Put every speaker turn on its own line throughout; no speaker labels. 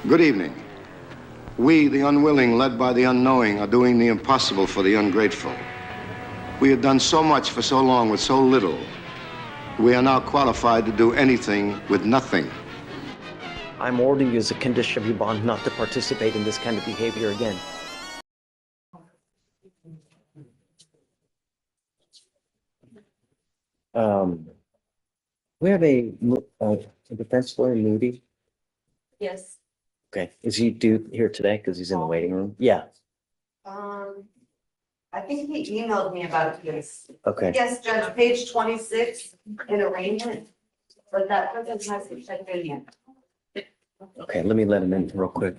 Good evening. We, the unwilling, led by the unknowing, are doing the impossible for the ungrateful. We have done so much for so long with so little. We are now qualified to do anything with nothing.
I'm ordering you as a condition of your bond not to participate in this kind of behavior again. We have a defense lawyer, Moody.
Yes.
Okay, is he due here today? Because he's in the waiting room. Yeah.
I think he emailed me about this.
Okay.
Yes, Judge, page 26 in arraignment, but that person hasn't checked in yet.
Okay, let me let him in real quick.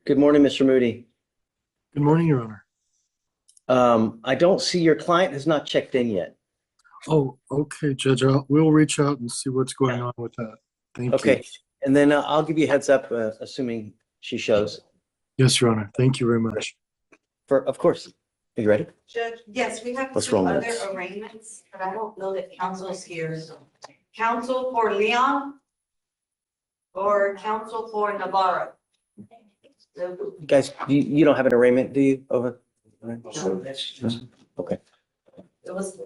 Good morning, Mr. Moody.
Good morning, Your Honor.
I don't see your client has not checked in yet.
Oh, okay, Judge. We'll reach out and see what's going on with that. Thank you.
Okay, and then I'll give you a heads up, assuming she shows.
Yes, Your Honor. Thank you very much.
Of course. Are you ready?
Judge, yes, we have
What's
two
wrong
other
with this?
arraignments, but I don't know that counsel's here. Counsel for Leon or counsel for Navarro?
You guys, you don't have an arraignment, do you? Over. Okay.
It was,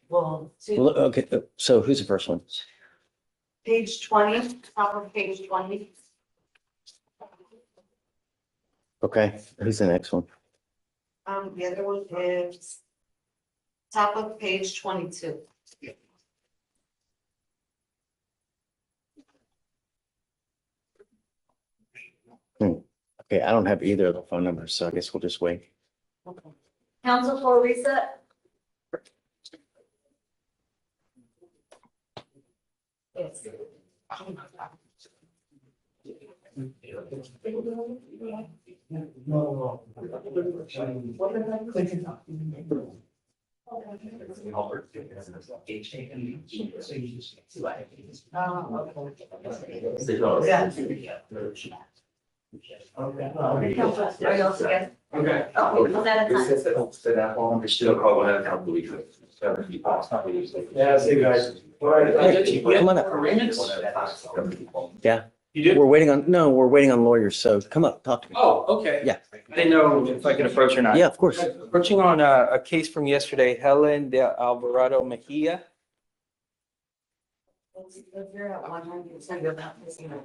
well,
Okay. So who's the first one?
page 20, top of page 20.
Okay. Who's the next one?
The other one is top of page 22.
Okay, I don't have either of the phone numbers, so I guess we'll just wait.
Counsel for reset? Yes. Are you all together?
Okay.
Oh, was that a time?
Yeah, see you guys.
Come on up.
Arraignments?
Yeah.
You do?
We're waiting on lawyers, so come up, talk to me.
Oh, okay.
Yeah.
I didn't know if I could approach or not.
Yeah, of course.
Approaching on a case from yesterday, Helen de Alvarado Mejia.
You're at 100% about this, you know.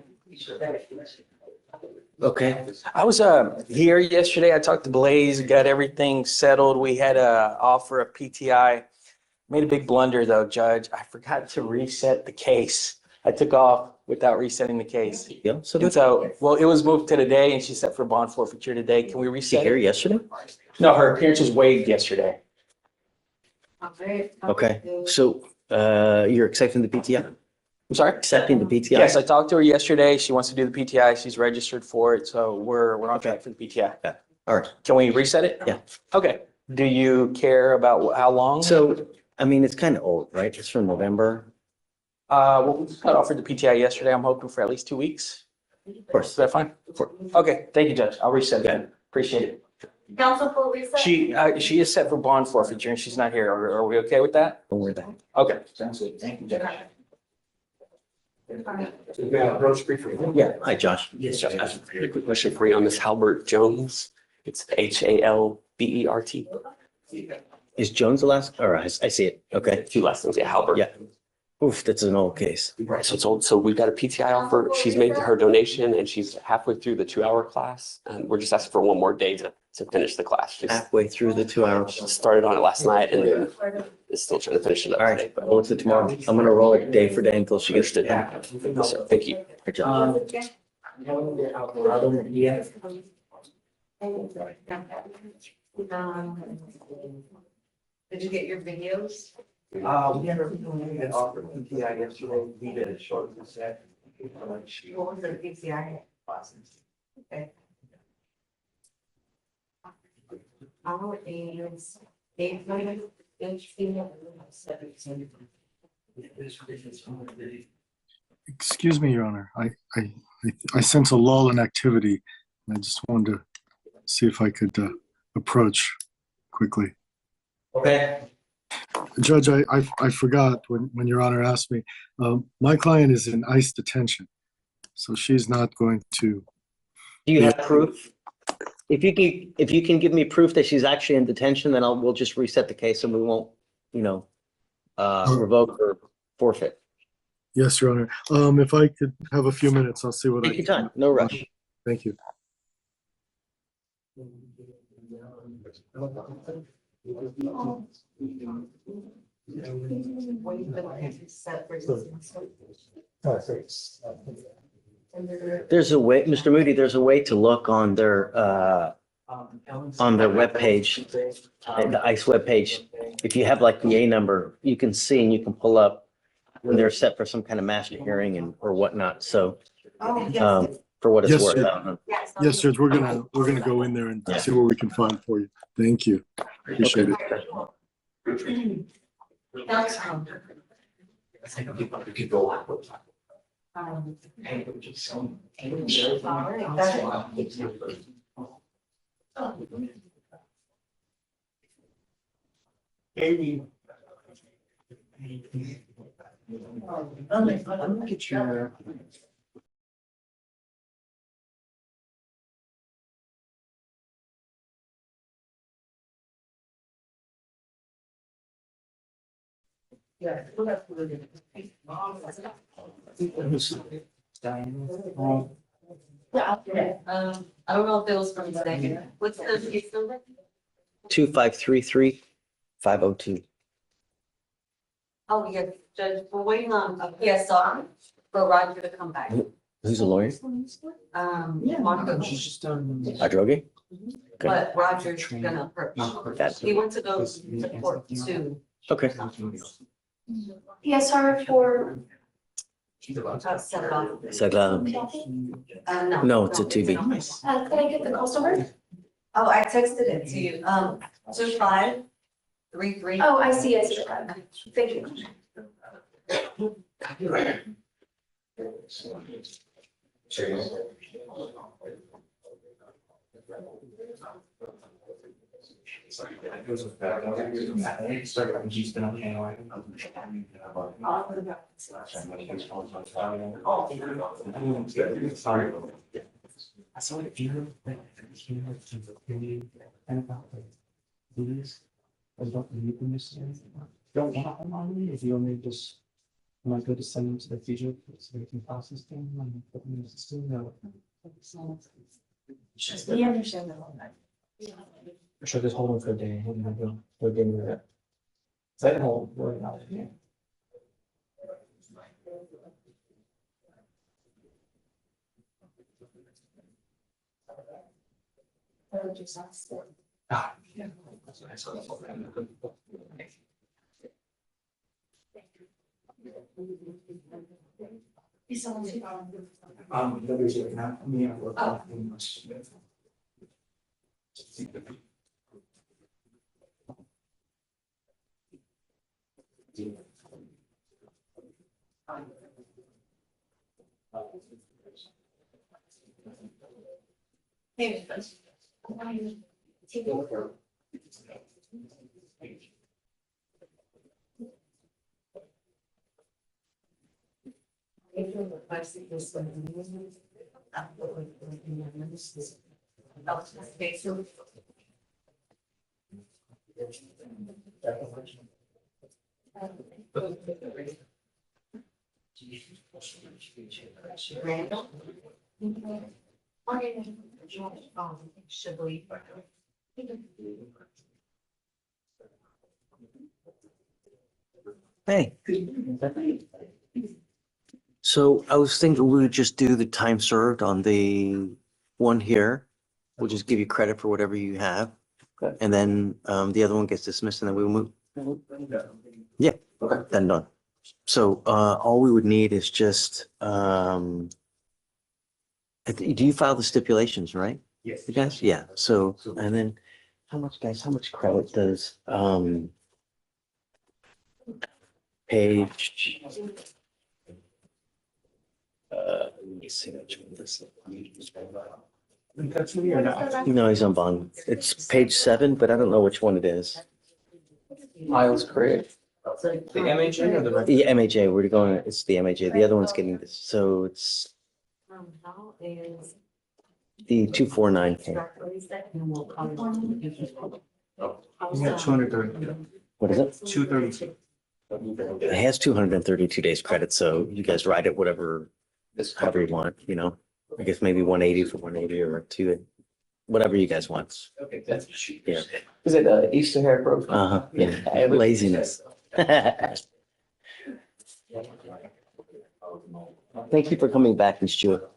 Okay.
I was here yesterday. I talked to Blaze, got everything settled. We had a offer a PTI. Made a big blunder though, Judge. I forgot to reset the case. I took off without resetting the case.
Yeah. So
And
good.
so, well, it was moved to today and she's set for bond forfeiture today. Can we
Was she
reset
here
it?
yesterday?
No, her appearance was waived yesterday.
Okay. So you're accepting the PTI?
I'm sorry?
Accepting the PTI?
Yes, I talked to her yesterday. She wants to do the PTI. She's registered for it. So we're on track for the PTI.
Yeah. All right.
Can we reset it?
Yeah.
Okay. Do you care about how long?
So, I mean, it's kind of old, right? It's from November.
Well, we just got offered the PTI yesterday. I'm hoping for at least 2 weeks.
Of course.
Is that fine? Okay, thank you, Judge. I'll reset it. Appreciate it.
Counsel for reset?
She is set for bond forfeiture and she's not here. Are we okay with that?
Don't worry about it.
Okay, sounds good. Thank you, Judge.
Yeah. Hi, Josh.
Yes, Josh. I have a quick question for you on Miss Halbert Jones. It's Halbert.
Is Jones the last? Or I see it. Okay.
Two last names, yeah, Halbert.
Yeah. Oof, that's an old case.
Right, so it's old. So we've got a PTI offer. She's made her donation and she's halfway through the 2-hour class. And we're just asking for one more day to finish the class. She's
Halfway through the 2 hours.
started on it last night and then is still trying to finish it up
All
today.
right. Well, it's it tomorrow. I'm gonna roll it day for day until she gets
Understood.
to.
Yes, sir. Thank you.
Good job.
Did you get your videos?
We had an offer PTI yesterday. We did a short set.
What was the PCI? Okay. Our is 8
Excuse me, Your Honor. I sense a lull in activity. I just wanted to see if I could approach quickly.
Okay.
Judge, I forgot when Your Honor asked me. My client is in ICE detention, so she's not going to.
Do you have proof? If you can give me proof that she's actually in detention, then we'll just reset the case and we won't, revoke or forfeit.
Yes, Your Honor. If I could have a few minutes, I'll see what I
Take your
can.
time, no rush.
Thank you.
There's a way, Mr. Moody, there's a way to look on their webpage, the ICE webpage. If you have like the A number, you can see and you can pull up when they're set for some kind of master hearing or whatnot. So, for what it's
Yes,
worth.
sir.
I don't know.
Yes, Judge, we're gonna go in there and
Yeah.
see what we can find for you. Thank you. Appreciate it.
Get your.
I don't know if it was from second. What's the case number?
2533-502.
Oh, yes, Judge, we're waiting on a PSR for Roger to come back.
Who's a lawyer?
Marco,
She's just done.
Adrogi?
but Roger's gonna approach.
That's
He went to go to court too.
okay.
PSR for,
Sagrado.
Sagrado.
No.
No, it's a 2B.
can I get the call number?
Oh, I texted it to you. 2533.
Oh, I see. Thank you.
He's been on anyway. Sorry. I saw it here, and about like these. I don't need them this year. Don't want them on me if you only just. Am I good to send them to the fugitive so we can process them and put them in the system? No.
We understand that.
Or should I just hold them for a day? Hold them for a day with it. Say hold, worry about it. Yeah. Ah, yeah. That's what I saw. Nobody's looking at me. I'm working.
Hey, Randall? Should we?
Hey. So I was thinking we would just do the time served on the one here. We'll just give you credit for whatever you have.
Okay.
And then the other one gets dismissed and then we will move. Yeah, then done. So all we would need is just, do you file the stipulations, right?
Yes.
You guys? Yeah. So, and then how much credit does page let me see which one this is.
That's me or not?
No, he's on bond. It's page 7, but I don't know which one it is.
Miles Craig.
The MHA or the?
The MHA, we're going, it's the MHA. The other one's getting this. So it's
How is?
the 249K.
You got 230.
What is it?
232.
It has 232 days credit, so you guys write it whatever, however you want, you know. I guess maybe 180 for 180 or two, whatever you guys want.
Okay, that's cheap.
Yeah.
Is it Easter hair growth?
Uh-huh, yeah,
Yeah.
laziness. Thank you for coming back, Ms. Stewart.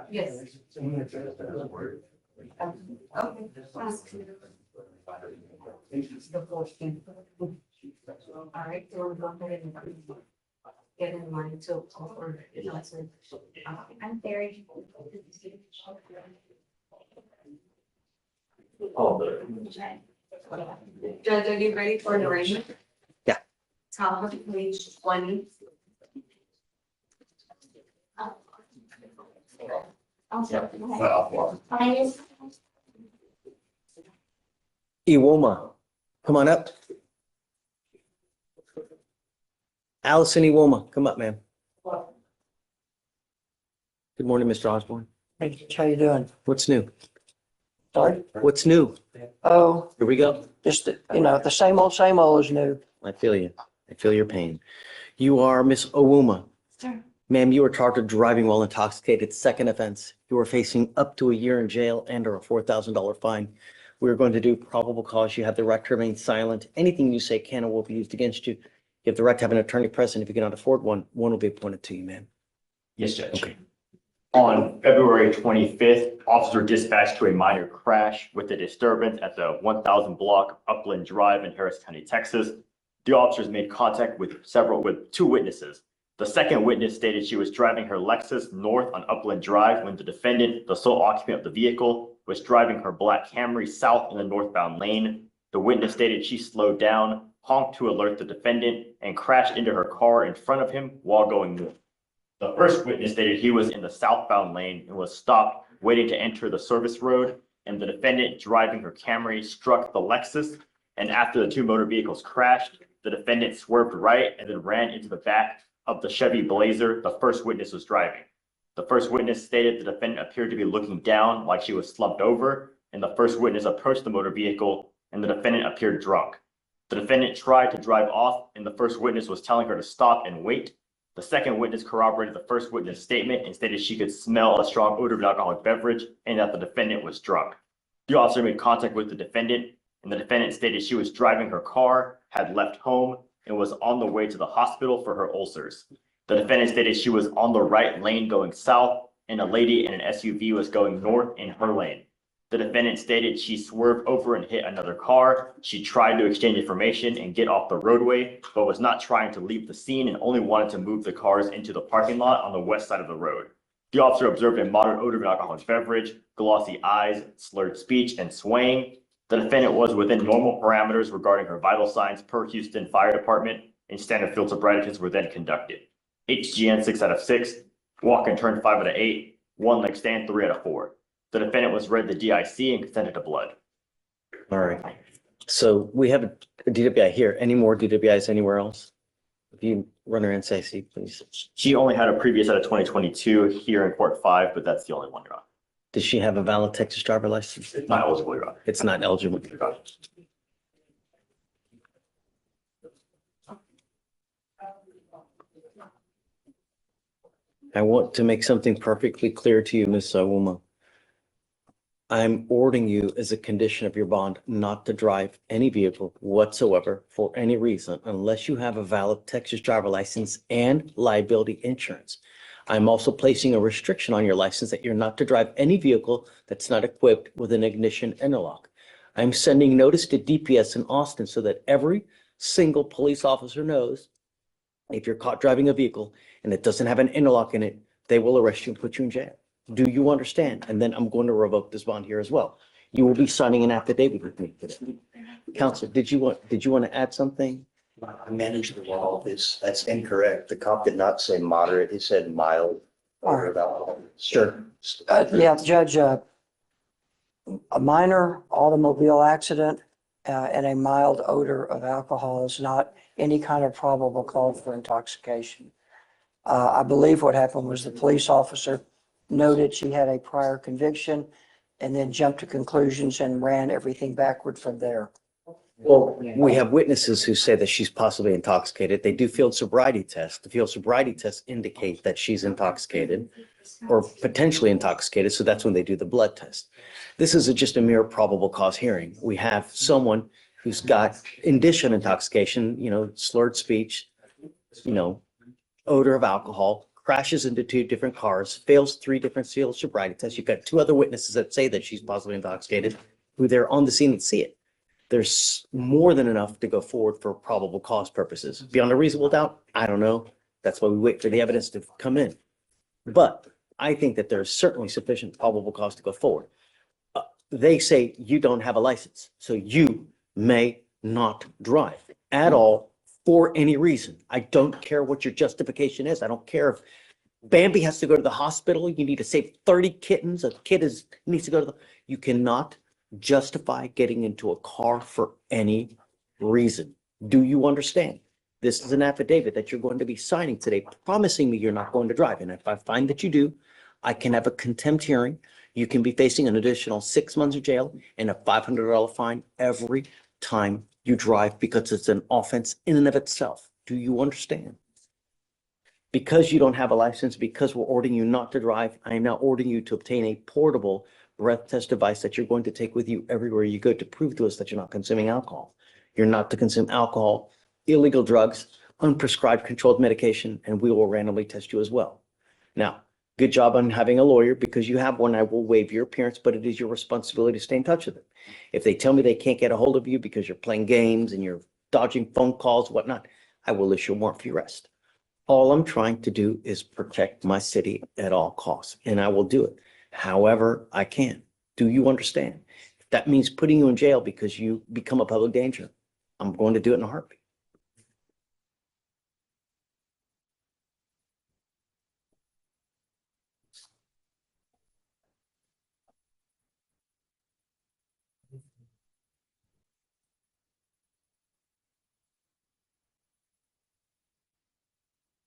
Yes. All right, so we'll go ahead and get in line to offer. I'm very. Judge, are you ready for an arraignment?
Yeah.
Top of page 20.
Iwoma, come on up. Allison Iwoma, come up, ma'am. Good morning, Mr. Osborne.
Hey, how you doing?
What's new?
Sorry?
What's new?
Oh,
Here we go.
just, the same old is new.
I feel you. I feel your pain. You are Miss Owuma.
Sir.
Ma'am, you are charged with driving while intoxicated, second offense. You are facing up to a year in jail and or a $4,000 fine. We're going to do probable cause. You have the right to remain silent. Anything you say can or will be used against you. You have the right to have an attorney present. If you cannot afford one, one will be appointed to you, ma'am.
Yes, Judge.
Okay.
On February 25th, officer dispatched to a minor crash with a disturbance at the 1000 block Upland Drive in Harris County, Texas. The officers made contact with two witnesses. The second witness stated she was driving her Lexus north on Upland Drive when the defendant, the sole occupant of the vehicle, was driving her black Camry south in the northbound lane. The witness stated she slowed down, honked to alert the defendant, and crashed into her car in front of him while going north. The first witness stated he was in the southbound lane and was stopped waiting to enter the service road, and the defendant driving her Camry struck the Lexus, and after the two motor vehicles crashed, the defendant swerved right and then ran into the back of the Chevy Blazer the first witness was driving. The first witness stated the defendant appeared to be looking down like she was slumped over, and the first witness approached the motor vehicle and the defendant appeared drunk. The defendant tried to drive off and the first witness was telling her to stop and wait. The second witness corroborated the first witness' statement and stated she could smell a strong odor of an alcoholic beverage and that the defendant was drunk. The officer made contact with the defendant and the defendant stated she was driving her car, had left home, and was on the way to the hospital for her ulcers. The defendant stated she was on the right lane going south and a lady in an SUV was going north in her lane. The defendant stated she swerved over and hit another car. She tried to exchange information and get off the roadway, but was not trying to leave the scene and only wanted to move the cars into the parking lot on the west side of the road. The officer observed a moderate odor of an alcoholic beverage, glossy eyes, slurred speech, and swaying. The defendant was within normal parameters regarding her vital signs per Houston Fire Department, and standard field sobriety tests were then conducted. HGN 6 out of 6, walk and turn 5 out of 8, one leg stand 3 out of 4. The defendant was read the DIC and consented to blood.
All right. So we have a DWI here. Any more DWIs anywhere else? If you run around SAC, please.
She only had a previous out of 2022 here in court 5, but that's the only one, Your Honor.
Does she have a valid Texas driver license?
It's not eligible, Your Honor.
It's not eligible.
Your Honor.
I want to make something perfectly clear to you, Ms. Sawuma. I'm ordering you as a condition of your bond not to drive any vehicle whatsoever for any reason unless you have a valid Texas driver license and liability insurance. I'm also placing a restriction on your license that you're not to drive any vehicle that's not equipped with an ignition interlock. I'm sending notice to DPS in Austin so that every single police officer knows if you're caught driving a vehicle and it doesn't have an interlock in it, they will arrest you and put you in jail. Do you understand? And then I'm going to revoke this bond here as well. You will be signing an affidavit with me today. Counsel, did you want to add something?
I managed the wall. That's incorrect. The cop did not say moderate. He said mild. Or about.
Sure.
Yeah, Judge, a minor automobile accident and a mild odor of alcohol is not any kind of probable cause for intoxication. I believe what happened was the police officer noted she had a prior conviction and then jumped to conclusions and ran everything backward from there.
Well, we have witnesses who say that she's possibly intoxicated. They do field sobriety tests. The field sobriety tests indicate that she's intoxicated or potentially intoxicated. So that's when they do the blood test. This is just a mere probable cause hearing. We have someone who's got indicia of intoxication, slurred speech, odor of alcohol, crashes into 2 different cars, fails 3 different field sobriety tests. You've got 2 other witnesses that say that she's possibly intoxicated, who they're on the scene and see it. There's more than enough to go forward for probable cause purposes. Beyond a reasonable doubt, I don't know. That's why we wait for the evidence to come in. But I think that there's certainly sufficient probable cause to go forward. They say you don't have a license, so you may not drive at all for any reason. I don't care what your justification is. I don't care if Bambi has to go to the hospital. You need to save 30 kittens. A kid needs to go to the, you cannot justify getting into a car for any reason. Do you understand? This is an affidavit that you're going to be signing today, promising me you're not going to drive. And if I find that you do, I can have a contempt hearing. You can be facing an additional 6 months of jail and a $500 fine every time you drive because it's an offense in and of itself. Do you understand? Because you don't have a license, because we're ordering you not to drive, I am now ordering you to obtain a portable breath test device that you're going to take with you everywhere you go to prove to us that you're not consuming alcohol. You're not to consume alcohol, illegal drugs, unprescribed controlled medication, and we will randomly test you as well. Now, good job on having a lawyer because you have one. I will waive your appearance, but it is your responsibility to stay in touch with them. If they tell me they can't get a hold of you because you're playing games and you're dodging phone calls, whatnot, I will issue a warrant for your arrest. All I'm trying to do is protect my city at all costs, and I will do it however I can. Do you understand? If that means putting you in jail because you become a public danger, I'm going to do it in a heartbeat.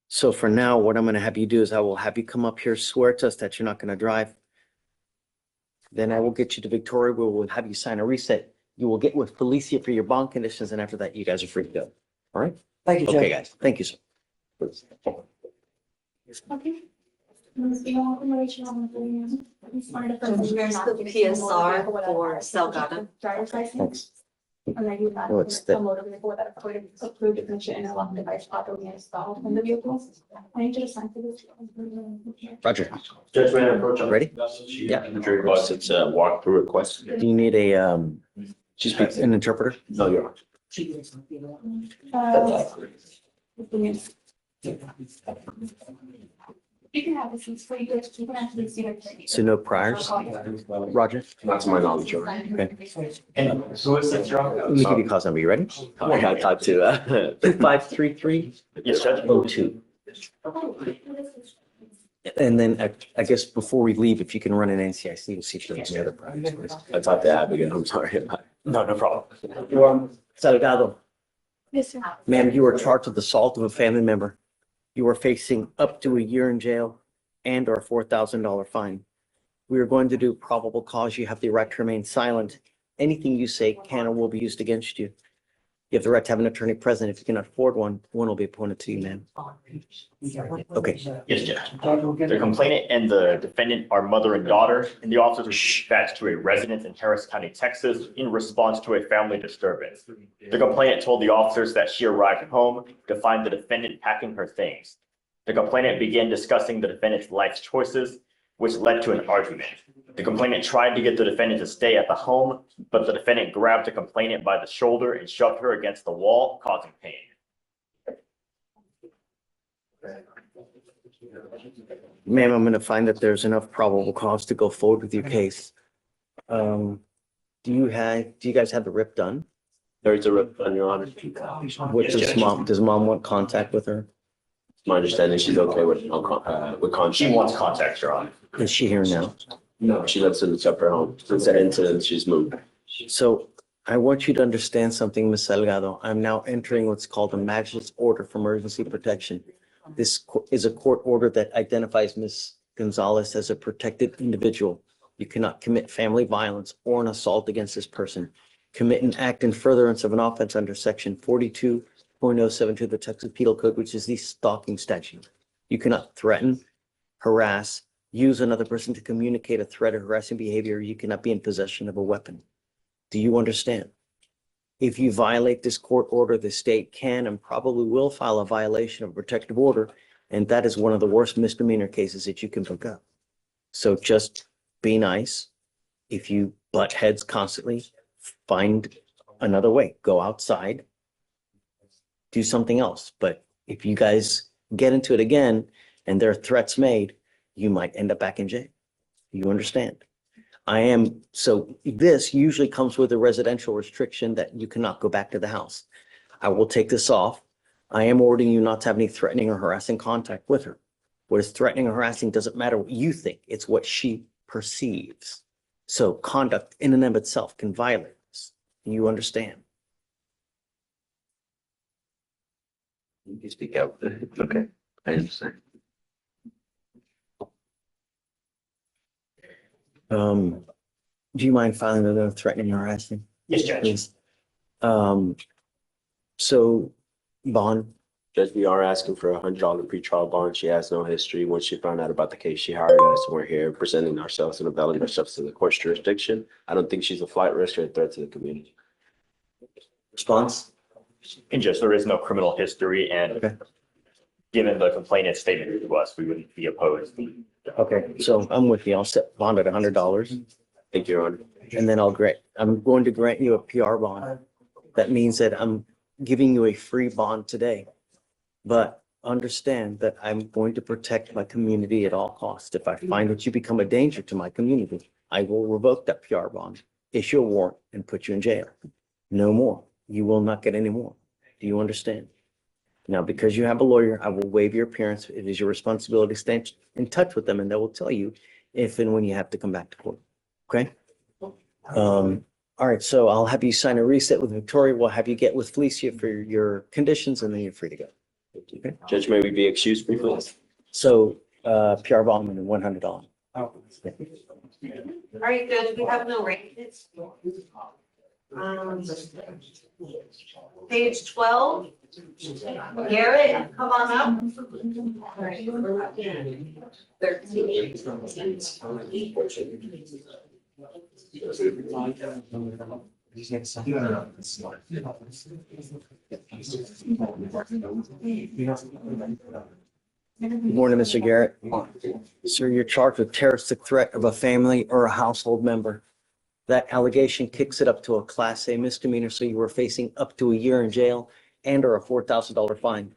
So for now, what I'm going to have you do is I will have you come up here, swear to us that you're not going to drive. Then I will get you to Victoria. We will have you sign a reset. You will get with Felicia for your bond conditions. And after that, you guys are free to go. All right?
Thank you,
Okay,
Judge.
guys. Thank you, sir.
Okay.
Here's the PSR for Salgado.
Driver's license.
Thanks.
And then you have
Oh, it's the-
a motor vehicle with that approved ignition and a lock device properly installed in the vehicle. I need you to sign for this.
Roger.
Judge, may I approach?
Ready?
Yeah. Jury request, it's a walkthrough request.
Do you need an interpreter?
No, you're.
You can have this, for you guys, you can actually see it.
So no priors? Roger?
Not to my knowledge, Your
Okay.
And who is this, Your
Let me give you a cause number. You ready?
I gotta talk to,
253302.
Yes, Judge.
And then I guess before we leave, if you can run an NCIC to see if there's any other priors.
I talked to Abigail, I'm sorry.
No problem.
Salgado,
Yes, sir.
ma'am, you are charged with assault of a family member. You are facing up to a year in jail and or a $4,000 fine. We are going to do probable cause. You have the right to remain silent. Anything you say can or will be used against you. You have the right to have an attorney present. If you cannot afford one, one will be appointed to you, ma'am. Okay.
Yes, Judge. The complainant and the defendant are mother and daughter, and the officers were dispatched to a residence in Harris County, Texas, in response to a family disturbance. The complainant told the officers that she arrived home to find the defendant packing her things. The complainant began discussing the defendant's life choices, which led to an argument. The complainant tried to get the defendant to stay at the home, but the defendant grabbed the complainant by the shoulder and shoved her against the wall, causing pain.
Ma'am, I'm gonna find that there's enough probable cause to go forward with your case. Do you guys have the rip done?
There is a rip on your honor.
What does mom want contact with her?
My understanding, she's okay with contact.
She wants contact, Your Honor.
Is she here now?
No, she lives in the separate home. Since that incident, she's moved.
So I want you to understand something, Ms. Salgado. I'm now entering what's called a magistrate's order for emergency protection. This is a court order that identifies Ms. Gonzalez as a protected individual. You cannot commit family violence or an assault against this person. Commit an act in furtherance of an offense under section 42.072 of the Texas Penal Code, which is the stalking statute. You cannot threaten, harass, use another person to communicate a threat or harassing behavior. You cannot be in possession of a weapon. Do you understand? If you violate this court order, the state can and probably will file a violation of a protective order, and that is one of the worst misdemeanor cases that you can pick up. So just be nice. If you butt heads constantly, find another way. Go outside, do something else. But if you guys get into it again and there are threats made, you might end up back in jail. You understand? So this usually comes with a residential restriction that you cannot go back to the house. I will take this off. I am ordering you not to have any threatening or harassing contact with her. What is threatening or harassing doesn't matter what you think. It's what she perceives. So conduct in and of itself can violate this. You understand?
You can speak out. Okay, I understand.
Do you mind filing another threatening or harassing?
Yes, Judge.
Please. So bond,
Judge, we are asking for $100 pretrial bond. She has no history. Once she found out about the case, she hired us. We're here presenting ourselves and availing ourselves to the court's jurisdiction. I don't think she's a flight risk or a threat to the community.
response?
And just, there is no criminal history, and
Okay.
given the complainant's statement to us, we wouldn't be opposed.
Okay, so I'm with you. I'll set bond at $100
Thank you, Your Honor.
and then I'm going to grant you a PR bond. That means that I'm giving you a free bond today. But understand that I'm going to protect my community at all costs. If I find that you become a danger to my community, I will revoke that PR bond, issue a warrant, and put you in jail. No more. You will not get any more. Do you understand? Now, because you have a lawyer, I will waive your appearance. It is your responsibility to stay in touch with them, and they will tell you if and when you have to come back to court. Okay? All right, so I'll have you sign a reset with Victoria. We'll have you get with Felicia for your conditions, and then you're free to go. Okay?
Judge, may we be excused briefly?
So, PR bond and $100.
All right, Judge, we have no arraignments. Page 12. Garrett, come on up. 13.
Good morning, Mr. Garrett. Sir, you're charged with terroristic threat of a family or a household member. That allegation kicks it up to a Class A misdemeanor, so you are facing up to a year in jail and or a $4,000 fine.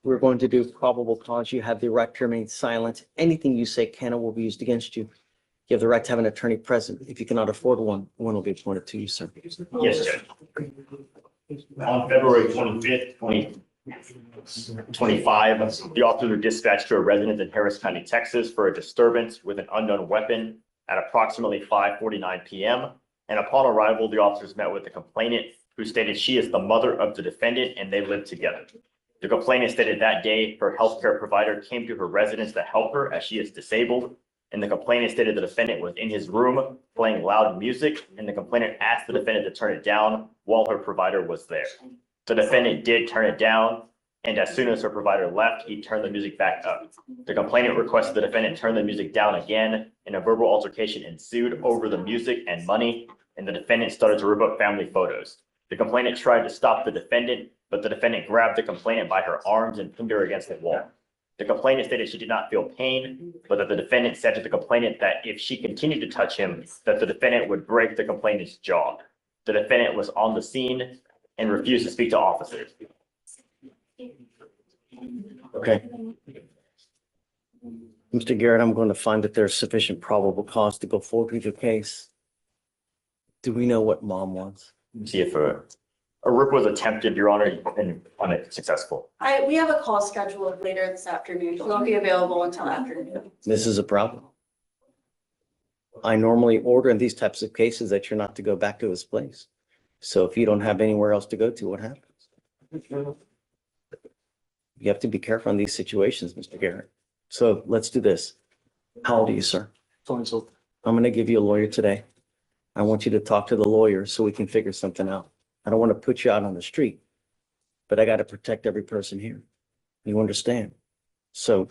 We're going to do probable cause. You have the right to remain silent. Anything you say can or will be used against you. You have the right to have an attorney present. If you cannot afford one, one will be appointed to you, sir.
Yes, Judge. On February 25th, 2025, the officers were dispatched to a residence in Harris County, Texas for a disturbance with an unknown weapon at approximately 5:49 p.m. And upon arrival, the officers met with the complainant, who stated she is the mother of the defendant and they live together. The complainant stated that day her healthcare provider came to her residence to help her as she is disabled. And the complainant stated the defendant was in his room playing loud music, and the complainant asked the defendant to turn it down while her provider was there. The defendant did turn it down, and as soon as her provider left, he turned the music back up. The complainant requested the defendant turn the music down again, and a verbal altercation ensued over the music and money, and the defendant started to rip up family photos. The complainant tried to stop the defendant, but the defendant grabbed the complainant by her arms and pinned her against the wall. The complainant stated she did not feel pain, but that the defendant said to the complainant that if she continued to touch him, that the defendant would break the complainant's jaw. The defendant was on the scene and refused to speak to officers.
Okay. Mr. Garrett, I'm going to find that there's sufficient probable cause to go forward with your case. Do we know what mom wants?
See if a rip was attempted, Your Honor, and unsuccessful.
We have a call scheduled later this afternoon. She won't be available until afternoon.
This is a problem. I normally order in these types of cases that you're not to go back to his place. So if you don't have anywhere else to go to, what happens? You have to be careful in these situations, Mr. Garrett. So let's do this. How old are you, sir? I'm going to give you a lawyer today. I want you to talk to the lawyer so we can figure something out. I don't want to put you out on the street, but I got to protect every person here. You understand? So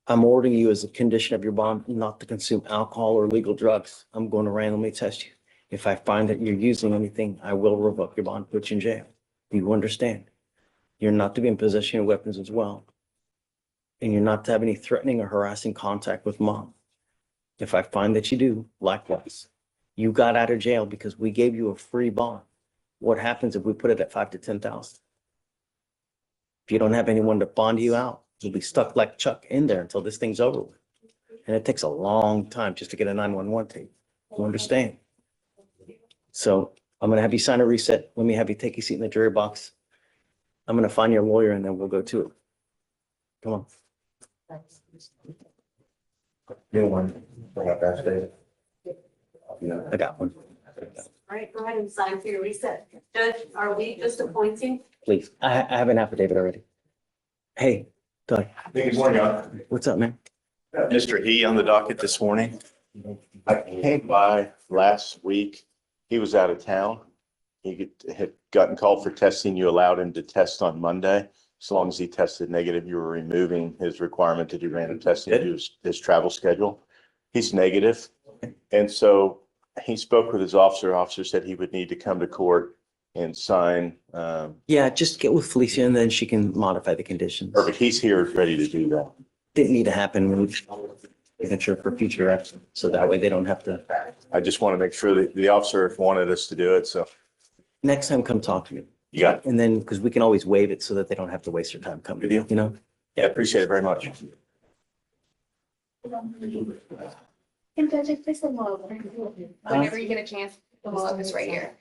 I'm ordering you as a condition of your bond not to consume alcohol or illegal drugs. I'm going to randomly test you. If I find that you're using anything, I will revoke your bond, put you in jail. Do you understand? You're not to be in possession of weapons as well. And you're not to have any threatening or harassing contact with mom. If I find that you do, likewise. You got out of jail because we gave you a free bond. What happens if we put it at 5 to 10,000? If you don't have anyone to bond you out, you'll be stuck like Chuck in there until this thing's over with. And it takes a long time just to get a 911 tape. You understand? So I'm going to have you sign a reset. Let me have you take a seat in the jury box. I'm going to find your lawyer and then we'll go to it. Come on.
New one. Bring up that statement.
I got one.
All right, go ahead and sign for your reset. Judge, are we just appointing?
Please. I have an affidavit already. Hey, Doug.
Good morning, Your Honor.
What's up, man?
Mr. He on the docket this morning. I came by last week. He was out of town. He had gotten called for testing. You allowed him to test on Monday. As long as he tested negative, you were removing his requirement to do random testing due to his travel schedule. He's negative. And so he spoke with his officer. Officer said he would need to come to court and sign.
Yeah, just get with Felicia and then she can modify the conditions.
Perfect. He's here ready to do that.
Didn't need to happen when signature for future action. So that way they don't have to.
I just want to make sure that the officer wanted us to do it. So
Next time, come talk to me.
you got it.
And then, because we can always waive it so that they don't have to waste their time coming,
Good deal.
you know?
Yeah, appreciate it very much.
And Judge, if there's a law, whenever you get a chance, the law is right here.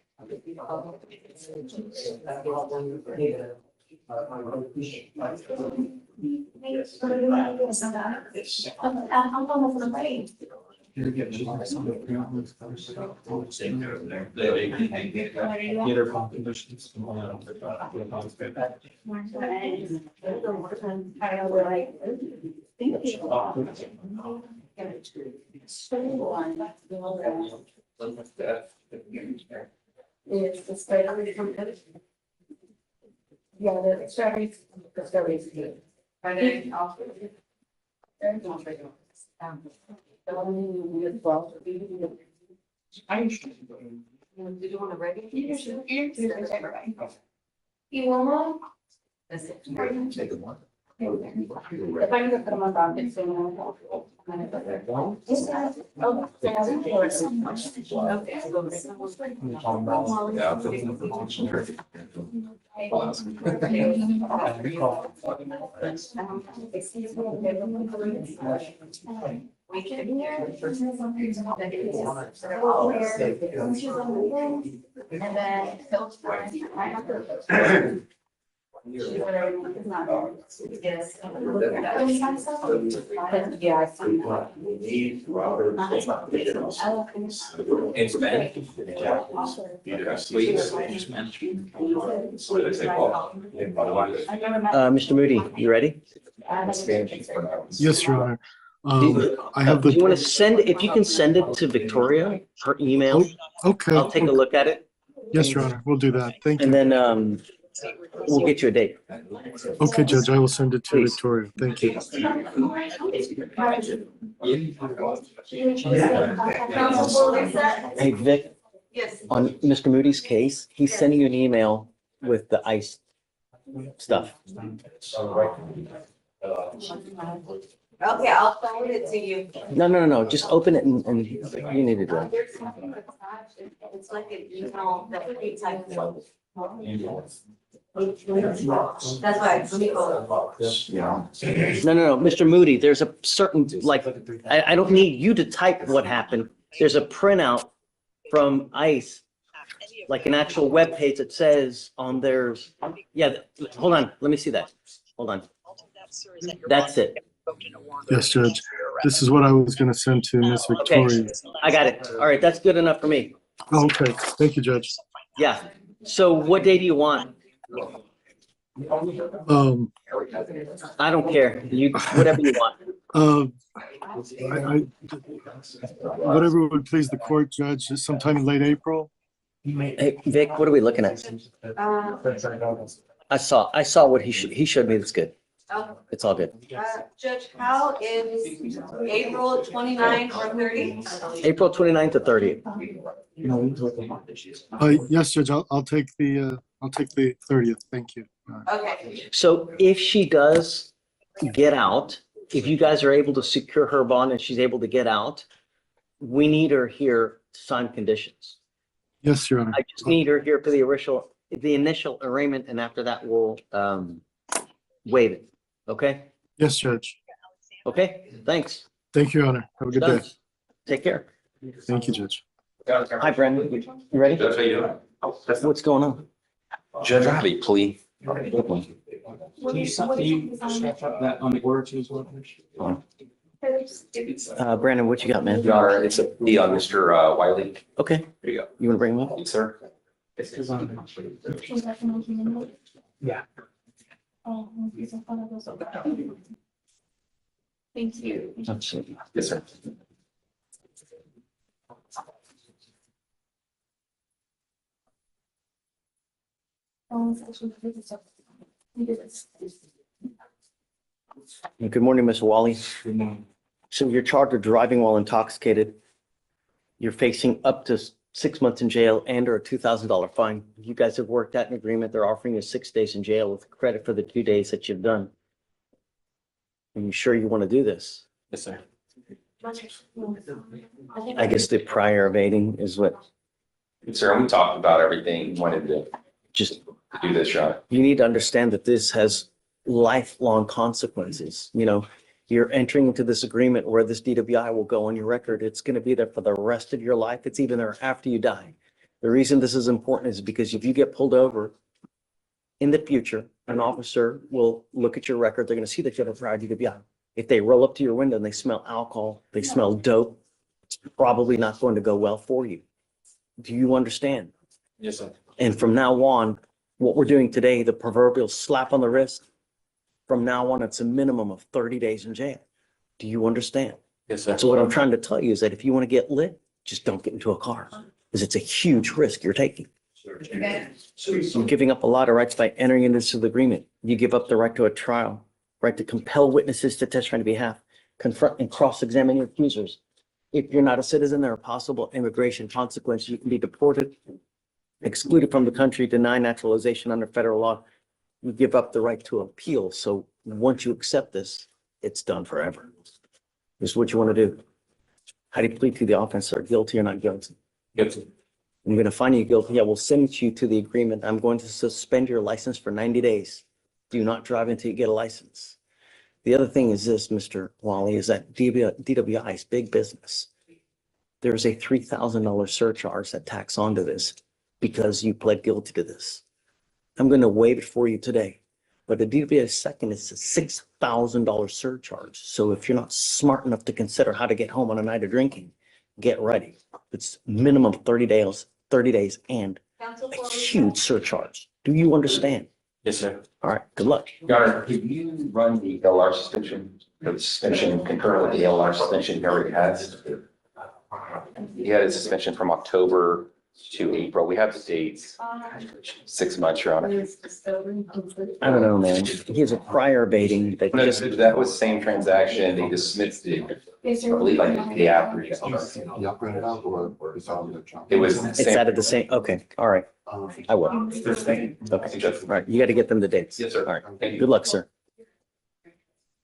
It's the strawberry. Yeah, the strawberries. Are they off? Did you want to write it? You want one? That's it. If I'm gonna put them on docket, so. We can hear. And then. Yes. Yeah, I see.
In Spanish.
Mr. Moody, you ready?
Yes, Your Honor. I have
Do you want to
the,
send, if you can send it to Victoria, her email,
okay.
I'll take a look at it.
Yes, Your Honor, we'll do that. Thank
And
you.
then, We'll get you a date.
Okay, Judge, I will send it to
Please.
Victoria. Thank you.
Council Fleischer?
Hey, Vic,
Yes.
on Mr. Moody's case, he's sending you an email with the ICE stuff.
Okay, I'll forward it to you.
No. Just open it and you need to do it.
There's something attached. It's like an email that we type. That's why it's legal.
No. Mr. Moody, there's a certain, like, I don't need you to type what happened. There's a printout from ICE, like an actual web page that says on theirs, yeah, hold on, let me see that. Hold on. That's it.
Yes, Judge. This is what I was going to send to Miss
Okay,
Victoria.
I got it. All right, that's good enough for me.
Oh, okay, thank you, Judge.
Yeah. So what day do you want? I don't care. You, whatever you want.
I, whatever would please the court, Judge, sometime in late April.
Hey, Vic, what are we looking at? I saw what he showed me. That's good. It's all good.
Judge, how is April 29 or 30?
April 29th to 30th.
Yes, Judge, I'll take the 30th. Thank you.
Okay.
So if she does get out, if you guys are able to secure her bond and she's able to get out, we need her here to sign conditions.
Yes, Your Honor.
I just need her here for the initial arraignment, and after that, we'll waive it. Okay?
Yes, Judge.
Okay, thanks.
Thank you, Your Honor. Have a good day.
Take care.
Thank you, Judge.
Hi, Brandon. You ready?
Judge, how you doing?
What's going on?
Judge, I have a plea.
Can you stretch up that on the words as well?
Brandon, what you got, man?
Your Honor, it's a plea on Mr. Wiley.
Okay.
Here you go.
You want to bring him up?
Yes, sir.
Yeah.
Thank you.
Absolutely.
Yes, sir.
Good morning, Mr. Wally. So you're charged with driving while intoxicated. You're facing up to 6 months in jail and or a $2,000 fine. You guys have worked out an agreement. They're offering you 6 days in jail with credit for the 2 days that you've done. Are you sure you want to do this?
Yes, sir.
I guess the prior evading is what,
Sir, we talked about everything, wanted to
just,
do this, Your Honor.
you need to understand that this has lifelong consequences. You know, you're entering into this agreement where this DWI will go on your record. It's going to be there for the rest of your life. It's even there after you die. The reason this is important is because if you get pulled over in the future, an officer will look at your record. They're going to see that you have a prior DWI. If they roll up to your window and they smell alcohol, they smell dope, it's probably not going to go well for you. Do you understand?
Yes, sir.
And from now on, what we're doing today, the proverbial slap on the wrist, from now on, it's a minimum of 30 days in jail. Do you understand?
Yes, sir.
So what I'm trying to tell you is that if you want to get lit, just don't get into a car, because it's a huge risk you're taking. You're giving up a lot of rights by entering into this agreement. You give up the right to a trial, right to compel witnesses to testify on your behalf, confront and cross-examine your accusers. If you're not a citizen, there are possible immigration consequences. You can be deported, excluded from the country, denied naturalization under federal law. You give up the right to appeal. So once you accept this, it's done forever. This is what you want to do. How do you plead to the offense, sir? Guilty or not guilty?
Guilty.
I'm going to find you guilty. I will send you to the agreement. I'm going to suspend your license for 90 days. Do not drive until you get a license. The other thing is this, Mr. Wally, is that DWI is big business. There's a $3,000 surcharge that tacks onto this because you pled guilty to this. I'm going to waive it for you today, but the DWI second is a $6,000 surcharge. So if you're not smart enough to consider how to get home on a night of drinking, get ready. It's minimum 30 days and a huge surcharge. Do you understand?
Yes, sir.
All right, good luck.
Your Honor, could you run the LR suspension, or the suspension concurrent with the LR suspension he already has? He had a suspension from October to April. We have the dates. 6 months, Your Honor.
I don't know, man. He has a prior abating that
No,
just,
that was same transaction. They dismissed it, I believe, like the day after. It was.
it's out of the same, okay, all right. I will. Okay, all right. You got to get them the dates.
Yes, sir.
All right.
Thank you.
Good luck, sir.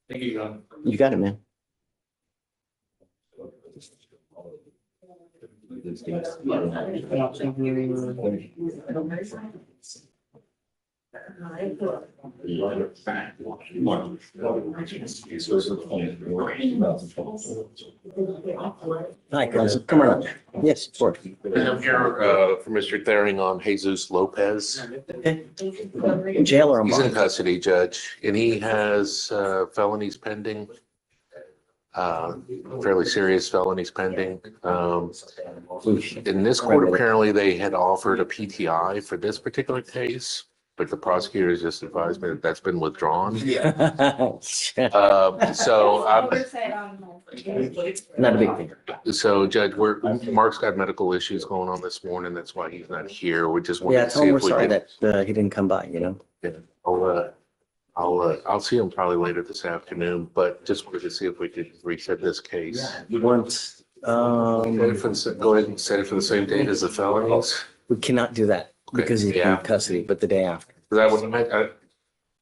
Thank you, John.
You got it, man. Hi, cousin. Come on up. Yes, of course.
I'm here for Mr. Thering on Jesus Lopez.
Okay. In jail or on
He's in
bond?
custody, Judge, and he has felonies pending. Fairly serious felonies pending. In this court, apparently they had offered a PTI for this particular case, but the prosecutors just advised me that that's been withdrawn. So
Not a big thing.
So Judge, Mark's got medical issues going on this morning. That's why he's not here. We just wanted
Yeah,
to
tell
see
him we're
if we
sorry
could.
that he didn't come by, you know?
I'll see him probably later this afternoon, but just wanted to see if we could reset this case.
You want,
Go ahead and set it for the same date as the felonies.
we cannot do that because he's in
Yeah.
custody, but the day after.
I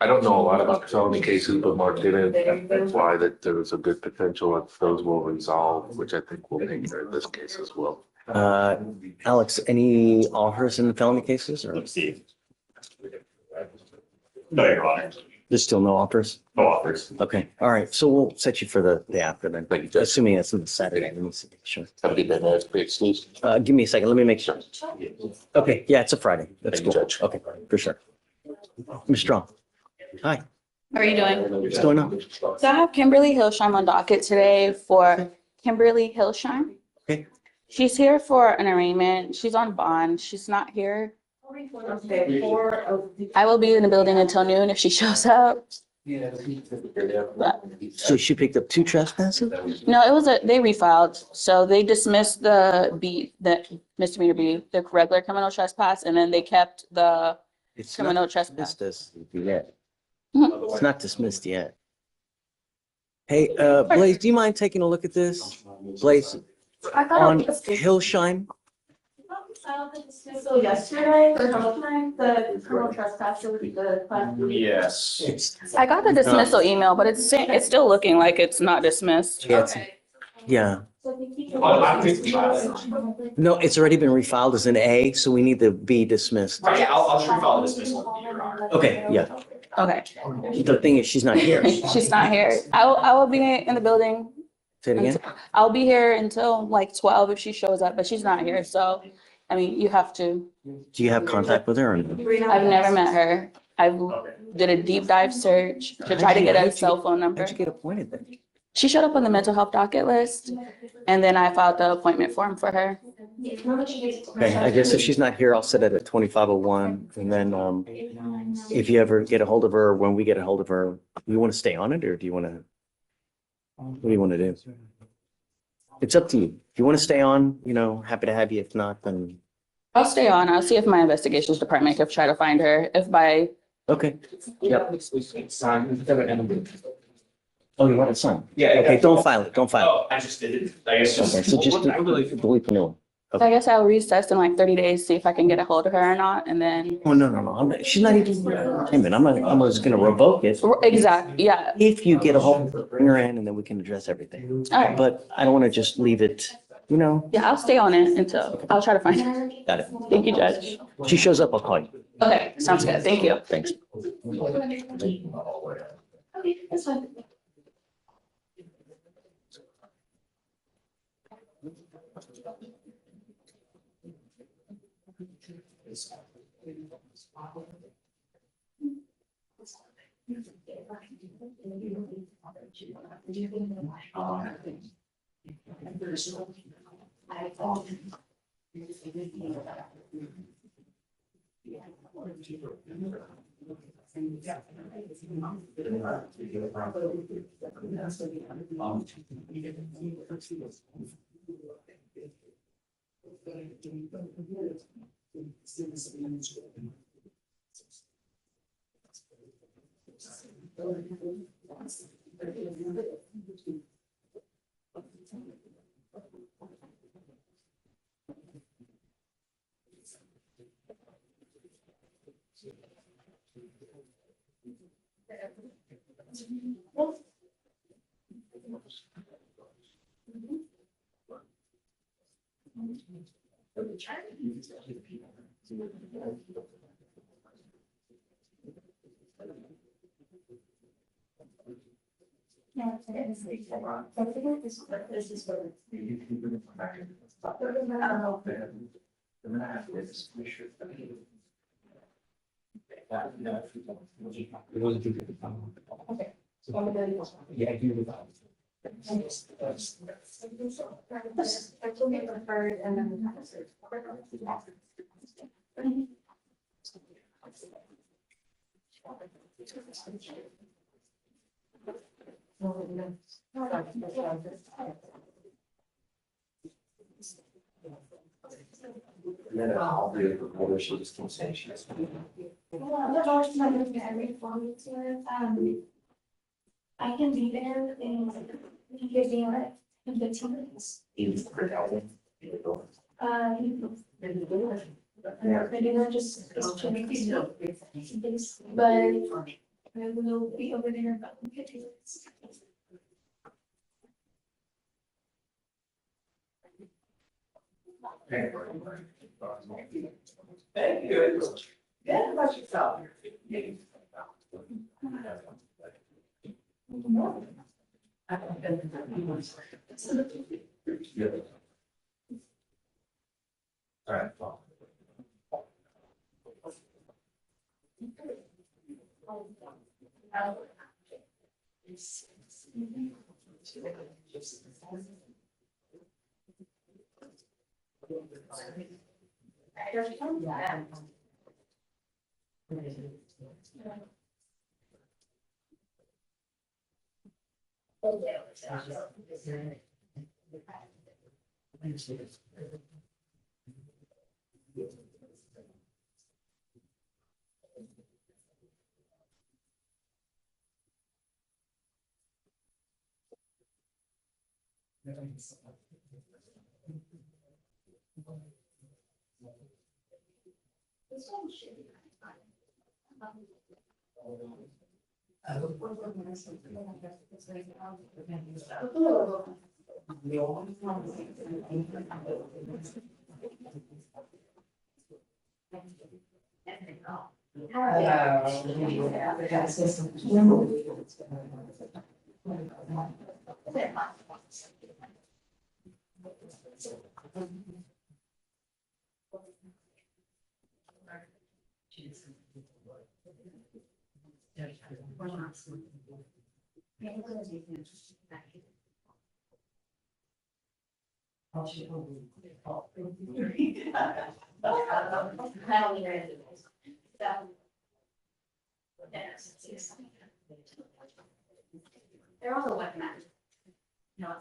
don't know a lot about felony cases, but Mark didn't imply that there was a good potential that those will resolve, which I think will take care of this case as well.
Alex, any offers in the felony cases or
No, Your Honor.
there's still no offers?
No offers.
Okay, all right. So we'll set you for the day after then.
Thank you, Judge.
Assuming it's on Saturday. Let me see. Sure.
Have a good day, man. Be excused.
Give me a second. Let me make sure. Okay, yeah, it's a Friday. That's
Thank you,
cool.
Judge.
Okay, for sure. Ms. Strong. Hi,
How are you doing?
what's going on?
So I have Kimberly Hillshine on docket today for Kimberly Hillshine.
Okay.
She's here for an arraignment. She's on bond. She's not here. I will be in the building until noon if she shows up.
So she picked up 2 trespasses?
No, they refiled. So they dismissed the misdemeanor B, the regular criminal trespass, and then they kept the
It's
criminal
not
trespass.
dismissed yet.
Mhm.
It's not dismissed yet. Hey, Blaze, do you mind taking a look at this? Blaze,
I thought
on
it was
Hillshine,
So yesterday, or sometime, the criminal trespass, the.
Yes.
I got the dismissal email, but it's still looking like it's not dismissed.
Yeah, yeah. No, it's already been refiled as an A, so we need the B dismissed.
Yeah, I'll refile the dismissal, Your Honor.
Okay, yeah.
Okay,
The thing is, she's not here.
she's not here. I will be in the building.
Say it again?
I'll be here until like 12 if she shows up, but she's not here, so, I mean, you have to.
Do you have contact with her or no?
I've never met her. I did a deep dive search to try to get a cell phone number.
How'd you get appointed then?
She showed up on the mental health docket list, and then I filed the appointment form for her.
Okay, I guess if she's not here, I'll set it at 2501. And then if you ever get a hold of her, or when we get a hold of her, you want to stay on it or do you want to? What do you want to do? It's up to you. If you want to stay on, happy to have you. If not, then,
I'll stay on. I'll see if my investigations department can try to find her. If by,
okay. Yep.
Oh, you want to sign?
Yeah.
Okay, don't file it. Don't file
Oh, I just did it. I guess
it. Okay, so just delete the new one.
I guess I'll recess in like 30 days, see if I can get a hold of her or not, and then.
Oh, no. She's not even, wait a minute, I'm just going to revoke it.
Exactly, yeah.
If you get a hold of her, bring her in and then we can address everything.
All right.
But I don't want to just leave it,
Yeah, I'll stay on it until, I'll try to find her.
got it.
Thank you, Judge.
She shows up, I'll call you.
Okay, sounds good. Thank you.
Thanks.
Okay, that's fine.
And then I'll do it before she just keeps saying she's.
I can be there in, you could be like in 15 minutes. Maybe not just, but I will be over there about 15 minutes.
Thank you. Good about yourself. All right.
They're all the web map. No,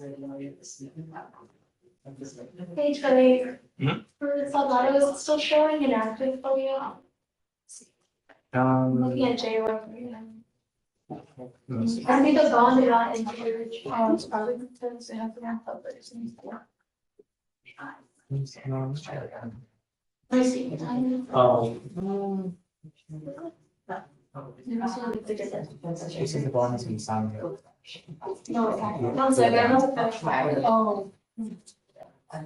it's. Hey, Trey. For Salgado, is it still showing inactive for you? I'm looking at J right now. I think the bond got encouraged. It's probably because they have to ramp up their systems. I see.
Oh.
She
says the bond has been signed.
No, it's not. One second. Oh.
I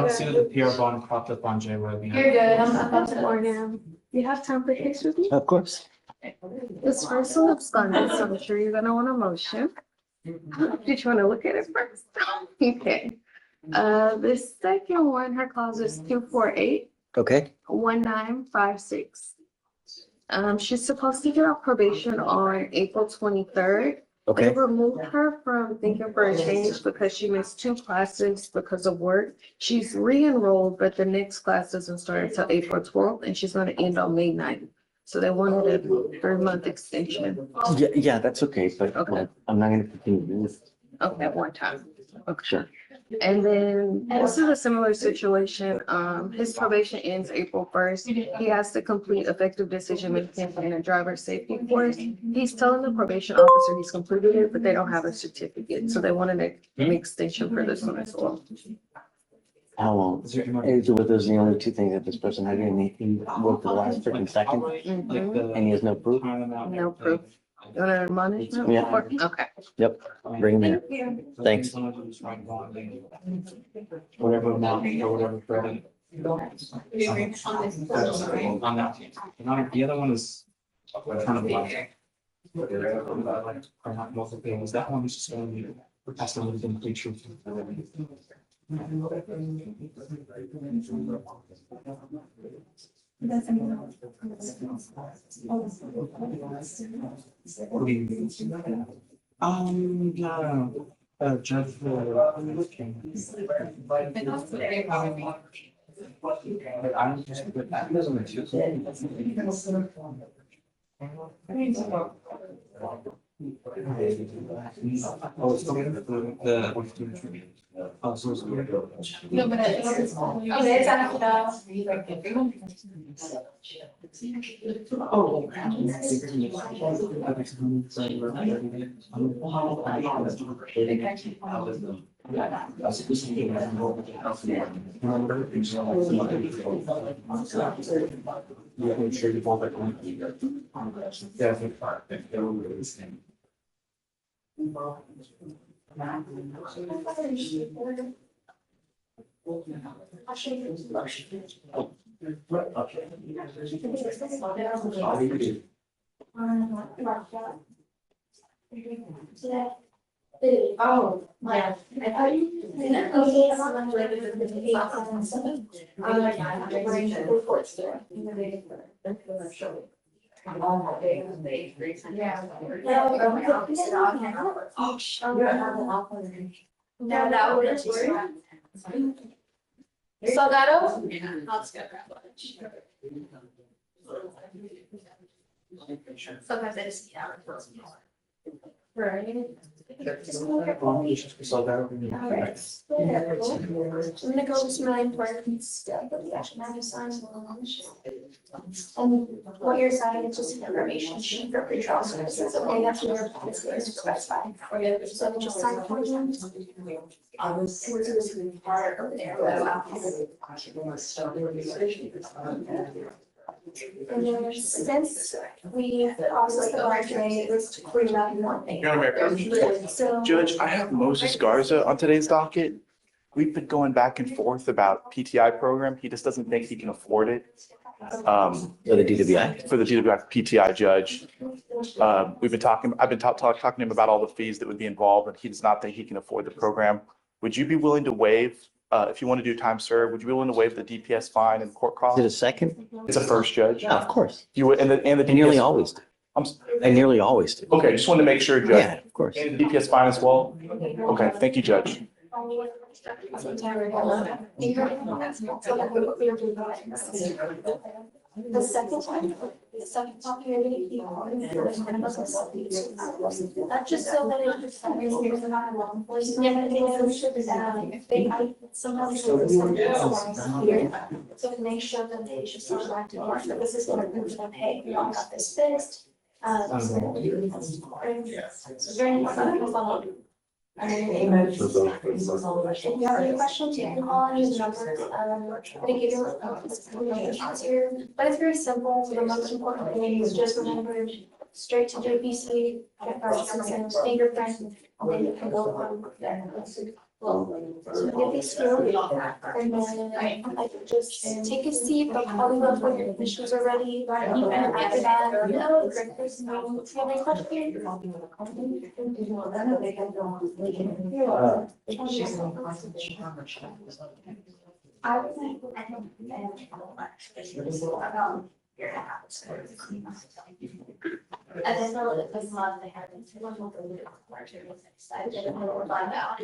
don't see the PR bond popped up on J-Web yet.
You're good. I'm about to order them. You have time for case with me?
Of course.
This first one looks fun, so I'm sure you're gonna want a motion. Did you wanna look at it first? Okay. This second one, her clause is 248.
Okay.
1956. She's supposed to get off probation on April 23rd. They
Okay.
removed her from thinking for a change because she missed 2 classes because of work. She's re-enrolled, but the next class doesn't start until April 12th, and she's gonna end on May 9th. So they wanted a 3-month extension.
Yeah, that's okay, but
Okay.
I'm not gonna continue this.
Okay, at one time.
Sure.
And then this is a similar situation. His probation ends April 1st. He has to complete effective decision making and a driver safety course. He's telling the probation officer he's completed it, but they don't have a certificate. So they wanted an extension for this one as well.
How long? Were those the only two things that this person had in? He worked for the last freaking second
Mhm.
and he has no proof?
No proof. You want to admonish him?
Yeah.
Okay.
Yep, bring him
Thank you.
in. Thanks.
Whatever amount or whatever credit. On that. The other one is kind of like. Are not multiple things. That one is just only, that's the only thing they truth. No, Judge. I'm just, but that doesn't make Oh, it's still the. Oh, so it's.
No, but it's.
Oh. Yeah, I'm sure you want that one. Yeah, I think they're really the same.
Oh, yeah.
No, that would have worked. Soldado? Let's go grab lunch. Sometimes I just eat out. Right. Alright. I'm gonna go over some really important stuff that we actually have to sign. And what you're signing is just an information sheet for pretrial services, and all you have to do is specify. So just sign for them. Part over there. And then since we processed the RJ, let's clean up one thing.
Your Honor,
So.
Judge, I have Moses Garza on today's docket. We've been going back and forth about PTI program. He just doesn't think he can afford it.
For the DWI?
For the DWI PTI judge. We've been talking, I've been talking to him about all the fees that would be involved, and he does not think he can afford the program. Would you be willing to waive, if you want to do time served, would you be willing to waive the DPS fine and court
Is
costs?
it a second?
It's a first, Judge.
Yeah, of course.
You would, and the
I nearly
DPS
always do.
I'm,
I nearly always do.
okay, just wanted to make sure, Judge.
Yeah, of course.
And the DPS fine as well? Okay, thank you, Judge.
The second time, period. Not just so that it just. If they, sometimes. So when they show them, they just sort of like, this is what we're gonna pay, we all got this fixed. So it's very important. If you have any questions, you can call any of the numbers, I'm gonna give you here, but it's very simple. The most important thing is just remember straight to JPC, get our license, fingerprint, and then you can go on there. So get these through, and then I can just take a seat, they'll call you up when your admissions are ready. And after that, no, great person, if you have any questions. I would think, your house. And then this month they had. I didn't know what find out.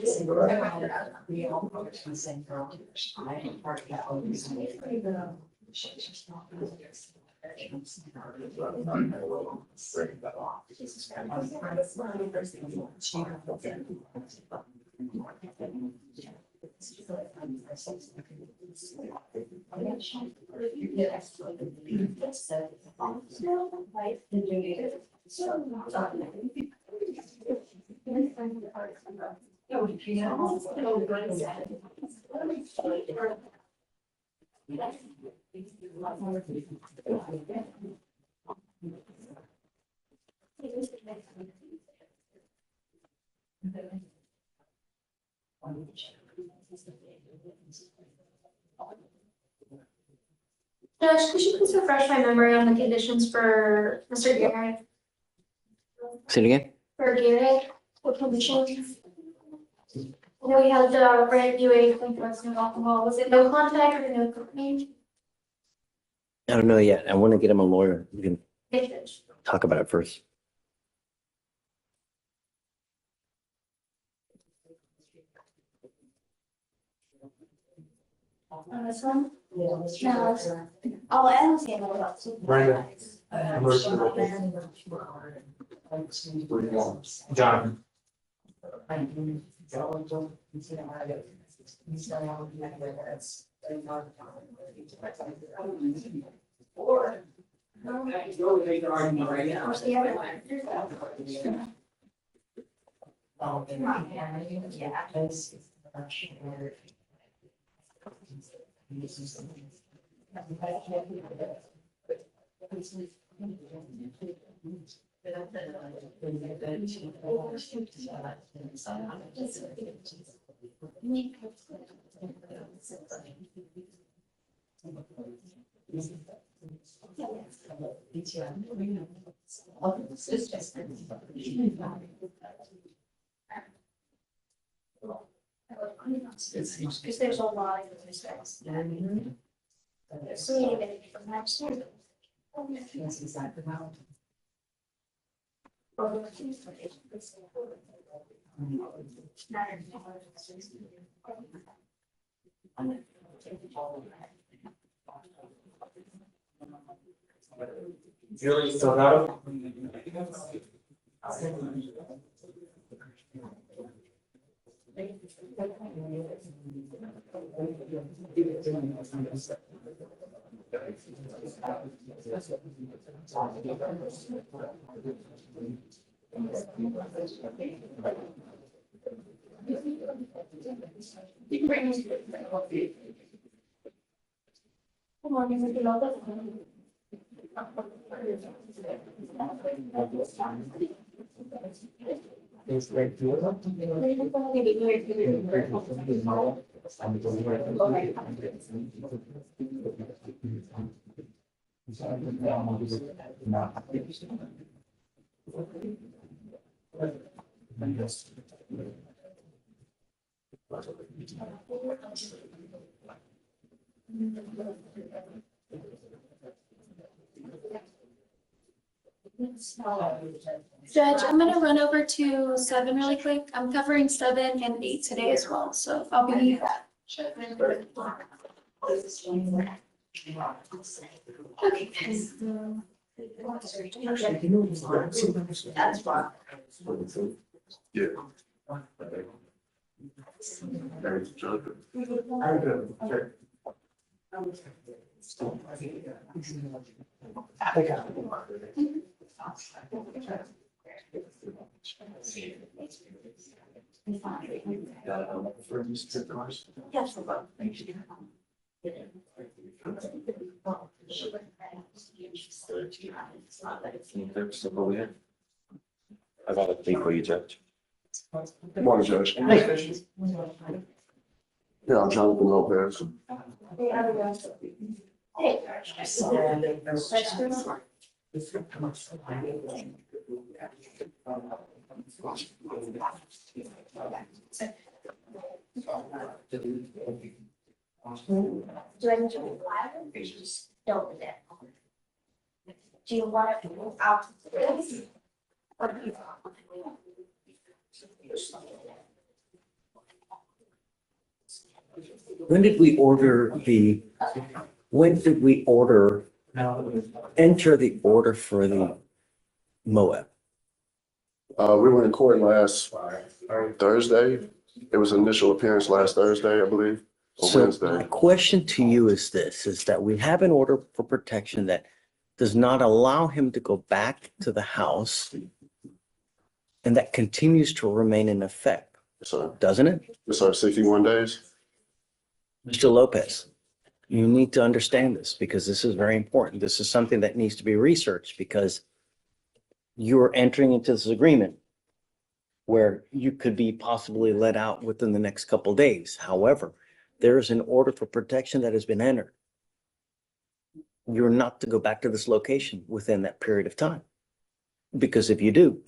Judge, could you please refresh my memory on the conditions for Mr. Garrett?
Say it again?
For Garrett, what conditions? I know we had the grant UA clean drugs and alcohol. Was it no contact or no cocaine?
I don't know yet. I want to get him a lawyer. We can
Yes, Judge.
talk about it first.
On this one? No. Oh, I don't see it about two.
Brenda. John.
Where's the other one? Because there's a lot of respects. So even if I'm not sure.
Julie Sonato.
You can bring me to the Good morning, Mr. Lopez. Judge, I'm gonna run over to 7 really quick. I'm covering 7 and 8 today as well, so I'll be. Okay. That's fine.
Yeah.
Yes.
I got a plea for you, Judge.
Morning, Judge. Yeah, I'm Jonathan Lopez.
Hey. Do I need to reply or just don't do that? Do you want to move out this? Or do you?
When did we order enter the order for the Moab?
We were in court last Thursday. It was initial appearance last Thursday, I believe, or
So
Wednesday.
my question to you is this, is that we have an order for protection that does not allow him to go back to the house and that continues to remain in effect,
Yes, sir.
doesn't it?
Yes, sir, 61 days.
Mr. Lopez, you need to understand this because this is very important. This is something that needs to be researched because you're entering into this agreement where you could be possibly let out within the next couple of days. However, there is an order for protection that has been entered. You're not to go back to this location within that period of time. Because if you do,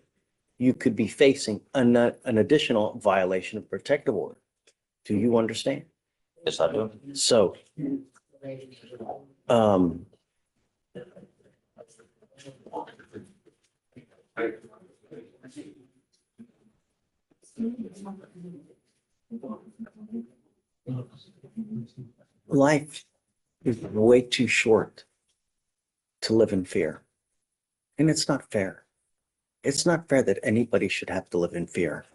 you could be facing an additional violation of protective order. Do you understand?
Yes, I do.
So, life is way too short to live in fear. And it's not fair. It's not fair that anybody should have to live in fear.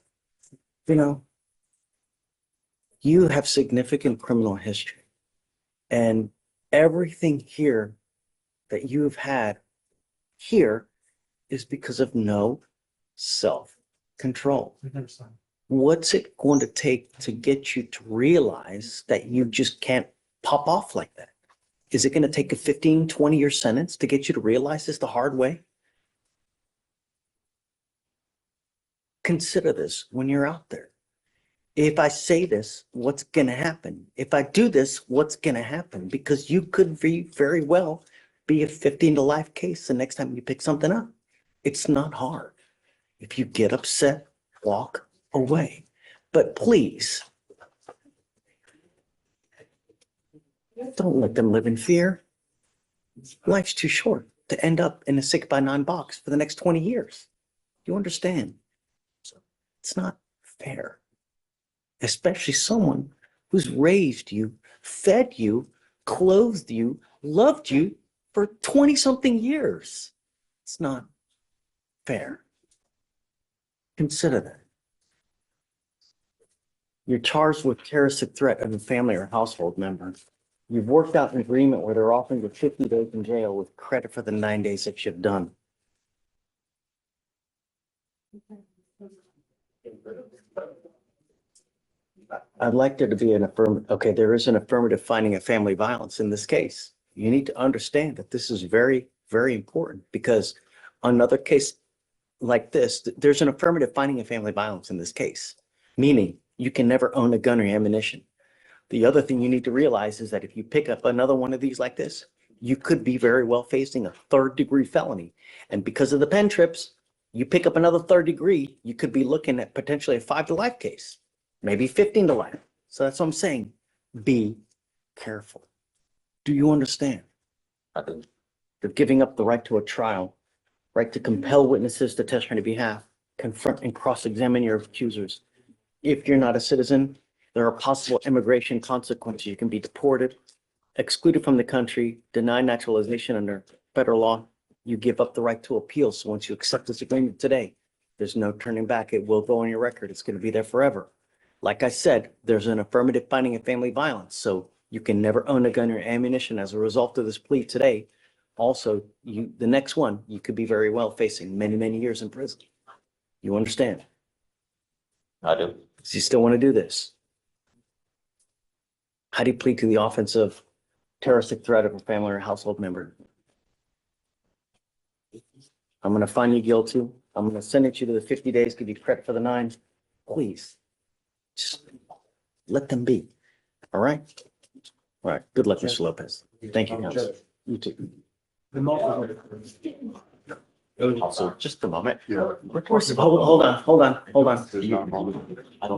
You know, you have significant criminal history. And everything here that you've had here is because of no self-control. What's it going to take to get you to realize that you just can't pop off like that? Is it going to take a 15, 20-year sentence to get you to realize this the hard way? Consider this when you're out there. If I say this, what's going to happen? If I do this, what's going to happen? Because you could very well be a 15 to life case the next time you pick something up. It's not hard. If you get upset, walk away. But please, don't let them live in fear. Life's too short to end up in a 6x9 box for the next 20 years. You understand? It's not fair. Especially someone who's raised you, fed you, clothed you, loved you for 20-something years. It's not fair. Consider that. You're charged with terroristic threat of a family or household member. You've worked out an agreement where they're offering you 50 days in jail with credit for the 9 days that you've done. I'd like there to be an affirmative. Okay, there is an affirmative finding of family violence in this case. You need to understand that this is very, very important because another case like this, there's an affirmative finding of family violence in this case, meaning you can never own a gun or ammunition. The other thing you need to realize is that if you pick up another one of these like this, you could be very well facing a 3rd-degree felony. And because of the pen trips, you pick up another 3rd degree, you could be looking at potentially a 5 to life case, maybe 15 to life. So that's what I'm saying. Be careful. Do you understand?
I do.
They're giving up the right to a trial, right to compel witnesses to testify on your behalf, confront and cross-examine your accusers. If you're not a citizen, there are possible immigration consequences. You can be deported, excluded from the country, denied naturalization under federal law. You give up the right to appeal. So once you accept this agreement today, there's no turning back. It will go on your record. It's going to be there forever. Like I said, there's an affirmative finding of family violence. So you can never own a gun or ammunition as a result of this plea today. Also, the next one, you could be very well facing many, many years in prison. You understand?
I do.
Do you still want to do this? How do you plead to the offense of terroristic threat of a family or household member? I'm going to find you guilty. I'm going to sentence you to the 50 days, give you credit for the 9. Please, just let them be. All right? All right. Good luck, Mr. Lopez. Thank you, counsel. You too.
Also, just a moment.
Hold on.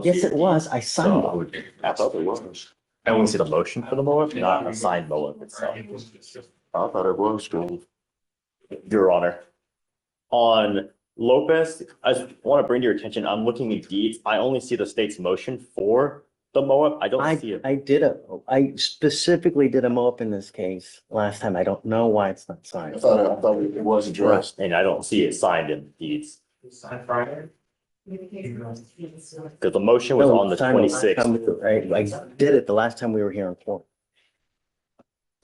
Yes, it was. I signed it.
I thought it was. I only see the motion for the MOA, not a signed MOA itself.
I thought it was strong.
Your Honor, on Lopez, I just want to bring to your attention, I'm looking at deeds. I only see the state's motion for The MOAB, I don't see it.
I specifically did a MOAP in this case last time. I don't know why it's not
I
signed.
thought it was addressed.
And I don't see it signed in deeds.
Friday?
Because the motion was
No,
on the
signed last
26th.
time I did it the last time we were here in court.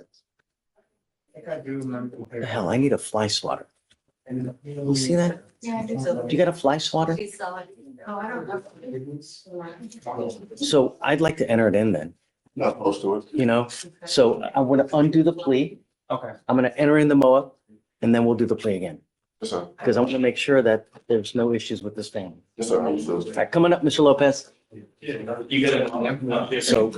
I think I do remember.
The hell, I need a fly swatter. You see that?
Yeah, I do.
Do you got a fly swatter?
Oh, I don't know.
So I'd like to enter it in then,
Not supposed to it.
you know? So I want to undo the plea.
Okay.
I'm going to enter in the MOA and then we'll do the plea again.
Yes, sir.
Because I want to make sure that there's no issues with this family.
Yes, sir.
All right, coming up, Mr. Lopez.
You get it.
So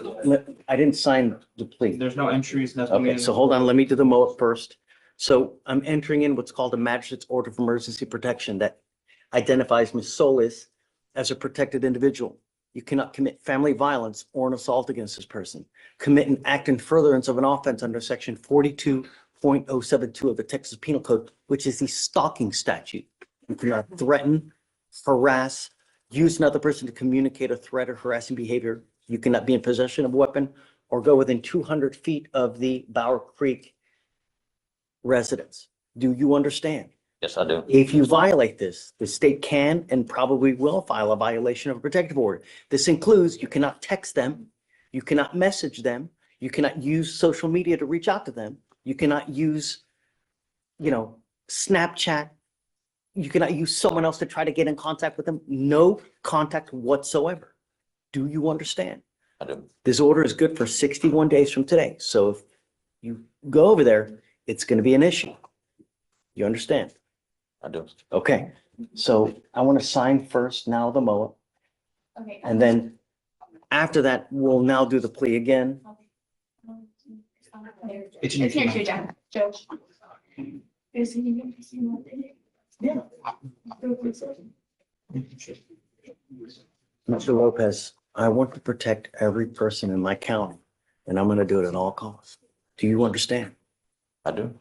I didn't sign the plea.
There's no entries, nothing.
Okay, so hold on, let me do the MOA first. So I'm entering in what's called a magistrate's order of emergency protection that identifies Ms. Solis as a protected individual. You cannot commit family violence or an assault against this person. Commit an act in furtherance of an offense under section 42.072 of the Texas Penal Code, which is the stalking statute. You cannot threaten, harass, use another person to communicate a threat or harassing behavior. You cannot be in possession of a weapon or go within 200 feet of the Bower Creek residence. Do you understand?
Yes, I do.
If you violate this, the state can and probably will file a violation of a protective order. This includes you cannot text them, you cannot message them, you cannot use social media to reach out to them, you cannot use, Snapchat, you cannot use someone else to try to get in contact with them. No contact whatsoever. Do you understand?
I do.
This order is good for 61 days from today. So if you go over there, it's going to be an issue. You understand?
I do.
Okay, so I want to sign first now the MOA,
Okay.
and then after that, we'll now do the plea again.
It's here too, Judge. Is he?
Yeah. Mr. Lopez, I want to protect every person in my county, and I'm going to do it at all costs. Do you understand?
I do.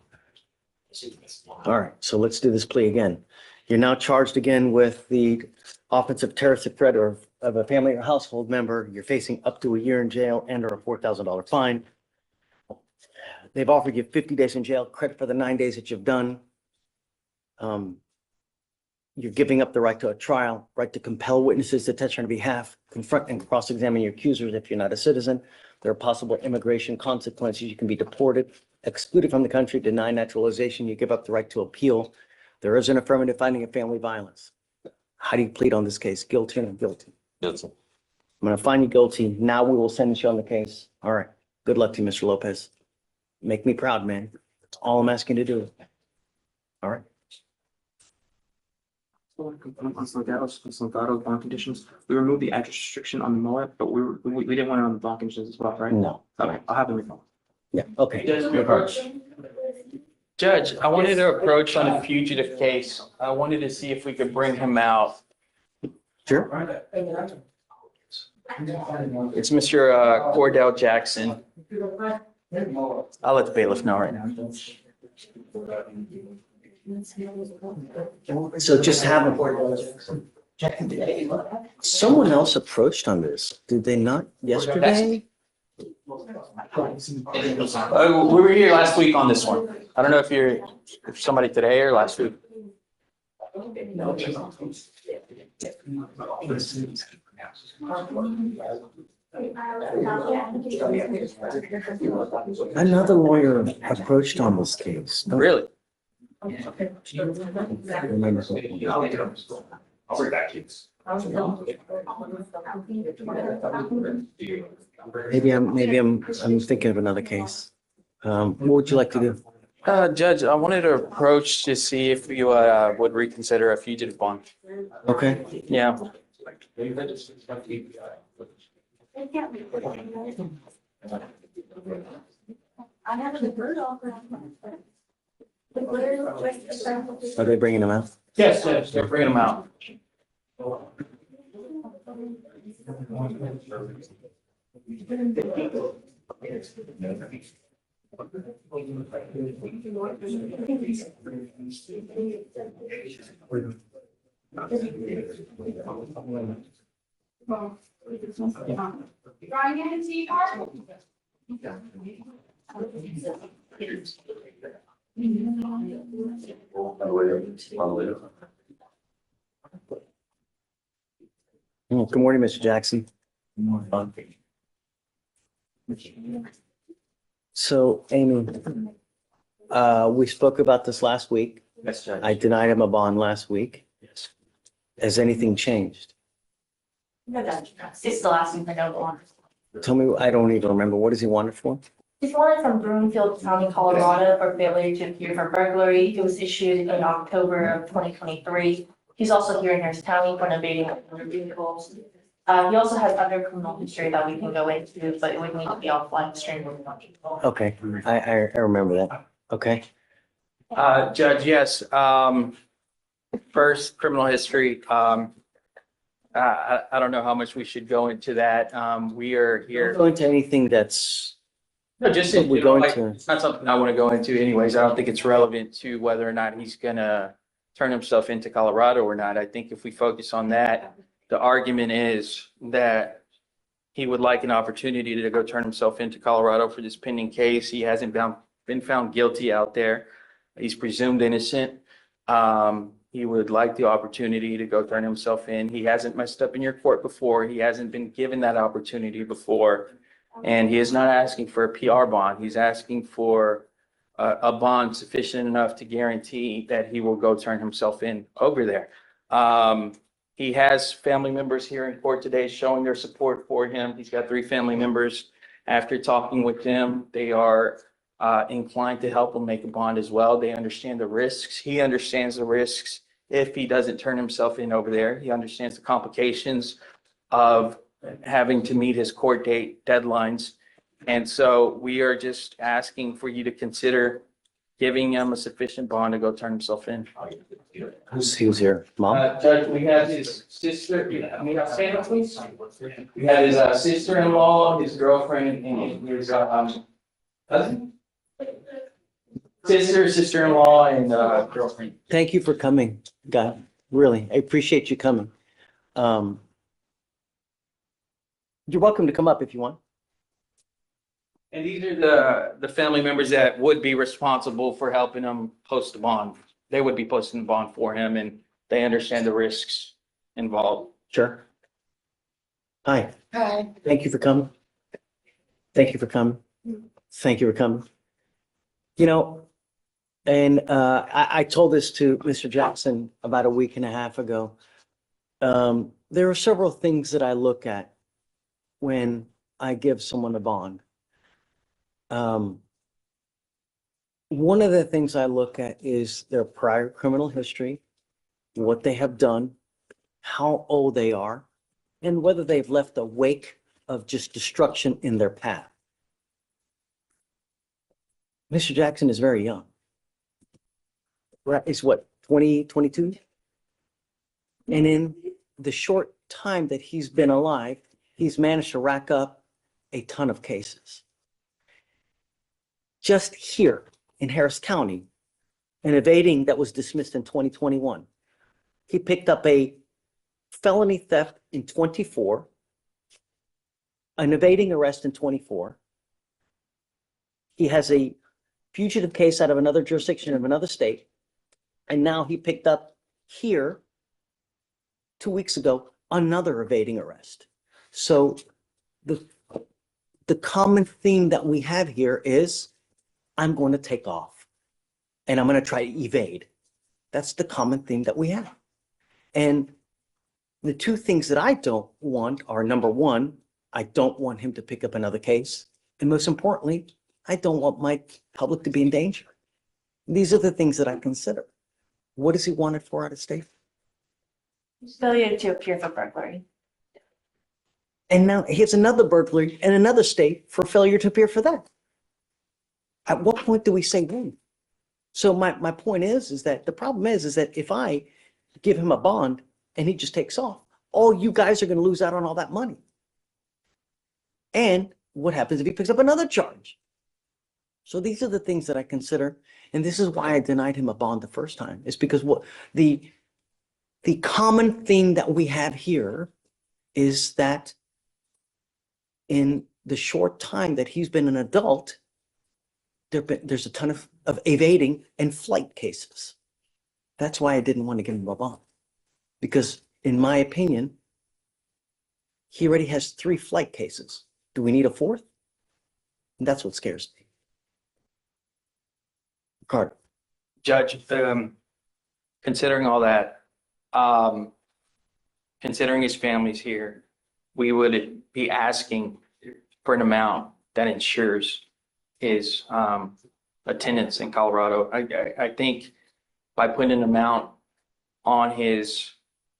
All right, so let's do this plea again. You're now charged again with the offense of terroristic threat or of a family or household member. You're facing up to a year in jail and or a $4,000 fine. They've offered you 50 days in jail, credit for the 9 days that you've done. You're giving up the right to a trial, right to compel witnesses to testify on your behalf, confront and cross-examine your accusers if you're not a citizen. There are possible immigration consequences. You can be deported, excluded from the country, denied naturalization. You give up the right to appeal. There is an affirmative finding of family violence. How do you plead on this case? Guilty or not guilty?
Guilty.
I'm going to find you guilty. Now we will sentence you on the case. All right. Good luck to you, Mr. Lopez. Make me proud, man. That's all I'm asking you to do. All right.
On Soldado's bond conditions, we removed the address restriction on the MOAB, but we didn't want it on the bond conditions as well, right?
No.
Okay, I'll have them recall.
Yeah, okay.
Judge, I wanted to approach on a fugitive case. I wanted to see if we could bring him out.
Sure.
It's Mr. Cordell Jackson.
I'll let the bailiff know right now. So just have him. Someone else approached on this, did they not yesterday?
We were here last week on this one. I don't know if somebody today or last week.
Another lawyer approached on this case.
Really?
Remember.
I'll bring back to
Maybe I'm thinking of another case. What would you like to do?
Judge, I wanted to approach to see if you would reconsider a fugitive bond.
Okay.
Yeah.
I haven't heard all
Are they bringing him out?
Yes, they're bringing him out.
Good morning, Mr. Jackson. So, Amy, we spoke about this last week.
Yes, Judge.
I denied him a bond last week.
Yes.
Has anything changed?
No, Judge, he's still asking for no bond.
Tell me, I don't even remember. What does he want it for?
He's wanted from Broomfield County, Colorado for failure to appear for burglary. It was issued in October of 2023. He's also here in Harris County for evading other vehicles. He also has other criminal history that we can go into, but it would need to be offline stream.
Okay, I remember that. Okay.
Judge, yes. First, criminal history. I don't know how much we should go into that. We are here.
Go into anything that's,
No, just,
But we're
you know,
going
like,
to-
it's not something I want to go into anyways. I don't think it's relevant to whether or not he's gonna turn himself into Colorado or not. I think if we focus on that, the argument is that he would like an opportunity to go turn himself into Colorado for this pending case. He hasn't been found guilty out there. He's presumed innocent. He would like the opportunity to go turn himself in. He hasn't messed up in your court before. He hasn't been given that opportunity before. And he is not asking for a PR bond. He's asking for a bond sufficient enough to guarantee that he will go turn himself in over there. He has family members here in court today showing their support for him. He's got 3 family members. After talking with them, they are inclined to help him make a bond as well. They understand the risks. He understands the risks if he doesn't turn himself in over there. He understands the complications of having to meet his court date deadlines. And so we are just asking for you to consider giving him a sufficient bond to go turn himself in.
who's here? Mom?
Judge, we have his sister, may I stand up, please? We have his sister-in-law, his girlfriend, and his cousin? Sister-in-law, and girlfriend.
Thank you for coming, guy. Really, I appreciate you coming. You're welcome to come up if you want.
And these are the family members that would be responsible for helping him post a bond. They would be posting the bond for him, and they understand the risks involved.
Sure. Hi,
Hi.
thank you for coming. Thank you for coming. Thank you for coming. You know, and I told this to Mr. Jackson about a week and a half ago. There are several things that I look at when I give someone a bond. One of the things I look at is their prior criminal history, what they have done, how old they are, and whether they've left a wake of just destruction in their path. Mr. Jackson is very young. Right, he's what, 20, 22? And in the short time that he's been alive, he's managed to rack up a ton of cases. Just here in Harris County, an evading that was dismissed in 2021. He picked up a felony theft in 24, an evading arrest in 24. He has a fugitive case out of another jurisdiction of another state. And now he picked up here 2 weeks ago, another evading arrest. So the common theme that we have here is I'm going to take off and I'm going to try to evade. That's the common theme that we have. And the 2 things that I don't want are, number 1, I don't want him to pick up another case. And most importantly, I don't want my public to be in danger. These are the things that I consider. What does he want it for out of state?
Failure to appear for burglary.
And now he has another burglary in another state for failure to appear for that. At what point do we say when? So my point is that the problem is that if I give him a bond and he just takes off, all you guys are going to lose out on all that money. And what happens if he picks up another charge? So these are the things that I consider. And this is why I denied him a bond the first time, is because what the common theme that we have here is that in the short time that he's been an adult, there's a ton of evading and flight cases. That's why I didn't want to give him a bond. Because in my opinion, he already has 3 flight cases. Do we need a 4th? And that's what scares me. Carter.
Judge, considering all that, considering his family's here, we would be asking for an amount that ensures his attendance in Colorado. I think by putting an amount on his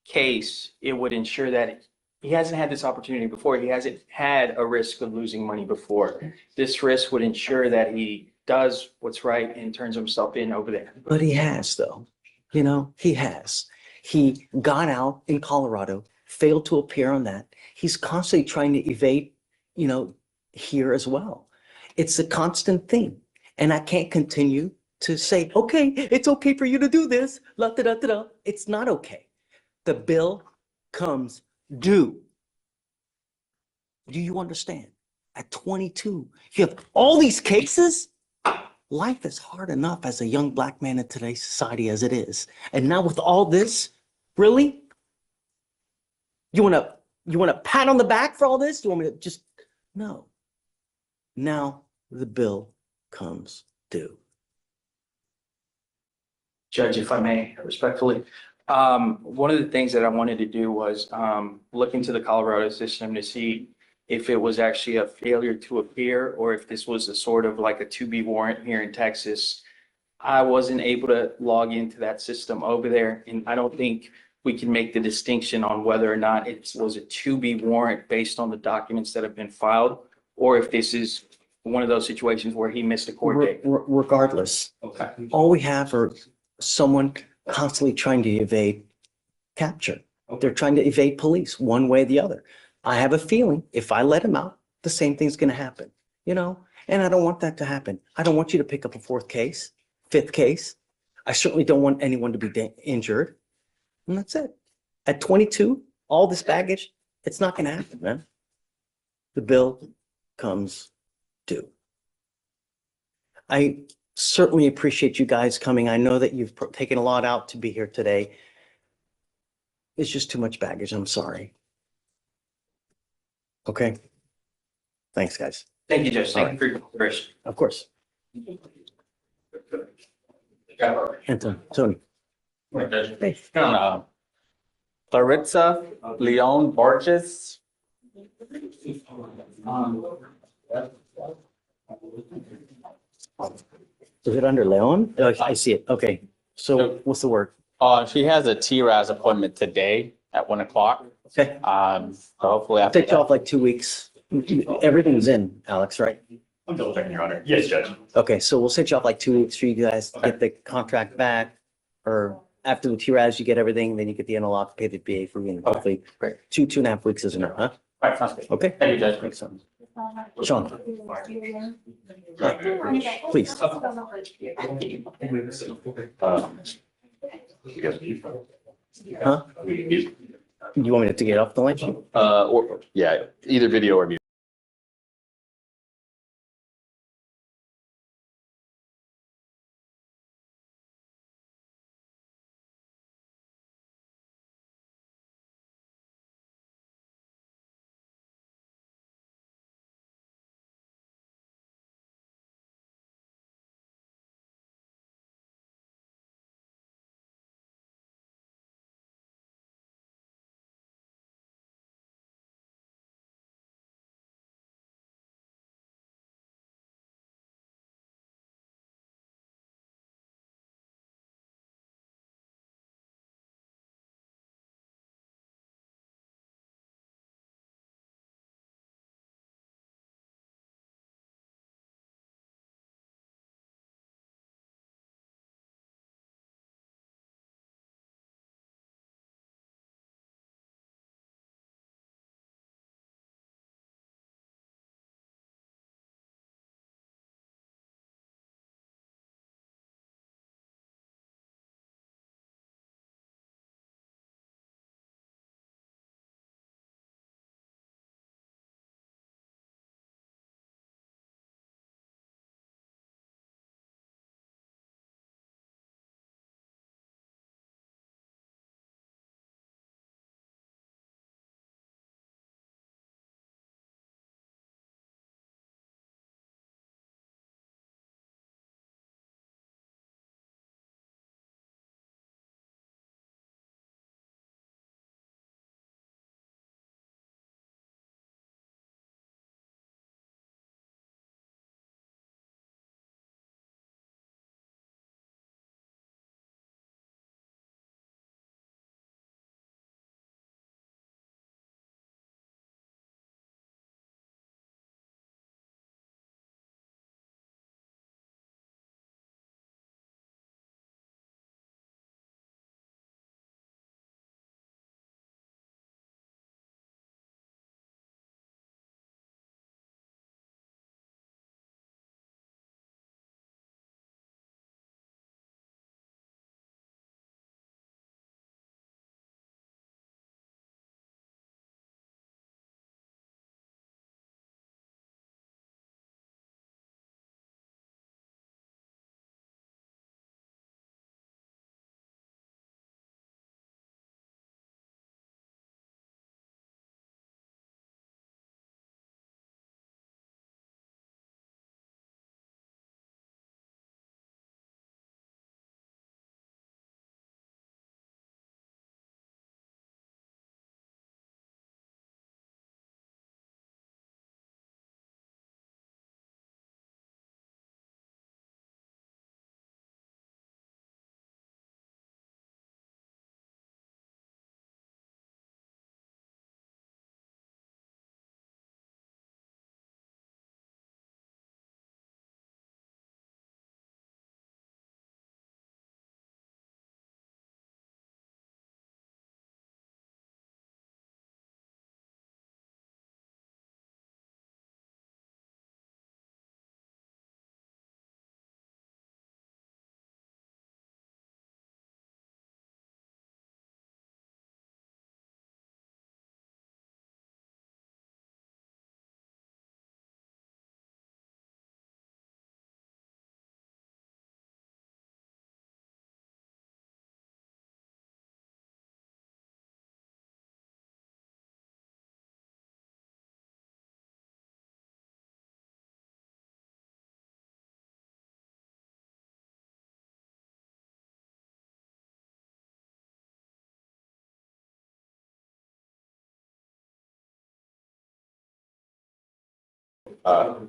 case, it would ensure that he hasn't had this opportunity before. He hasn't had a risk of losing money before. This risk would ensure that he does what's right and turns himself in over there.
But he has, though. You know, he has. He got out in Colorado, failed to appear on that. He's constantly trying to evade, you know, here as well. It's a constant thing. And I can't continue to say, okay, it's okay for you to do this. La, da, da, da, da. It's not okay. The bill comes due. Do you understand? At 22, you have all these cases. Life is hard enough as a young Black man in today's society as it is. And now with all this, really? You want to pat on the back for all this? You want me to just, no. Now the bill comes due.
Judge, if I may, respectfully, one of the things that I wanted to do was look into the Colorado system to see if it was actually a failure to appear or if this was a sort of like a to-be warrant here in Texas. I wasn't able to log into that system over there, and I don't think we can make the distinction on whether or not it was a to-be warrant based on the documents that have been filed, or if this is one of those situations where he missed a court date.
Regardless,
Okay.
all we have are someone constantly trying to evade capture. They're trying to evade police one way or the other. I have a feeling if I let him out, the same thing's going to happen, you know, and I don't want that to happen. I don't want you to pick up a 4th case, 5th case. I certainly don't want anyone to be injured. And that's it. At 22, all this baggage, it's not going to happen, man. The bill comes due. I certainly appreciate you guys coming. I know that you've taken a lot out to be here today. It's just too much baggage. I'm sorry. Okay. Thanks, guys.
Thank you, Judge. Thank you for your consideration.
Of course. Anton, Tony. Hey.
Clarissa Leon Borges.
Is it under Leon? Oh, I see it. Okay. So what's the word?
She has a TRAS appointment today at 1 o'clock.
Okay.
So hopefully
I'll
after
take you off like 2 weeks. Everything's in, Alex, right?
I'm double checking, Your Honor. Yes, Judge.
Okay, so we'll set you off like 2 weeks for you guys to get the contract back, or after the TRAS, you get everything, then you get the interlock, pay the BA for you, and hopefully 2.5 weeks isn't enough, huh?
All right, sounds good.
Okay.
Thank you, Judge.
Makes sense. Sean. Please. Huh? You want me to get off the line?
Or, yeah, either video or music.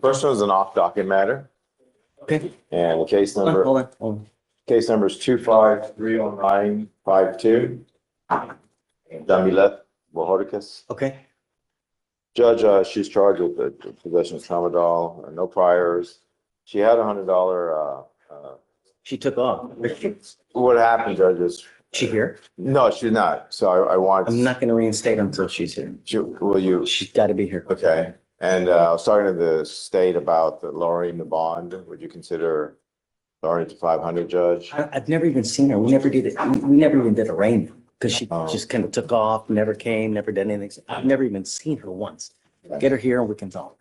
First one is an off-docket matter.
Okay.
And the case number.
Hold on.
Case number is 2530952. Damilet Bohoricus.
Okay.
Judge, she's charged with the possession of tramadol, no priors. She had $100.
She took off.
What happened, Judge, is.
She here?
No, she's not. So I want.
I'm not going to reinstate her until she's here.
Will you?
She's got to be here.
Okay. And I was talking to the state about lowering the bond. Would you consider lowering it to 500, Judge?
I've never even seen her. We never did it. We never even did arraignment because she just kind of took off, never came, never did anything. I've never even seen her once. Get her here and we can talk.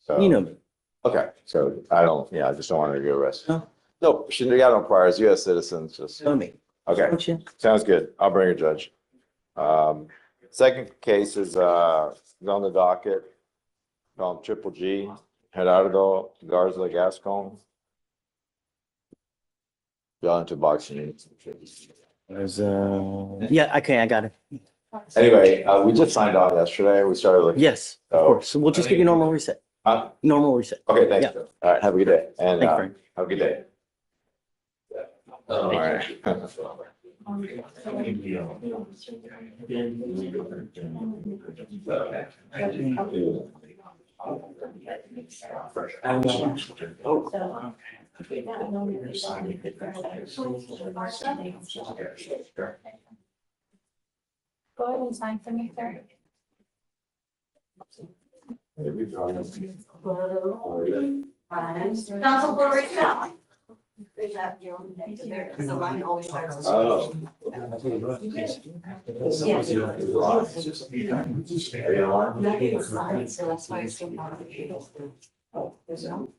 So,
You know me.
Okay. So I just don't want her to get arrested. No, she got no priors. U.S. citizens. Just.
Know me.
Okay.
Don't you?
Sounds good. I'll bring her, Judge. Second case is on the docket. Triple G, Gerardo Garza Gascon. Y'all into boxing.
There's yeah, okay, I got it.
Anyway, we just signed on yesterday. We started looking.
Yes, of course. So we'll just give you normal reset. Normal reset.
Okay, thanks.
Yeah.
All right, have a good day. And
Thanks, Frank.
have a good day. All right.
Go ahead and sign for me, sir.
Council Florida. Is that your own next there? Because the line always starts.
Oh.
Nothing is signed, so that's why it's so complicated. There's no.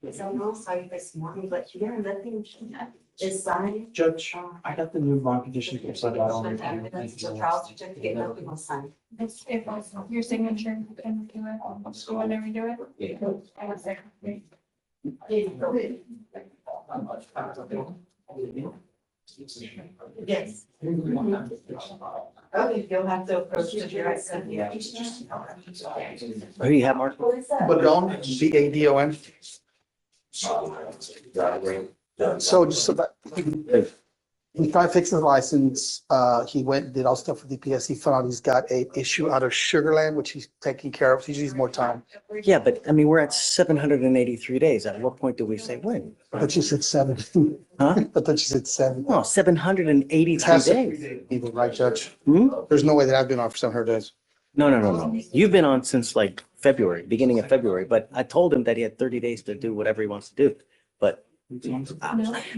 It's almost like this morning, but yeah, nothing is signed.
Judge, I got the new bond condition for Procedural.
The trial certificate, nothing was signed.
If your signature can do it, I'll just go in and redo it. One second.
Yes. Okay, you'll have to approach the direct.
Who you have, Mark?
Badon, B-A-D-O-N. So just so that, he tried fixing his license. He went, and did all stuff with DPS. He found out he's got a issue out of Sugarland, which he's taking care of. He just needs more time.
Yeah, but I mean, we're at 783 days. At what point do we say when?
But you said 7.
Huh?
I thought you said 7.
No, 783 days.
Even right, Judge?
Hmm?
There's no way that I've been on for 700 days.
No. You've been on since like February, beginning of February, but I told him that he had 30 days to do whatever he wants to do. But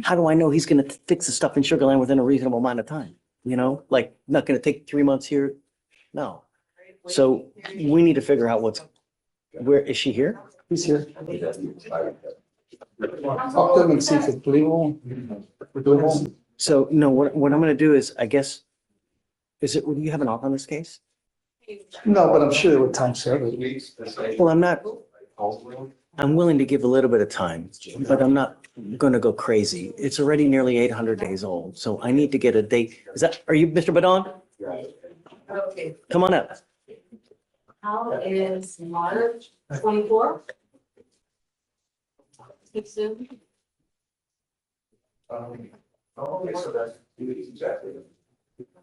how do I know he's going to fix the stuff in Sugarland within a reasonable amount of time? You know, like not going to take 3 months here. No. So we need to figure out where is she here?
He's here. Talk to him and see if it's believable.
So no, what I'm going to do is, I guess, do you have an offer on this case?
No, but I'm sure it would time serve it.
Well, I'm willing to give a little bit of time, but I'm not going to go crazy. It's already nearly 800 days old, so I need to get a date. Are you Mr. Badon?
Okay,
Come on up.
how is March 24? Too soon?
Okay, so that's exactly.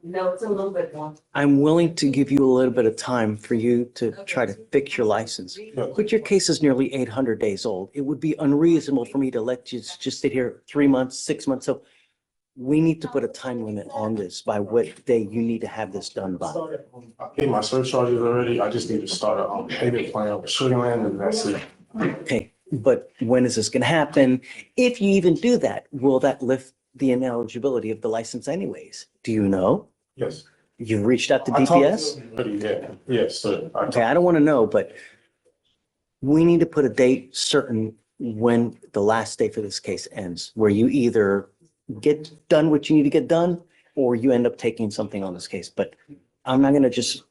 No, it's a little bit more.
I'm willing to give you a little bit of time for you to try to fix your license. But your case is nearly 800 days old. It would be unreasonable for me to let you just sit here 3 months, 6 months. So we need to put a time limit on this by what day you need to have this done by.
I paid my surcharges already. I just need to start a payment plan with Sugarland and that's it.
Okay, but when is this going to happen? If you even do that, will that lift the ineligibility of the license anyways? Do you know?
Yes.
You've reached out to
I talked
DPS?
to him already, yeah. Yes, sir.
Okay, I don't want to know, but we need to put a date certain when the last day for this case ends, where you either get done what you need to get done, or you end up taking something on this case. But I'm not going to just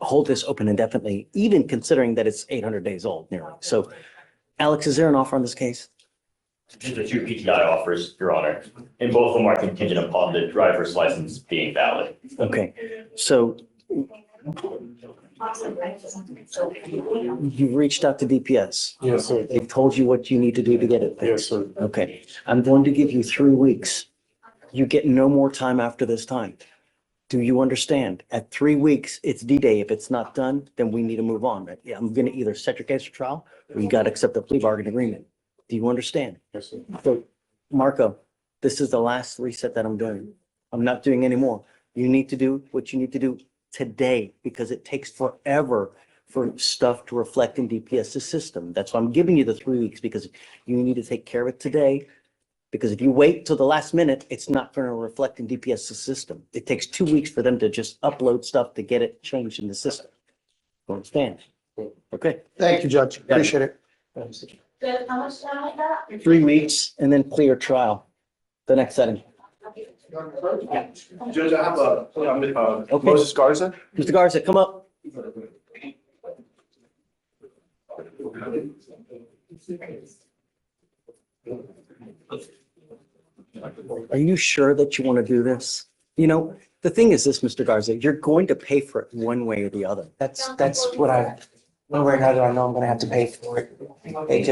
hold this open indefinitely, even considering that it's 800 days old nearly. So Alex, is there an offer on this case?
These are two PTI offers, Your Honor, and both of them are contingent upon the driver's license being valid.
Okay, so you've reached out to DPS.
Yes, sir.
They've told you what you need to do to get it fixed.
Yes, sir.
Okay, I'm going to give you 3 weeks. You get no more time after this time. Do you understand? At 3 weeks, it's D-Day. If it's not done, then we need to move on. Yeah, I'm gonna either set your case for trial or you gotta accept the plea bargain agreement. Do you understand?
Yes, sir.
So, Marco, this is the last reset that I'm doing. I'm not doing any more. You need to do what you need to do today because it takes forever for stuff to reflect in DPS's system. That's why I'm giving you the 3 weeks because you need to take care of it today. Because if you wait till the last minute, it's not going to reflect in DPS's system. It takes 2 weeks for them to just upload stuff to get it changed in the system. You understand? Okay.
Thank you, Judge. Appreciate it.
Good, how much time like that?
3 weeks and then clear trial. The next setting.
Judge, I have
Okay.
Moses Garza.
Mr. Garza, come up. Are you sure that you want to do this? You know, the thing is this, Mr. Garza, you're going to pay for it one way or the other.
That's what one way or another, I know I'm gonna have to pay for it. It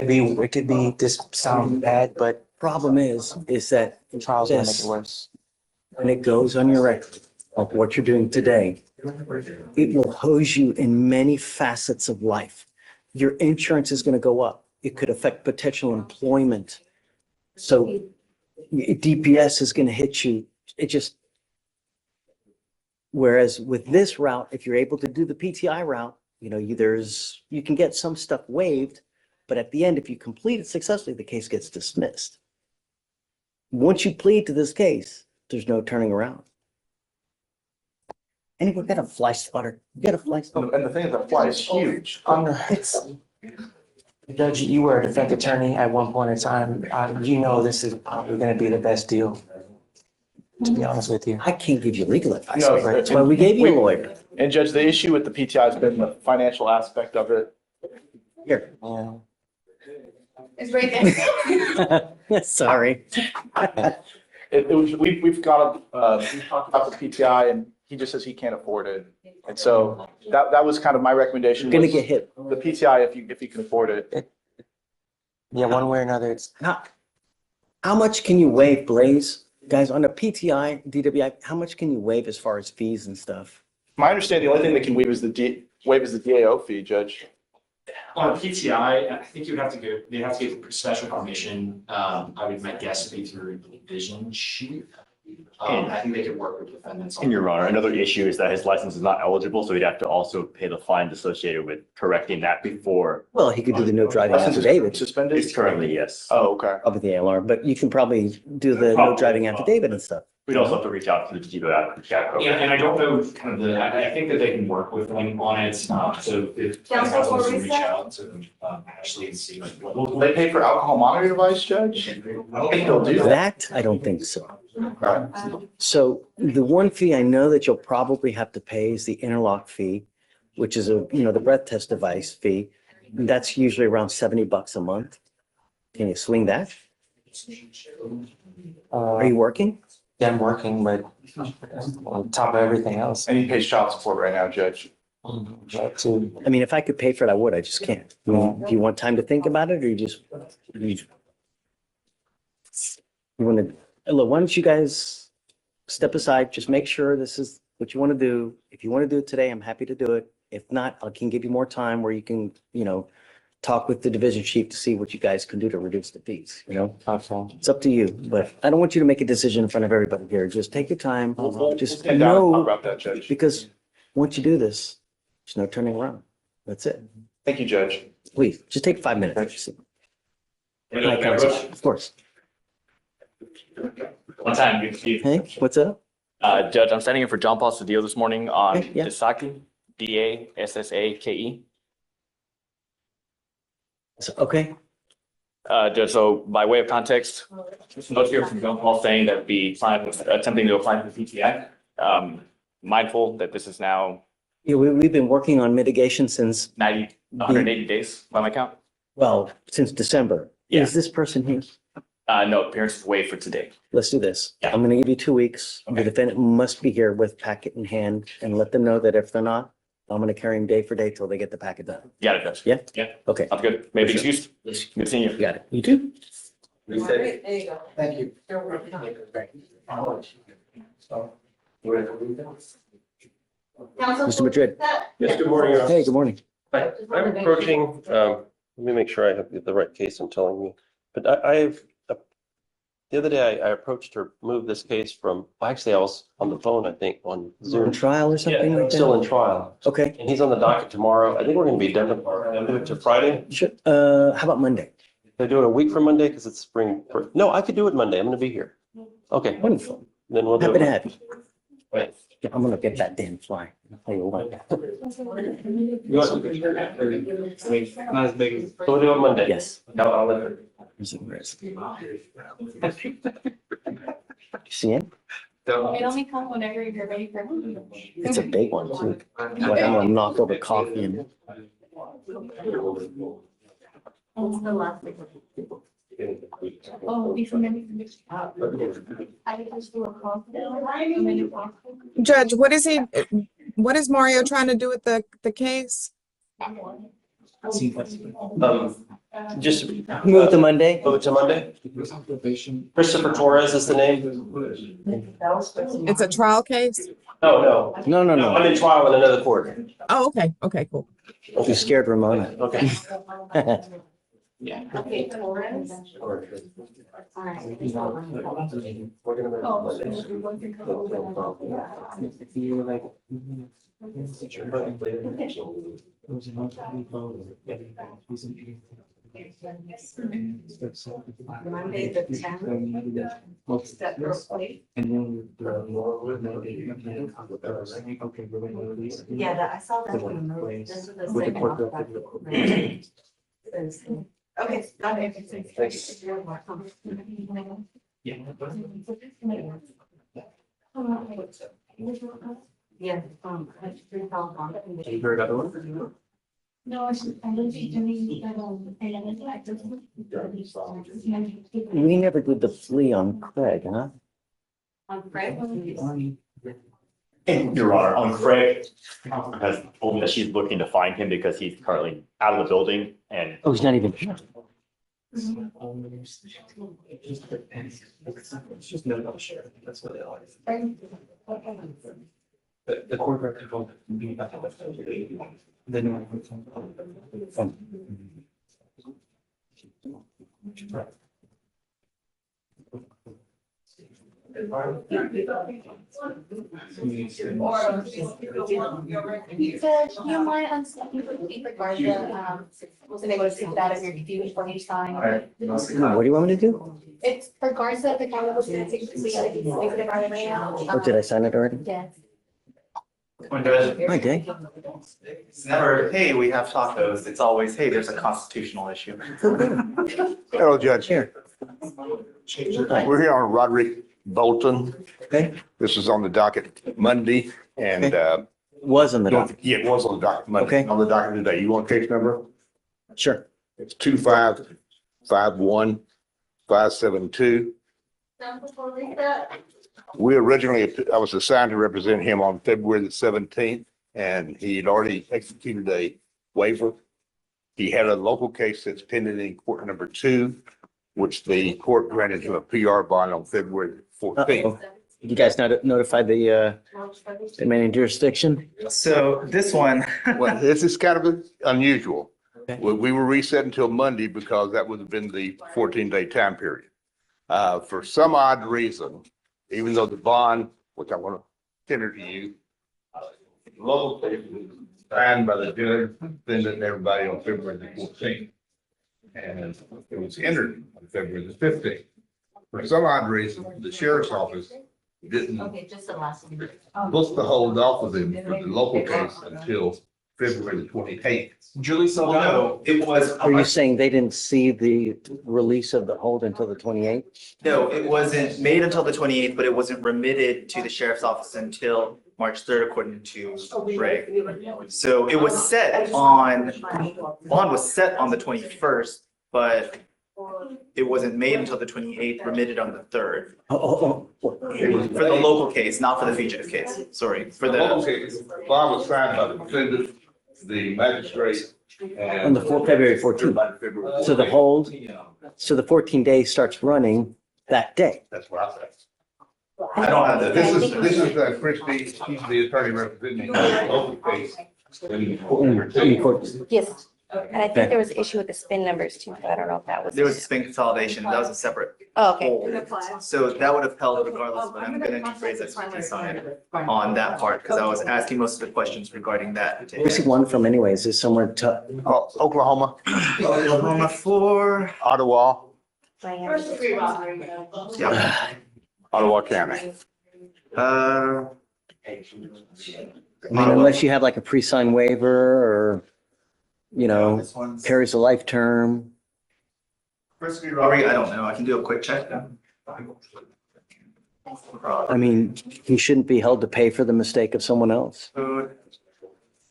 could be, this sound bad, but
Problem is that
the trial's gonna make
this,
it worse.
when it goes on your record of what you're doing today, it will hose you in many facets of life. Your insurance is going to go up. It could affect potential employment. So DPS is going to hit you. It just, whereas with this route, if you're able to do the PTI route, you know, you can get some stuff waived, but at the end, if you complete it successfully, the case gets dismissed. Once you plead to this case, there's no turning around. And we've got a fly swatter. We got a fly swatter.
And the thing is, the fly is huge.
Judge, you were a defense attorney at one point in time. You know this is probably gonna be the best deal, to be honest with you.
I can't give you legal advice.
No,
That's why we gave you a lawyer.
And Judge, the issue with the PTI has been the financial aspect of it.
Here.
Yeah.
It's right there.
Sorry.
We've talked about the PTI and he just says he can't afford it. And so that was kind of my recommendation.
You're gonna
was
get hit.
The PTI, if you can afford it.
Yeah, one way or another, it's.
How much can you waive, Blaze? Guys, on a PTI, DWI, how much can you waive as far as fees and stuff?
My understanding, the only thing that can waive is the DAO fee, Judge.
On PTI, I think they'd have to get special permission. My guess would be through Vision Chief. I think they could work with defendants.
And Your Honor, another issue is that his license is not eligible, so he'd have to also pay the fines associated with correcting that before.
Well, he could do the no driving
License is
affidavit
Suspended?
It's currently, yes.
Oh, okay.
of the ALR, but you can probably do the no driving affidavit and stuff.
We'd also have to reach out to the GBO.
Yeah, and I don't know kind of I think that they can work with them on it. So if
Counsel for
reach
reset?
out to Ashley and see like what.
Will they pay for alcohol monitoring device, Judge? I don't think they'll do that.
That, I don't think so. So the one fee I know that you'll probably have to pay is the interlock fee, which is the breath test device fee. That's usually around $70 a month. Can you swing that? Are you working?
Yeah, I'm working, but on top of everything else.
And he pays child support right now, Judge.
That too.
I mean, if I could pay for it, I would. I just can't. I mean, do you want time to think about it or you want to, look, why don't you guys step aside, just make sure this is what you want to do. If you want to do it today, I'm happy to do it. If not, I can give you more time where you can, talk with the division chief to see what you guys can do to reduce the fees,
Okay.
It's up to you, but I don't want you to make a decision in front of everybody here. Just take your time. Just
And down and talk
know,
about that, Judge.
because once you do this, there's no turning around. That's it.
Thank you, Judge.
Please, just take 5 minutes. Hi, counsel. Of course.
One time, good to see you.
Hey, what's up?
Judge, I'm standing in for John Paul Cedillo this morning on
Okay, yeah.
Dasaki, Dassake.
Okay,
Judge, so by way of context, note here from John Paul saying that the client was attempting to apply for the PTI. Mindful that this is now
yeah, we've been working on mitigation since,
180 days by my count.
well, since December.
Yeah.
Is this person here?
No, appearance is waived for today.
Let's do this.
Yeah.
I'm gonna give you 2 weeks. The
Okay.
defendant must be here with packet in hand and let them know that if they're not, I'm gonna carry them day for day till they get the packet done.
Got it, Judge.
Yeah?
Yeah,
Okay,
sounds good. Maybe
For sure.
excuse. Good seeing you.
you got it. You too?
There you go.
Thank you.
Mr. Madrid.
Yes, good morning.
Hey, good morning.
Hi, I'm approaching, let me make sure I have the right case I'm telling you. But I have, the other day I approached her, moved this case from, well, actually I was on the phone, I think, on
On
Zoom.
trial or something like that?
Still in trial.
Okay.
And he's on the docket tomorrow. I think we're gonna be done tomorrow. I'll move it to Friday.
Sure. How about Monday?
Can I do it a week from Monday? Because it's spring. No, I could do it Monday. I'm gonna be here. Okay,
Wonderful.
then we'll do
Happy to
it.
have you.
Right.
Yeah, I'm gonna get that damn fly. I'll tell you what.
Not as big as.
So we'll do it Monday.
Yes.
I'll let her.
You see it?
It only comes whenever you're ready for.
It's a big one too. Like I'm gonna knock over coffee and.
What's the last thing? Oh, we can maybe. I just do a call. And then you call.
Judge, what is Mario trying to do with the case?
Just
Move to Monday.
move it to Monday. Christopher Torres is the name.
It's a trial case?
No.
No.
I'm in trial in another court.
Oh, okay, cool.
You scared Ramona.
Okay.
Yeah. Okay, Torres. All right.
Monday, the 10th. Set for plea.
Okay, we're gonna release.
Yeah, I saw that one. This is the
With the
second
court
one. Okay, got it.
Thanks.
Yeah.
Yeah. I just recalled on.
You heard other one?
No, I believe she's doing,
We never did the plea on Craig, huh?
On Fred?
Your Honor, on Craig has told me that she's looking to find him because he's currently out of the building and
Oh, he's not even here.
It's just no, no, sure, that's what they are. The court record will be back at the new one.
Do you mind unseating regard to, wasn't able to see that if you're confused before you sign?
What do you want me to do?
It's regards that the county was gonna take the plea, like, it's the right right now.
Oh, did I sign it already?
Yes.
Hi, Jay.
It's never, hey, we have tacos. It's always, hey, there's a constitutional issue.
Hello, Judge.
Here.
We're here on Roderick Bolton.
Okay.
This is on the docket Monday and,
Was on the docket.
yeah, it was on the docket Monday.
Okay.
On the docket today. You want case number?
Sure.
It's 2551572. We originally, I was assigned to represent him on February the 17th, and he had already executed a waiver. He had a local case that's pending in court number 2, which the court granted him a PR bond on February 14th.
Uh-oh. You guys notified the remaining jurisdiction?
So this one.
Well, this is kind of unusual.
Okay.
We were reset until Monday because that would have been the 14-day time period. For some odd reason, even though the bond, which I want to tender to you, local case was signed by the judge, defendant, and everybody on February the 14th. And it was entered on February the 15th. For some odd reason, the sheriff's office didn't
Okay, just the last one.
book the hold off of him for the local case until February the 28th.
Julie Salgado, it was.
Are you saying they didn't see the release of the hold until the 28th?
No, it wasn't made until the 28th, but it wasn't remitted to the sheriff's office until March 3rd, according to Greg. So it was set on, bond was set on the 21st, but it wasn't made until the 28th, remitted on the 3rd.
Oh.
For the local case, not for the fugitive case. Sorry, for the.
Bond was signed by the defendant, the magistrate.
On the February 14th. So the hold, so the 14 days starts running that day.
That's what I said.
I don't have the.
This is Christie, she's the attorney representing the local case.
In court.
Yes, and I think there was an issue with the spin numbers too, but I don't know if that was.
There was a spin consolidation. That was a separate.
Oh, okay.
hold. So that would have held regardless, but I'm gonna rephrase that on that part, because I was asking most of the questions regarding that.
Where's he won from anyways? Is somewhere to,
Oklahoma,
Oklahoma for.
Ottawa,
First degree robbery.
Yeah.
Ottawa County.
I mean, unless you have like a pre-signed waiver or, you know, carries a life term.
First degree robbery, I don't know. I can do a quick check then.
I mean, he shouldn't be held to pay for the mistake of someone else.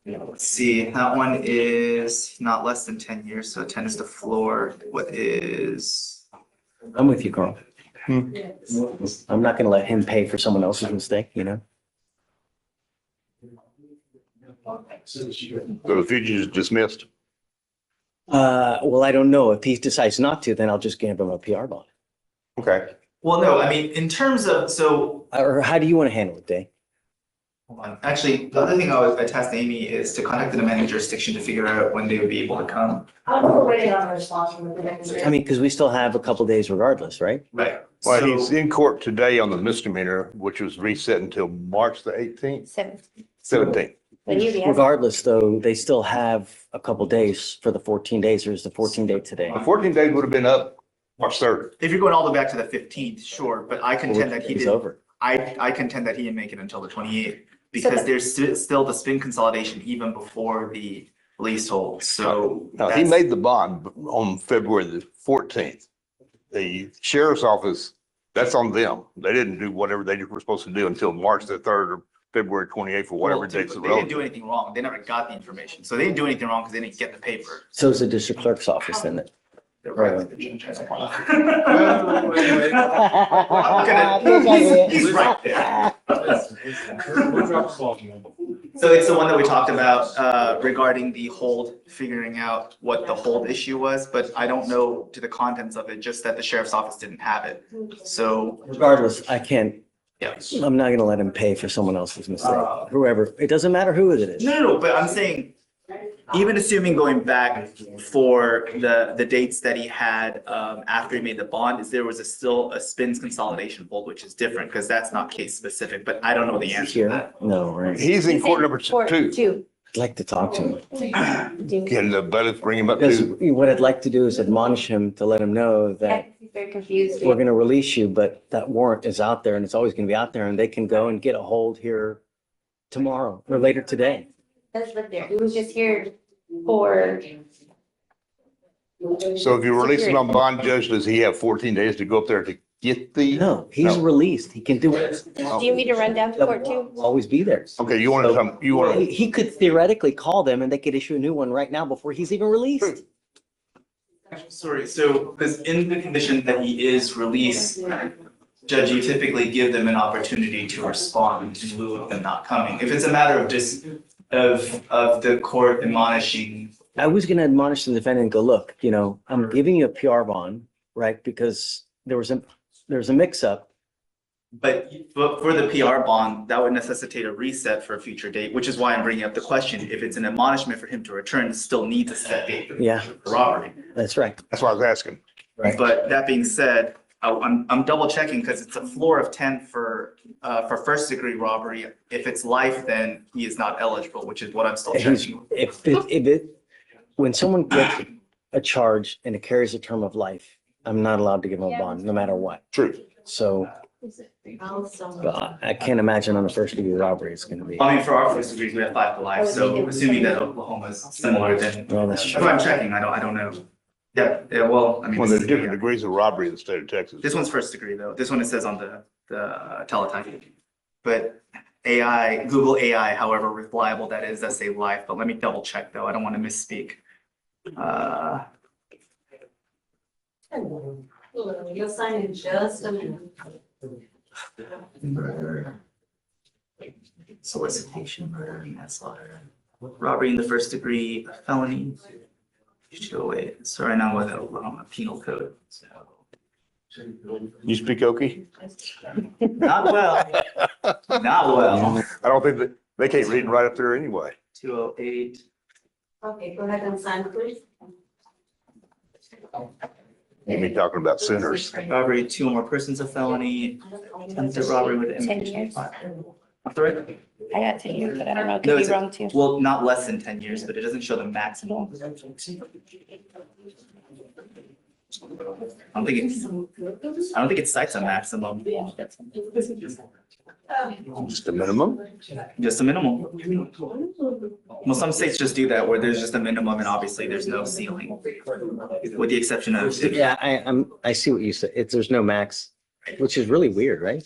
Let's see, that one is not less than 10 years, so 10 is the floor. What is?
I'm with you, Carl. I'm not gonna let him pay for someone else's mistake, you know?
So the fugitive is dismissed.
Well, I don't know. If he decides not to, then I'll just give him a PR bond.
Okay.
Well, no, I mean, in terms of, so.
Or how do you want to handle it, Dave?
Hold on. Actually, the other thing I tasked Amy is to contact the demanding jurisdiction to figure out when they would be able to come.
I'm waiting on a response from the next.
I mean, because we still have a couple days regardless, right?
Right.
Well,
So-
he's in court today on the misdemeanor, which was reset until March the 18th, 17th.
But he has.
Regardless, though, they still have a couple days for the 14 days. Or is the 14 day today?
The 14 days would have been up March 3rd.
If you're going all the way back to the 15th, sure, but I contend that he
It's
didn't.
over.
I contend that he didn't make it until the 28th because there's still the spin consolidation even before the leasehold. So.
No, he
that's-
made the bond on February the 14th. The sheriff's office, that's on them. They didn't do whatever they were supposed to do until March the 3rd or February 28th or whatever
Well,
dates are
They didn't do
relevant.
anything wrong. They never got the information. So they didn't do anything wrong because they didn't get the paper.
So is the district clerk's office then?
They're
Right.
He's right there. So it's the one that we talked about regarding the hold, figuring out what the hold issue was, but I don't know to the contents of it, just that the sheriff's office didn't have it. So.
Regardless, I can't,
Yeah.
I'm not gonna let him pay for someone else's mistake. Whoever, it doesn't matter who it is.
No, but I'm saying, even assuming going back for the dates that he had after he made the bond, is there was still a spins consolidation hold, which is different because that's not case specific, but I don't know the answer to
Here?
that.
No, right.
He's in court number two.
I'd like to talk to him.
Can the buddies bring him up
Because
to?
what I'd like to do is admonish him to let him know that
He's very confused.
we're gonna release you, but that warrant is out there and it's always gonna be out there and they can go and get a hold here tomorrow or later today.
Does live there. He was just here for.
So if you release him on bond, Judge, does he have 14 days to go up there to get the?
No, he's released. He can do it.
Do you need to run down to court too?
Always be there.
Okay, you want to come, you want to,
He could theoretically call them and they could issue a new one right now before he's even released.
Sorry, so because in the condition that he is released, Judge, you typically give them an opportunity to respond in lieu of them not coming. If it's a matter of just of the court admonishing.
I was gonna admonish the defendant and go, look, you know, I'm giving you a PR bond, right? Because there was a mix-up.
But for the PR bond, that would necessitate a reset for a future date, which is why I'm bringing up the question. If it's an admonishment for him to return, it still needs a set date
Yeah,
for robbery.
that's right.
that's what I was asking.
Right.
But that being said, I'm double checking because it's a floor of 10 for first degree robbery. If it's life, then he is not eligible, which is what I'm still
He's-
checking.
When someone gets a charge and it carries a term of life, I'm not allowed to give them a bond, no matter what.
True.
So I can't imagine on a first degree robbery, it's gonna be.
I mean, for our first degrees, we have 5 to life. So assuming that Oklahoma is similar, then
Well, that's
if
true.
I'm checking, I don't know. Yeah, well, I mean.
Well,
this
there's
is-
different degrees of robbery in the state of Texas.
This one's first degree though. This one it says on the teletype. But AI, Google AI, however reliable that is, does say life, but let me double check though. I don't want to misspeak.
You'll sign in just a minute.
Murder. Solicitation, murder, manslaughter, robbery in the first degree, felony. HOA. So right now we're on a penal code. So
You speak Okie?
not well. Not well.
I don't think that, they can't read and write up there anyway.
208.
Okay, go ahead and sign, please.
You mean talking about sinners.
Robbery, 2 or more persons, a felony. Attempted robbery with
10 years.
I'm sorry?
I got 10 years, but I don't know, it
No,
could be
it's-
wrong too.
Well, not less than 10 years, but it doesn't show the maximum. I don't think it cites a maximum.
Just a minimum?
Just a minimum. Well, some states just do that where there's just a minimum and obviously there's no ceiling. With the exception of.
Yeah, I see what you said. There's no max, which is really weird, right?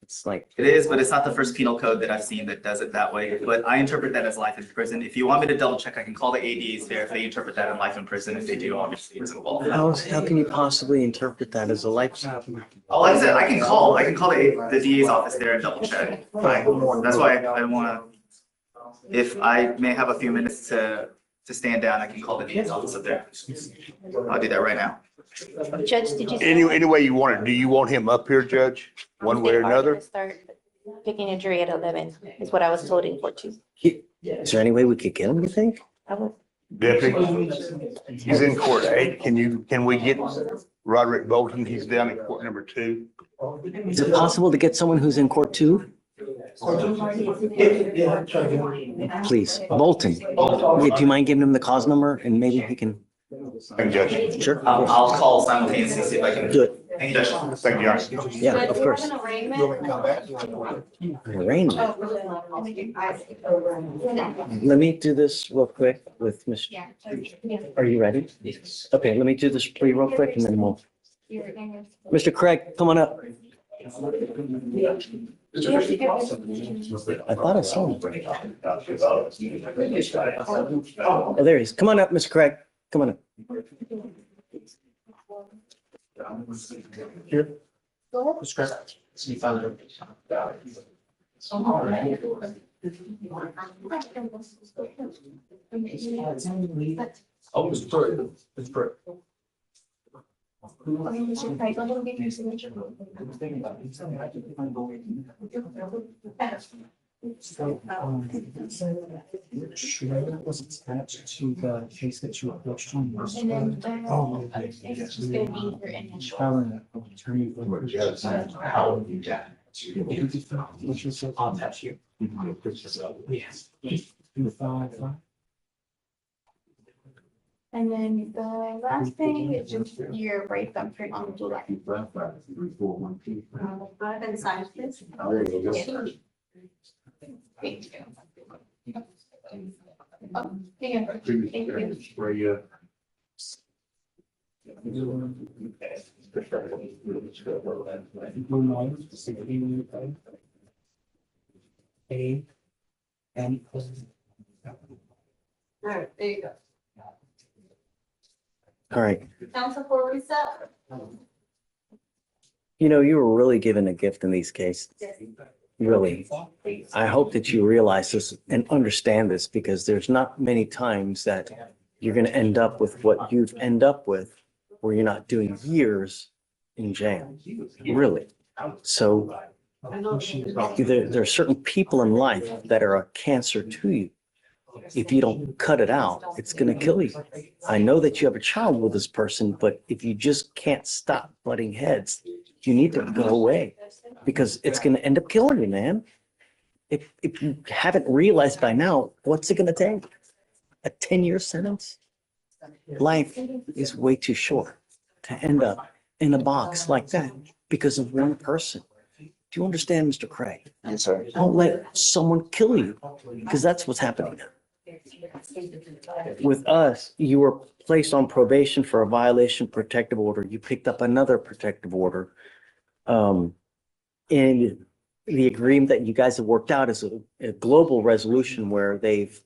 It's like,
It is, but it's not the first penal code that I've seen that does it that way. But I interpret that as life in prison. If you want me to double check, I can call the ADs there if they interpret that in life in prison. If they do, obviously it's involved.
how can you possibly interpret that as a life?
Oh, like I said, I can call the DA's office there and double check. That's why I wanna, if I may have a few minutes to stand down, I can call the DA's office up there. I'll do that right now.
Judge, did you?
Any way you want it. Do you want him up here, Judge? One way or another?
Start picking a jury at 11 is what I was told in court too.
Is there any way we could get him, you think?
I would.
Deputy, he's in court 8. Can we get Roderick Bolton? He's down in court number 2.
Is it possible to get someone who's in court too? Please, Bolton. Yeah, do you mind giving him the cause number and maybe he can?
Thank you, Judge.
Sure.
I'll call simultaneously, see if I can.
Do it.
Thank you, Judge.
Thank you, Your Honor.
Yeah, of course.
An arraignment?
Arraignment. Let me do this real quick with Mr. Are you ready? Okay, let me do this plea real quick and then we'll. Mr. Craig, come on up. I thought I saw him. Oh, there he is. Come on up, Mr. Craig. Come on up.
Here. Describe. See, found it. Oh, it's true. It's true. So, Shredder was attached to the case that you approached on.
And then,
Oh,
it's just gonna be your initial.
Traveling attorney. How would you get to? Which was on that here. Yes. 255.
And then the last thing is just your right thumbprint on the July.
Go ahead and sign, please.
Thank you. Oh, yeah, thank you.
A. And.
All right, there you go.
All right.
Counsel for reset?
You know, you were really given a gift in these cases. Really. I hope that you realize this and understand this because there's not many times that you're going to end up with what you've end up with where you're not doing years in jail. Really. So there are certain people in life that are a cancer to you. If you don't cut it out, it's going to kill you. I know that you have a child with this person, but if you just can't stop butting heads, you need to go away because it's going to end up killing you, man. If you haven't realized by now, what's it going to take? A 10-year sentence? Life is way too short to end up in a box like that because of one person. Do you understand, Mr. Craig?
Yes, sir.
Don't let someone kill you because that's what's happening now. With us, you were placed on probation for a violation of protective order. You picked up another protective order. And the agreement that you guys have worked out is a global resolution where they've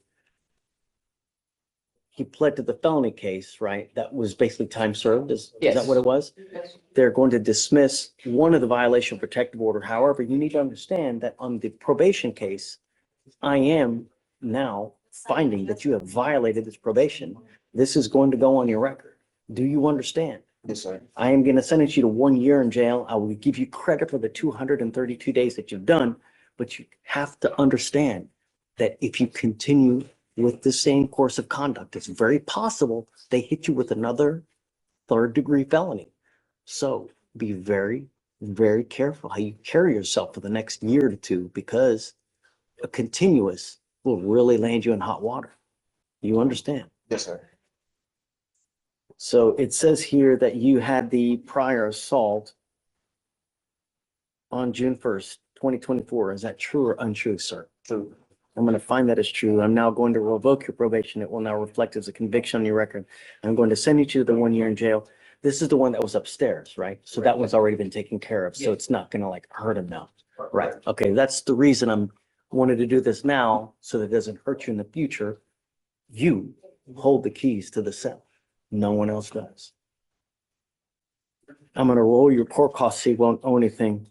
he pled to the felony case, right? That was basically time served. Is that
Yes.
what it was? They're going to dismiss one of the violation of protective order. However, you need to understand that on the probation case, I am now finding that you have violated this probation. This is going to go on your record. Do you understand?
Yes, sir.
I am going to sentence you to 1 year in jail. I will give you credit for the 232 days that you've done, but you have to understand that if you continue with the same course of conduct, it's very possible they hit you with another third-degree felony. So be very, very careful how you carry yourself for the next year to two, because a continuous will really land you in hot water. You understand?
Yes, sir.
So it says here that you had the prior assault on June 1st, 2024. Is that true or untrue, sir?
True.
I'm going to find that is true. I'm now going to revoke your probation. It will now reflect as a conviction on your record. I'm going to send you to the 1 year in jail. This is the one that was upstairs, right? So that one's already been taken care of. So it's not going to like hurt him now. Right. Okay. That's the reason I'm wanted to do this now, so that it doesn't hurt you in the future. You hold the keys to the cell. No one else does. I'm going to roll your court costs so you won't owe anything.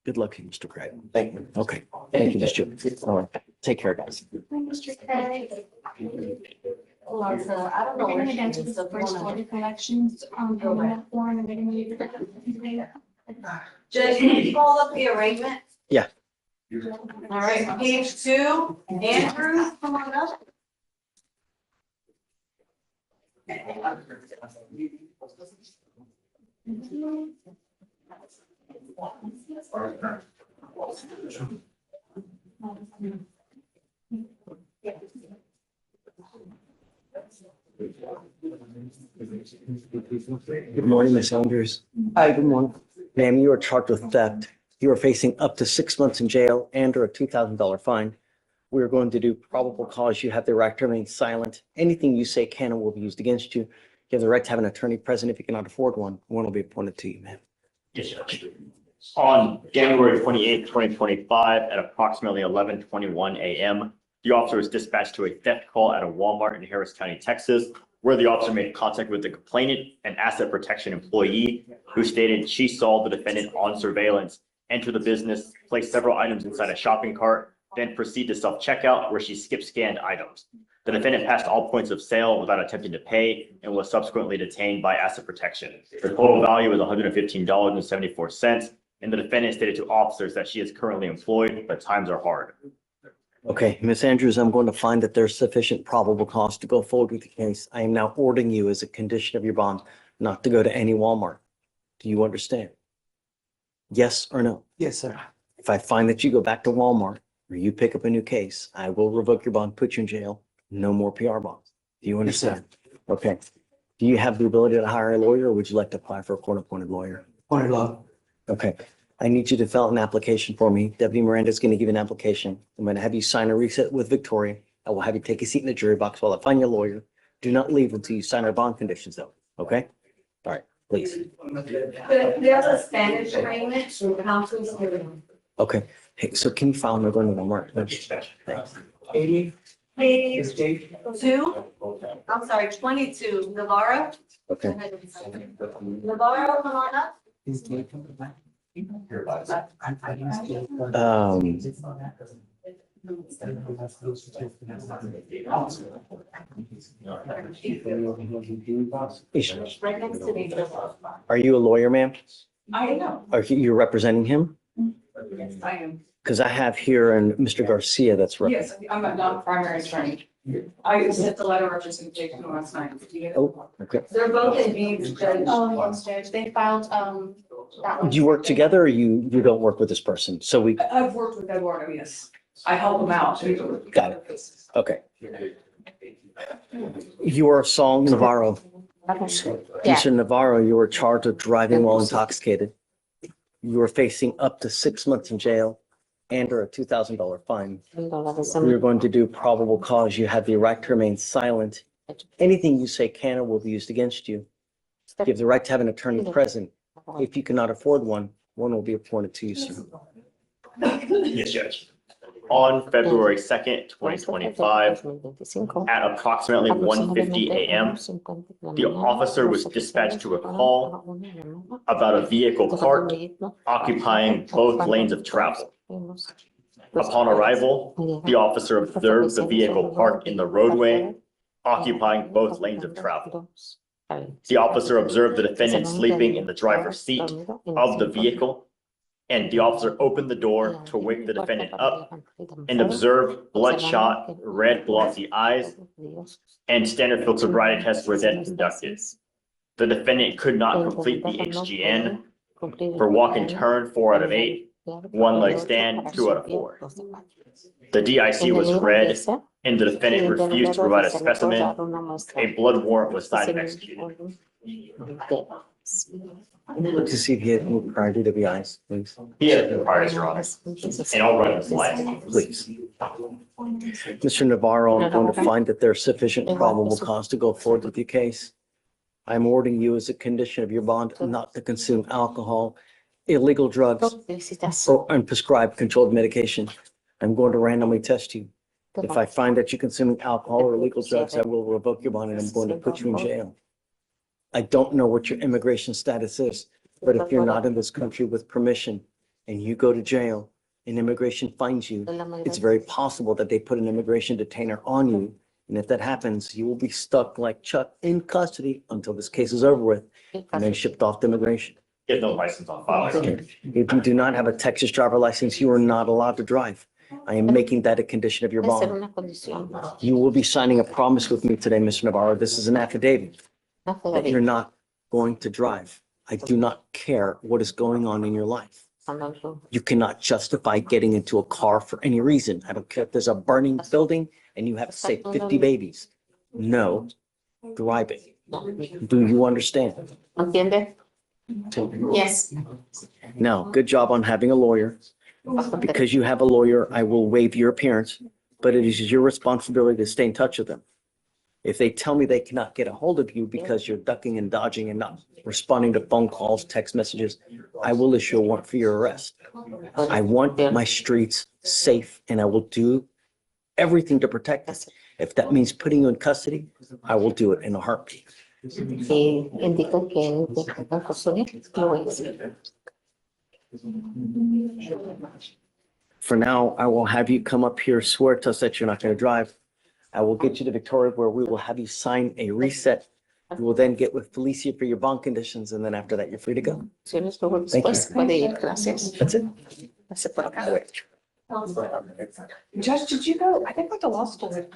Good luck to you, Mr. Craig.
Thank you.
Okay. Thank you, Mr. All right. Take care, guys.
Mr. Craig. I don't know. We're gonna get to the first order collections on that form and then
Judge, can you pull up the arraignment?
Yeah.
All right, page 2, Andrew, come on up.
Good morning, Ms. Andrews. Hi, good morning. Ma'am, you are charged with theft. You are facing up to 6 months in jail and or a $2,000 fine. We are going to do probable cause. You have the right to remain silent. Anything you say can and will be used against you. You have the right to have an attorney present. If you cannot afford one will be appointed to you, ma'am.
Yes, Judge. On January 28th, 2025, at approximately 11:21 a.m., the officer was dispatched to a theft call at a Walmart in Harris County, Texas, where the officer made contact with the complainant, an asset protection employee, who stated she saw the defendant on surveillance enter the business, place several items inside a shopping cart, then proceed to self-checkout where she skip scanned items. The defendant passed all points of sale without attempting to pay and was subsequently detained by asset protection. The total value was $115.74, and the defendant stated to officers that she is currently employed, but times are hard.
Okay, Ms. Andrews, I'm going to find that there's sufficient probable cause to go forward with the case. I am now ordering you as a condition of your bond not to go to any Walmart. Do you understand? Yes or no?
Yes, sir.
If I find that you go back to Walmart or you pick up a new case, I will revoke your bond, put you in jail. No more PR bonds. Do you understand? Okay. Do you have the ability to hire a lawyer, or would you like to apply for a court-appointed lawyer?
Point law.
Okay. I need you to fill out an application for me. Deputy Miranda is going to give you an application. I'm going to have you sign a reset with Victoria. I will have you take a seat in the jury box while I find your lawyer. Do not leave until you sign our bond conditions, though. Okay? All right, please.
There's a Spanish arraignment, so counsel's hearing.
Okay. Hey, so can you file me going to Walmart? Thanks.
Page 2, I'm sorry, 22, Navarro.
Okay.
Navarro, come on up. Right next to me.
Are you a lawyer, ma'am?
I know.
Are you representing him?
Yes, I am.
Because I have here and Mr. Garcia that's
Yes, I'm a non-primary attorney. I sent the letter of representation last night.
Oh, okay.
They're both in Dean's, Judge.
Oh, yes, Judge, they filed, that one.
Do you work together or you don't work with this person? So we,
I've worked with Eduardo, yes. I help him out.
got it. Okay. You are Saul Navarro.
Yeah.
Mr. Navarro, you were charged with driving while intoxicated. You are facing up to 6 months in jail and or a $2,000 fine. We are going to do probable cause. You have the right to remain silent. Anything you say can or will be used against you. You have the right to have an attorney present. If you cannot afford one will be appointed to you soon.
Yes, Judge. On February 2nd, 2025, at approximately 1:50 a.m., the officer was dispatched to a call about a vehicle parked occupying both lanes of travel. Upon arrival, the officer observed the vehicle parked in the roadway occupying both lanes of travel. The officer observed the defendant sleeping in the driver's seat of the vehicle, and the officer opened the door to wake the defendant up and observed bloodshot, red glossy eyes, and standard field sobriety tests were then conducted. The defendant could not complete the HGN for walk and turn 4 out of 8, one leg stand 2 out of 4. The DIC was read and the defendant refused to provide a specimen. A blood warrant was signed and executed.
Look to see if he had moved prior to WIs, please.
He had no priors, Your Honor, and I'll run his life.
Please. Mr. Navarro, I'm going to find that there's sufficient probable cause to go forward with your case. I'm ordering you as a condition of your bond not to consume alcohol, illegal drugs, or unprescribed controlled medication. I'm going to randomly test you. If I find that you're consuming alcohol or illegal drugs, I will revoke your bond and I'm going to put you in jail. I don't know what your immigration status is, but if you're not in this country with permission and you go to jail and immigration finds you, it's very possible that they put an immigration detainer on you. And if that happens, you will be stuck like Chuck in custody until this case is over with and then shipped off to immigration.
He had no license on file.
If you do not have a Texas driver license, you are not allowed to drive. I am making that a condition of your bond. You will be signing a promise with me today, Mr. Navarro. This is an affidavit that you're not going to drive. I do not care what is going on in your life. You cannot justify getting into a car for any reason. I don't care if there's a burning building and you have, say, 50 babies. No driving. Do you understand?
Yes.
Now, good job on having a lawyer. Because you have a lawyer, I will waive your appearance, but it is your responsibility to stay in touch with them. If they tell me they cannot get a hold of you because you're ducking and dodging and not responding to phone calls, text messages, I will issue a warrant for your arrest. I want my streets safe and I will do everything to protect it. If that means putting you in custody, I will do it in a heartbeat. For now, I will have you come up here, swear to us that you're not going to drive. I will get you to Victoria where we will have you sign a reset. You will then get with Felicia for your bond conditions, and then after that, you're free to go. Thank you. That's it.
Judge, did you go, I think like to law school. Did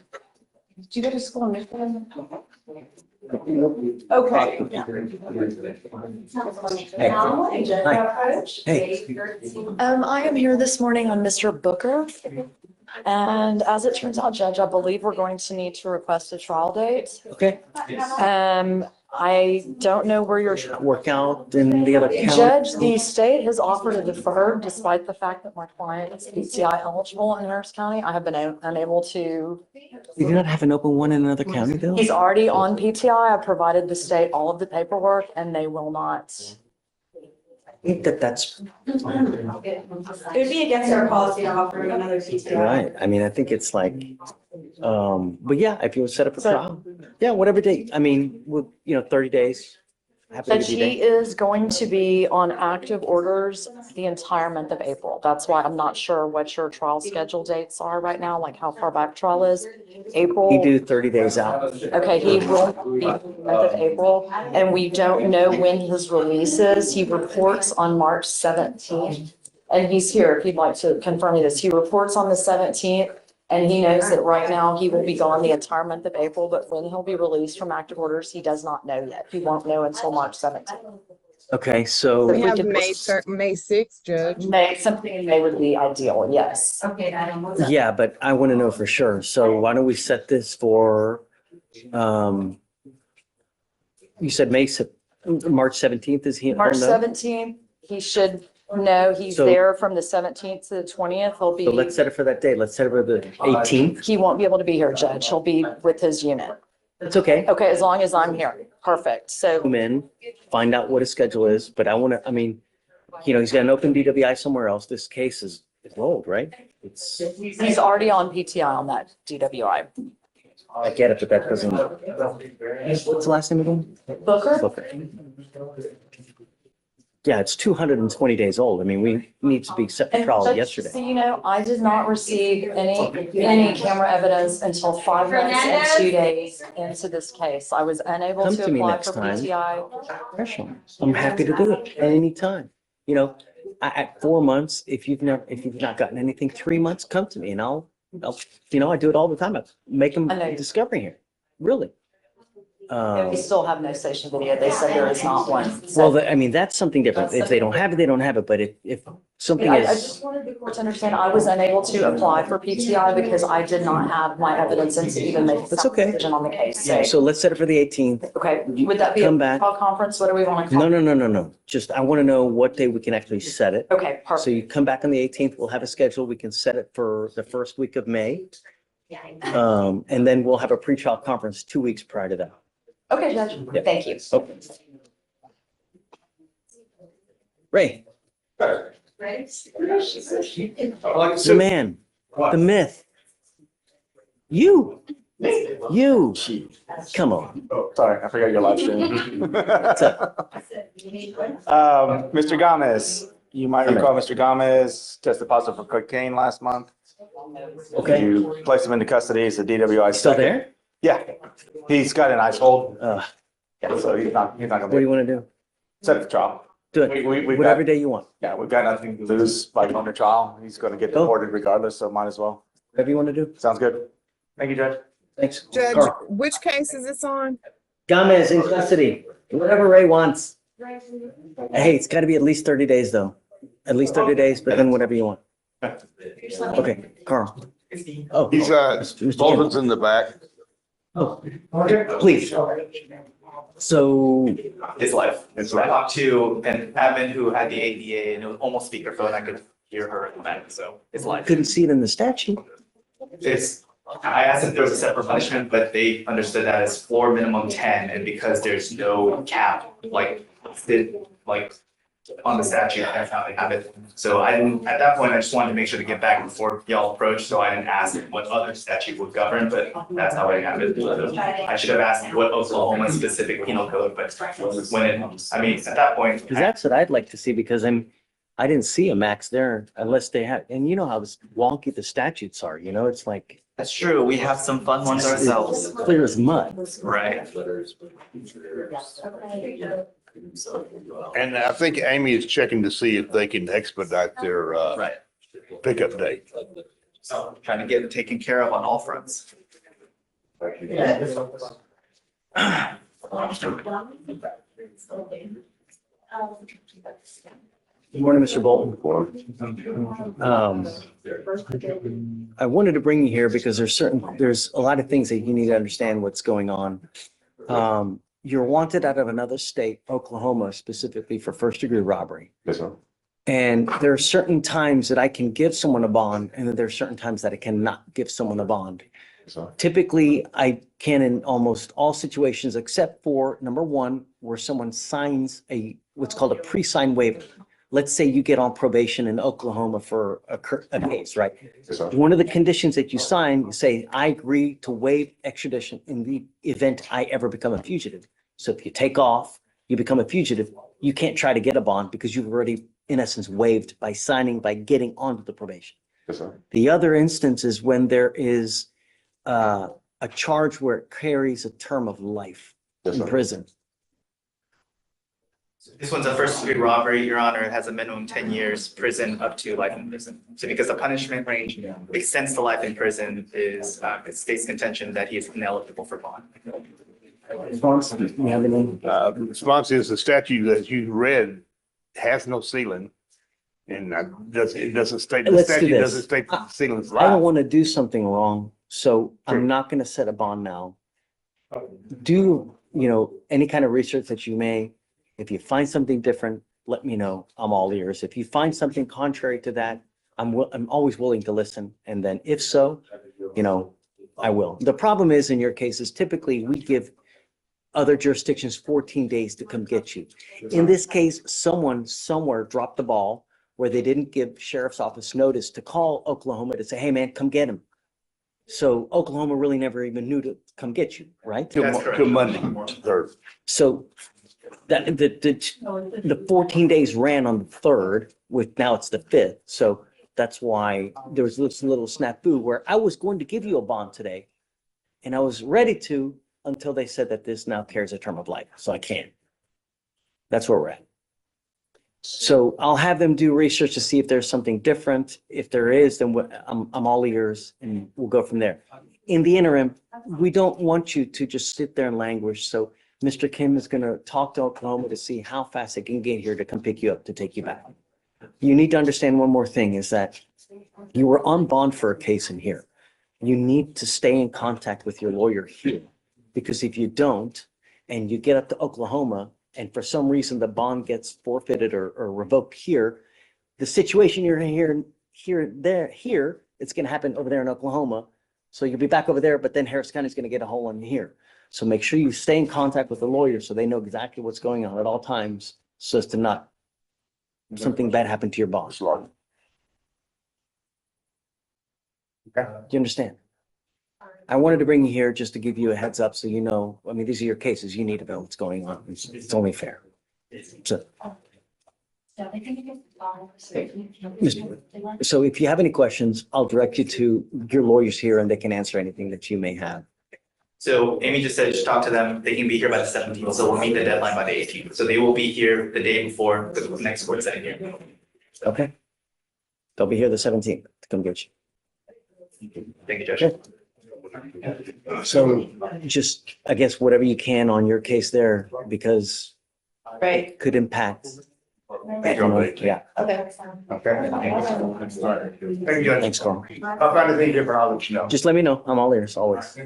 you go to school in Michigan? Okay.
I am here this morning on Mr. Booker. And as it turns out, Judge, I believe we're going to need to request a trial date.
Okay.
I don't know where your
Work out in the other county.
Judge, the state has offered to defer despite the fact that my client is PCI eligible in Harris County. I have been unable to.
You do not have an open one in another county, though?
He's already on PTI. I provided the state all of the paperwork and they will not.
I think that's
It would be against our policy to offer another CTI.
right. I mean, I think it's like, but yeah, if you would set up a trial, yeah, whatever date. I mean, with, 30 days. Happy to
But
give you a
he
date.
is going to be on active orders the entire month of April. That's why I'm not sure what your trial schedule dates are right now, like how far back trial is. April.
We do 30 days out.
Okay, he will be in the month of April, and we don't know when his release is. He reports on March 17th. And he's here, if you'd like to confirm this. He reports on the 17th, and he knows that right now he will be gone the entire month of April, but when he'll be released from active orders, he does not know yet. He won't know until March 17th.
Okay, so.
We have May 6th, Judge.
Something in May would be ideal, yes.
Okay, I don't know.
Yeah, but I want to know for sure. So why don't we set this for, you said March 17th is he?
March
oh, no?
17th, he should know he's
So-
there from the 17th to the 20th. He'll be.
So let's set it for that day. Let's set it for the 18th.
He won't be able to be here, Judge. He'll be with his unit.
That's okay.
Okay, as long as I'm here. Perfect. So,
Come in, find out what his schedule is, but I want to, he's got an open DWI somewhere else. This case is It's old, right? It's,
He's already on PTI on that DWI.
I get it, but that doesn't. What's the last name again?
Booker?
Booker. Yeah, it's 220 days old. I mean, we need to be set for
And
trial
so
yesterday.
you know, I did not receive any camera evidence until 5 months and 2 days into this case. I was unable
Come
to
to me
apply
next
for
time.
PTI.
I'm happy to do it anytime. You know, at 4 months, if you've not gotten anything, 3 months, come to me and I'll, I do it all the time. I make them
I know.
discovery here, really.
We still have no station video. They said there is not one.
Well, I mean, that's something different. If they don't have it, they don't have it. But if something
I
is,
just wanted the court to understand, I was unable to apply for PTI because I did not have my evidence and to even make a
That's okay.
decision on the case.
So let's set it for the 18th.
Okay, would that be a
Come back.
trial conference? What do we want to call?
No. Just, I want to know what day we can actually set it.
Okay, perfect.
So you come back on the 18th, we'll have a schedule. We can set it for the first week of May. And then we'll have a pre-trial conference 2 weeks prior to that.
Okay, Judge,
Yeah.
thank you.
Okay. Ray, the man, the myth. You, come on.
Oh, sorry, I forgot your live stream.
What's up?
Mr. Gomez, you might recall Mr. Gomez tested positive for cocaine last month.
Okay.
You placed him into custody. He's a DWI.
Still
second.
there?
Yeah, he's got an ice hold.
What
Yeah, so he's not gonna
do you
be
want to do?
set for trial.
Do
We-
it,
we've
whatever
got-
day you want,
Yeah, we've got nothing to lose by going to trial. He's gonna get
Go.
deported regardless, so might as well.
whatever you want to do.
Sounds good. Thank you, Judge.
Thanks.
Judge,
Carl.
which case is this on?
Gomez in custody, whatever Ray wants. Hey, it's got to be at least 30 days though. At least 30 days, but then whatever you want. Okay, Carl. Oh,
He's,
Mr.
Bolton's in the back.
Oh, please. So,
His life. I talked to an admin who had the ADA and it was almost speakerphone. I could hear her in the back, so his life.
couldn't see it in the statute.
I asked if there was a separate punishment, but they understood that as floor minimum 10, and because there's no cap, on the statute, that's how they have it. So I didn't, at that point, I just wanted to make sure to get back before y'all approach, so I didn't ask what other statute would govern, but that's how I have it. I should have asked what Oklahoma specific penal code, but at that point.
Because that's what I'd like to see, because I didn't see a max there unless they have, and you know how wonky the statutes are, it's like.
That's true. We have some fun ones ourselves.
Clear as mud.
Right.
And I think Amy is checking to see if they can expedite their, pickup date.
So trying to get it taken care of on all fronts.
Good morning, Mr. Bolton. I wanted to bring you here because there's a lot of things that you need to understand what's going on. You're wanted out of another state, Oklahoma, specifically for first-degree robbery.
Yes, sir.
And there are certain times that I can give someone a bond, and then there are certain times that I cannot give someone a bond.
Yes, sir.
Typically, I can in almost all situations, except for number one, where someone signs what's called a pre-signed waiver. Let's say you get on probation in Oklahoma for a case, right?
Yes, sir.
One of the conditions that you sign, you say, I agree to waive extradition in the event I ever become a fugitive. So if you take off, you become a fugitive, you can't try to get a bond because you've already, in essence, waived by getting onto the probation.
Yes, sir.
The other instance is when there is a charge where it carries a term of life
Yes,
in
sir.
prison.
This one's a first degree robbery, Your Honor. It has a minimum 10 years prison up to life in prison. So because the punishment range extends to life in prison is it states contention that he is ineligible for bond.
Response? You have any?
The response is the statute that you read has no ceiling. And it doesn't state, the
Let's do
statute
this.
doesn't state the ceiling's
I don't
life.
want to do something wrong, so I'm not going to set a bond now. Do, any kind of research that you may. If you find something different, let me know. I'm all ears. If you find something contrary to that, I'm always willing to listen. And then if so, I will. The problem is in your cases, typically we give other jurisdictions 14 days to come get you. In this case, someone somewhere dropped the ball where they didn't give sheriff's office notice to call Oklahoma to say, hey, man, come get him. So Oklahoma really never even knew to come get you, right?
Till Monday, third.
So that the 14 days ran on the 3rd, with now it's the 5th. So that's why there was this little snafu where I was going to give you a bond today. And I was ready to until they said that this now carries a term of life. So I can't. That's where we're at. So I'll have them do research to see if there's something different. If there is, then I'm all ears and we'll go from there. In the interim, we don't want you to just sit there and languish. So Mr. Kim is going to talk to Oklahoma to see how fast they can get here to come pick you up, to take you back. You need to understand one more thing is that you were on bond for a case in here. You need to stay in contact with your lawyer here, because if you don't, and you get up to Oklahoma, and for some reason the bond gets forfeited or revoked here, the situation you're in here, it's going to happen over there in Oklahoma. So you'll be back over there, but then Harris County is going to get a hold on you here. So make sure you stay in contact with the lawyer so they know exactly what's going on at all times, so as to not something bad happen to your boss. Do you understand? I wanted to bring you here just to give you a heads up so you know, I mean, these are your cases. You need to know what's going on. It's only fair. So if you have any questions, I'll direct you to your lawyers here and they can answer anything that you may have.
So Amy just said you should talk to them. They can be here by the 17th, so we'll meet the deadline by the 18th. So they will be here the day before the next court setting here.
Okay. They'll be here the 17th to come get you.
Thank you, Judge.
Okay. So just, I guess, whatever you can on your case there, because it could impact. Yeah.
Okay.
Thanks, Carl.
I'll find anything different, I'll let you know.
Just let me know. I'm all ears, always.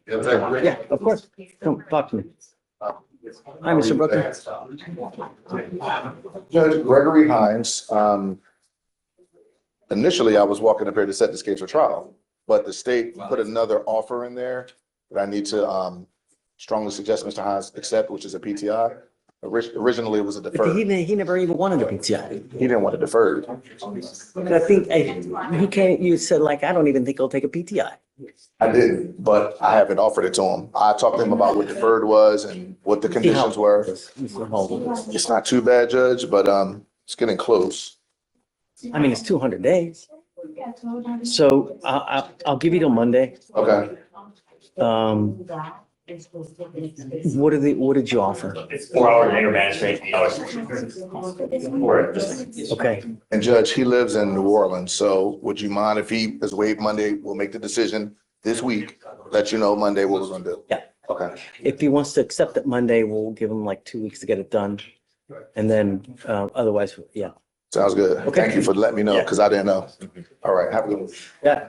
Yeah, of course. Come talk to me. Hi, Mr. Brooker.
Judge Gregory Hines, initially I was walking up here to set this case for trial, but the state put another offer in there that I need to strongly suggest Mr. Hines accept, which is a PTI. Originally, it was a
But
deferred.
he never even wanted a PTI.
He didn't want it deferred.
But I think he can't, you said like, I don't even think he'll take a PTI.
I didn't, but I haven't offered it to him. I talked to him about what deferred was and what the conditions were. It's not too bad, Judge, but it's getting close.
I mean, it's 200 days. So I'll give you till Monday.
Okay.
What did you offer?
It's 4 hours anger management, 8 hours.
Okay.
And Judge, he lives in New Orleans, so would you mind if he is waived Monday? We'll make the decision this week, let you know Monday what we're gonna do.
Yeah.
Okay.
If he wants to accept it Monday, we'll give him like 2 weeks to get it done. And then otherwise, yeah.
Sounds good.
Okay.
Thank you for letting me know, because I didn't know. All right, have a good one.
Yeah.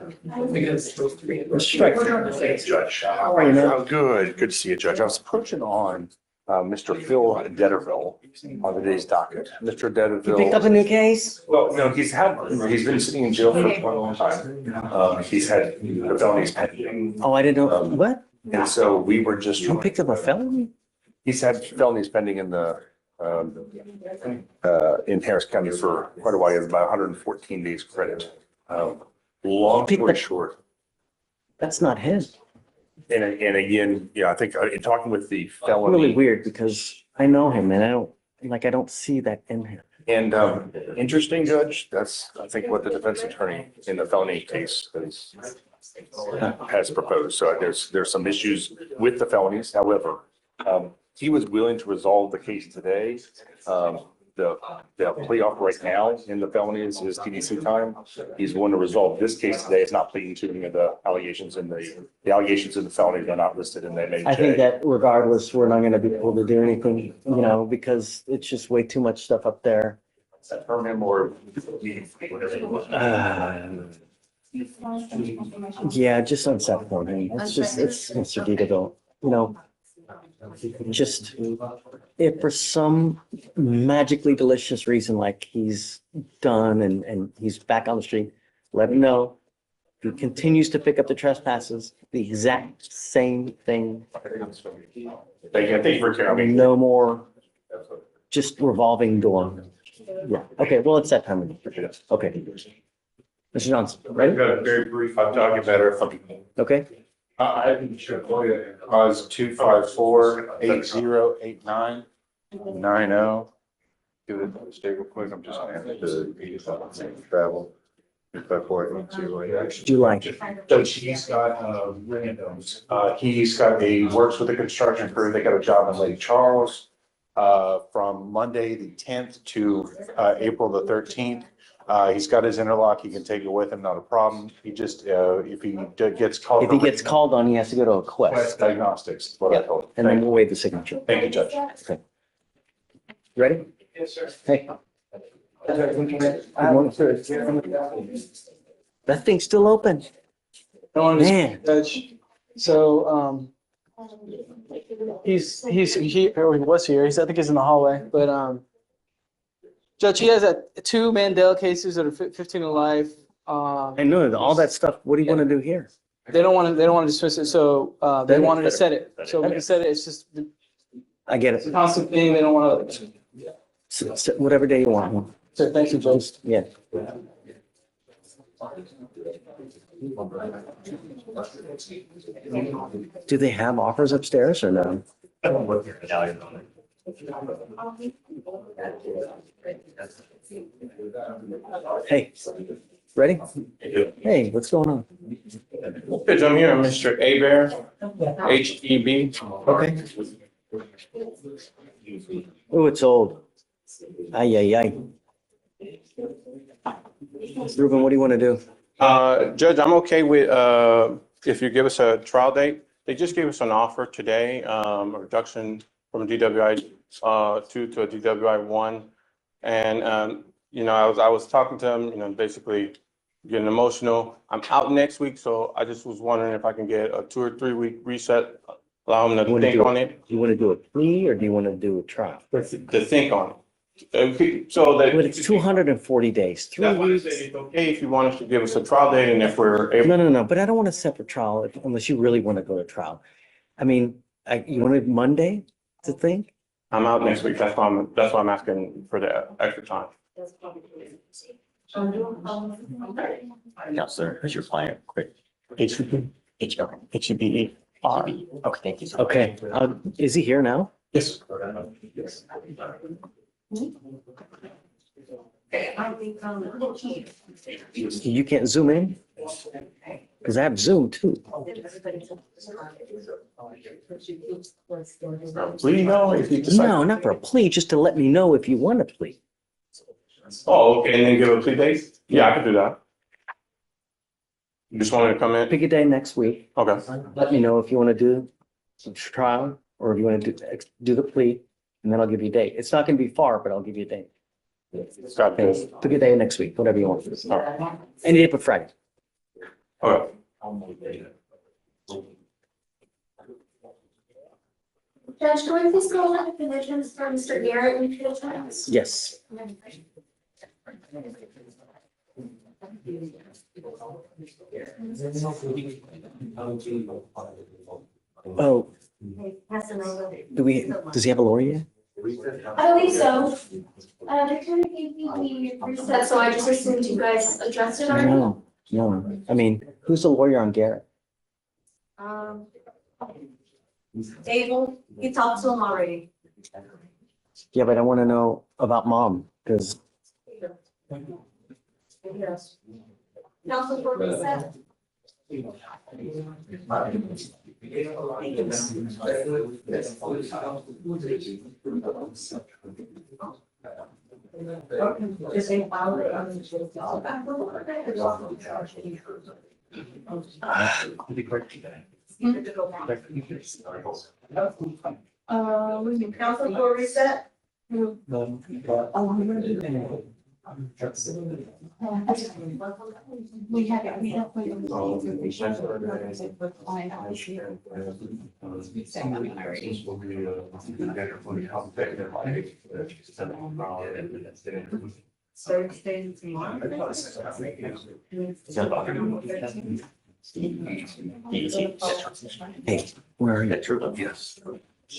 Judge.
How are you, man?
I'm good. Good to see you, Judge. I was approaching on Mr. Phil Detterville on the day's docket. Mr.
You picked up a
Detterville.
new case?
Well, no, he's been sitting in jail for quite a long time. He's had felonies pending.
Oh, I didn't know. What?
And so we were just.
You picked up a felony?
He's had felonies pending in Harris County for quite a while. He has about 114 days credit. Long story short.
That's not his.
And again, I think in talking with the felony.
Really weird because I know him and I don't see that in him.
And interesting, Judge, that's, I think, what the defense attorney in the felony case has proposed. So there's some issues with the felonies. However, he was willing to resolve the case today. The plea offer right now in the felonies is TDC time. He's willing to resolve this case today. It's not pleading to any of the allegations, and the allegations in the felonies are not listed in the MHA.
I think that regardless, we're not going to be able to do anything, because it's just way too much stuff up there.
Is that from him or?
Yeah, just unset for him. It's Mr. Dito, just if for some magically delicious reason, like he's done and he's back on the street, let him know. He continues to pick up the trespasses, the exact same thing.
Thank you for caring.
No more just revolving door. Yeah, okay, well, it's that time of year. Okay. Mr. Johnson, ready?
Very brief, I'll talk it better.
Okay,
I should cause 254-8089-90. Give it a stay real quick, I'm just gonna have to read it out and travel. 254-8089.
July.
So he's got, randoms. He works with a construction crew. They got a job in Lake Charles, from Monday, the 10th to, April the 13th. He's got his interlock. He can take it with him, not a problem. He just, if he gets called.
If he gets called on, he has to go to a
Quest
Quest.
Diagnostics, is what I
Yeah,
told him.
and then we'll waive the signature.
Thank you, Judge.
Okay. You ready?
Yes, sir.
Hey. That thing's still open. Man.
Judge, so, he's here, or he was here, I think he's in the hallway, but, Judge, he has two Mandel cases that are 15 to life.
I know, all that stuff, what do you want to do here?
They don't want to dismiss it, so, they wanted to set it, so we can set it, it's just,
I get
it's a
it.
constant thing, they don't want to.
Whatever day you want.
So, thank you, Judge.
Yeah. Do they have offers upstairs or no? Hey, ready? Hey, what's going on?
Judge, I'm here, Mr. Abear, HEB.
Okay. Oh, it's old. Ay, ay, ay. Ruben, what do you want to do?
Judge, I'm okay with, if you give us a trial date. They just gave us an offer today, a reduction from DWI 2 to a DWI 1. And, you know, I was talking to them, you know, basically getting emotional. I'm out next week, so I just was wondering if I can get a 2 or 3 week reset, allow them to think on it.
Do you want to do a plea or do you want to do a trial?
To think on it. So that.
But it's 240 days, 3
That's why I
weeks.
said it's okay if you want us to give us a trial date and if we're able.
No, but I don't want a separate trial unless you really want to go to trial. I mean, you wanted Monday to think?
I'm out next week. That's why I'm asking for the extra time.
No, sir, who's your client? Quick.
HCP. HCPE.
Okay, thank you.
Okay, is he here now?
Yes.
You can't zoom in? Because I have Zoom too.
Plea, no, if you decide.
No, not for a plea, just to let me know if you want a plea.
Oh, okay, and then give a plea date? Yeah, I could do that. You just wanted to come in?
Pick a day next week.
Okay.
Let me know if you want to do some trial or if you want to do the plea, and then I'll give you a date. It's not going to be far, but I'll give you a date.
Got this.
Pick a day next week, whatever you want. All right. Any day but Friday.
Okay.
Judge, can we please go over the conditions for Mr. Garrett and field trials?
Yes. Oh, does he have a lawyer yet?
I believe so. The attorney gave me the reset, so I just assumed you guys addressed it already.
No. I mean, who's the lawyer on Garrett?
Abel, you talked to him already.
Yeah, but I want to know about mom, because
Yes. Council for reset.
Council for reset.
We have it, we have.
hey, where are you?
Yes.
I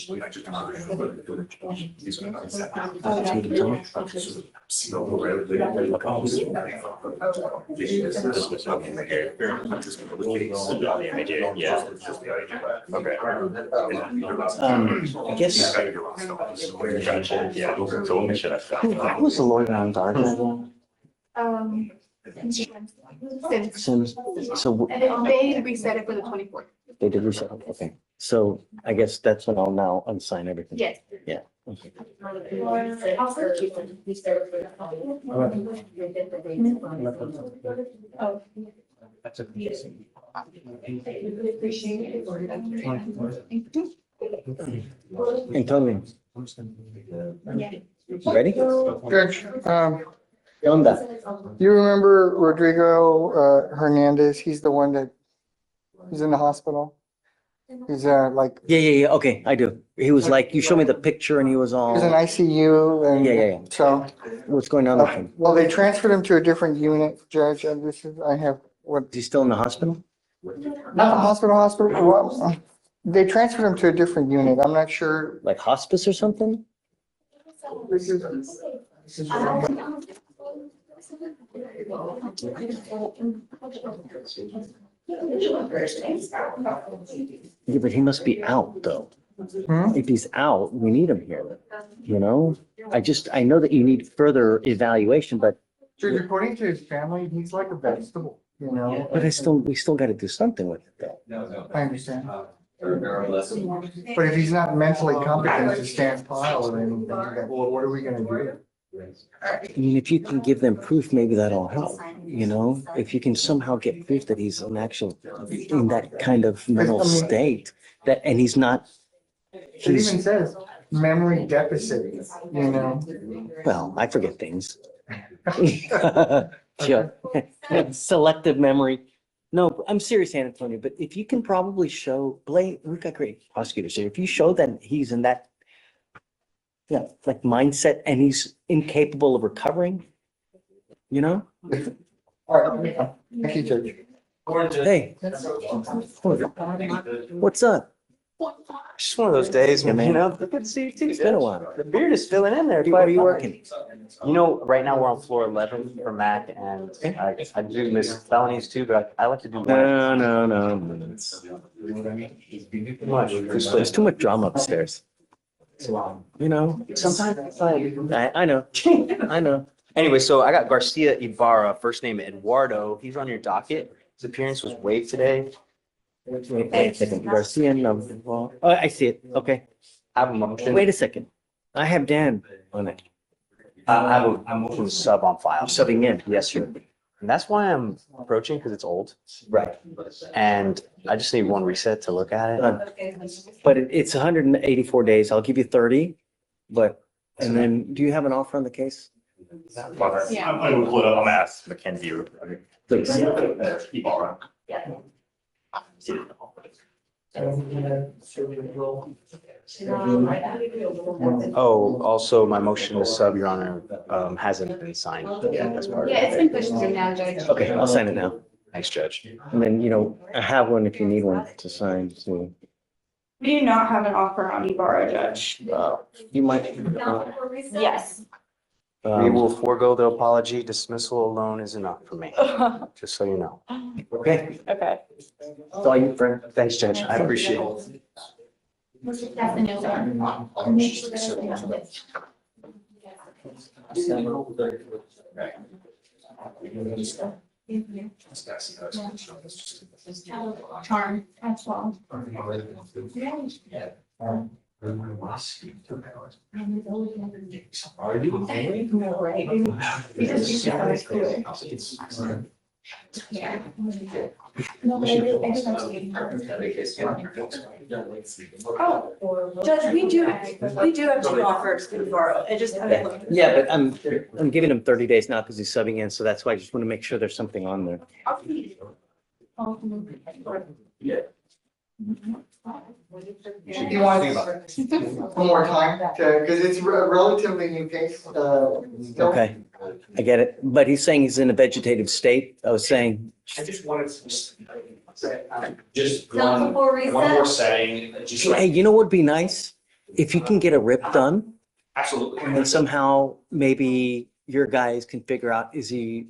guess. Who was the lawyer on guard? Sims. So
And they reset it for the 24th.
they did reset. Okay. So I guess that's when I'll now unsign everything.
Yes.
Yeah. Okay.
That's a.
Antonio, ready?
Judge,
¿Qué onda?
you remember Rodrigo Hernandez? He's the one that, he's in the hospital. He's like,
Yeah. Okay, I do. He was like, you showed me the picture and he was all.
he's in ICU and.
Yeah.
So,
What's going on with him?
well, they transferred him to a different unit, Judge, and this is, I have what.
Is he still in the hospital?
Not the hospital, well, they transferred him to a different unit. I'm not sure.
Like hospice or something?
This is.
Yeah, but he must be out though. If he's out, we need him here, you know? I know that you need further evaluation, but.
Judge, according to his family, he's like a vegetable, you know?
But we still got to do something with it though.
I understand. But if he's not mentally competent to stand trial or anything, then what are we gonna do?
I mean, if you can give them proof, maybe that'll help, you know? If you can somehow get proof that he's in that kind of mental state, and he's not.
It even says memory deficit, you know?
Well, I forget things. Yeah. Selective memory. No, I'm serious, Antonio, but if you can probably show Blake, we've got great prosecutors here. If you show that he's in that, like mindset and he's incapable of recovering, you know?
All right, thank you, Judge.
Hey. What's up?
Just one of those days,
Yeah,
man, you
man.
know? Good to see you too.
It's been a while.
The beard is filling in there.
Where are you working?
You know, right now we're on floor 11 for Mac, and I do miscellaneous too, but I like to do one.
No. There's too much drama upstairs. You know?
Sometimes it's like.
I know. I know.
Anyway, so I got Garcia Ibarra, first name Eduardo. He's on your docket. His appearance was waived today.
Wait a second. Garcia number. Oh, I see it. Okay.
I have a motion.
Wait a second. I have Dan on it.
I have a motion to sub on file.
Subbing in.
Yes, sir. And that's why I'm approaching, because it's old.
Right.
And I just need one reset to look at it.
But it's 184 days. I'll give you 30, and then do you have an offer on the case?
I'm gonna pull it up. I'm gonna ask Mackenzie.
Please.
Ibarra.
Oh, also my motion to sub, Your Honor, hasn't been signed yet. That's part of
Yeah, it's
it.
been pushed through now, Judge.
Okay, I'll sign it now.
Thanks, Judge.
And then, I have one if you need one to sign too.
We do not have an offer on Ibarra, Judge.
You might.
Yes.
We will forego the apology. Dismissal alone is enough for me, just so you know.
Okay.
Okay.
That's all you, friend.
Thanks, Judge. I appreciate it.
Charm, as well. Yeah.
Oh, Judge, we do have two offers to borrow. It just.
Yeah, but I'm giving him 30 days now because he's subbing in, so that's why I just want to make sure there's something on there.
You want one more time, because it's a relatively new case. Still.
Okay, I get it. But he's saying he's in a vegetative state. I was saying,
I just wanted to just
Not before
one more
recess.
setting, just
hey, you know what would be nice? if you can get a rip done,
Absolutely.
and then somehow maybe your guys can figure out, is he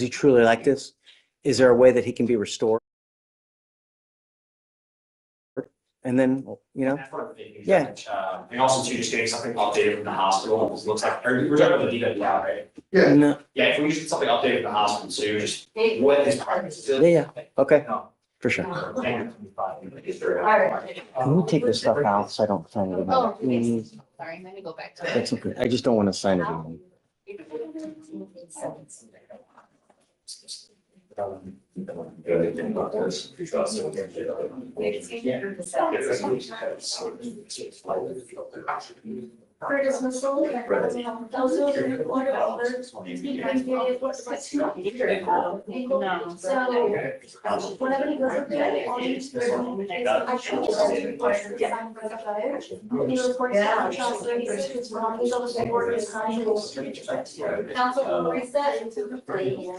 truly like this? Is there a way that he can be restored? And then, you know, yeah.
And also too, just getting something updated from the hospital, because it looks like, we're talking about the DWI, right?
Yeah. No.
Yeah, if we get something updated from the hospital, so you're just, what is progress?
Yeah. Okay. For sure.
Thank
Can we take this stuff out so I don't sign it again?
Sorry, let me go back to it.
That's okay. I just don't want to sign it again.
For dismissal, those are the order of So whenever he goes up there, all he needs to do is actually just request to sign for the fire. He reports to Charles 36, it's wrong, he's always reported his sign. Council will reset into the plea.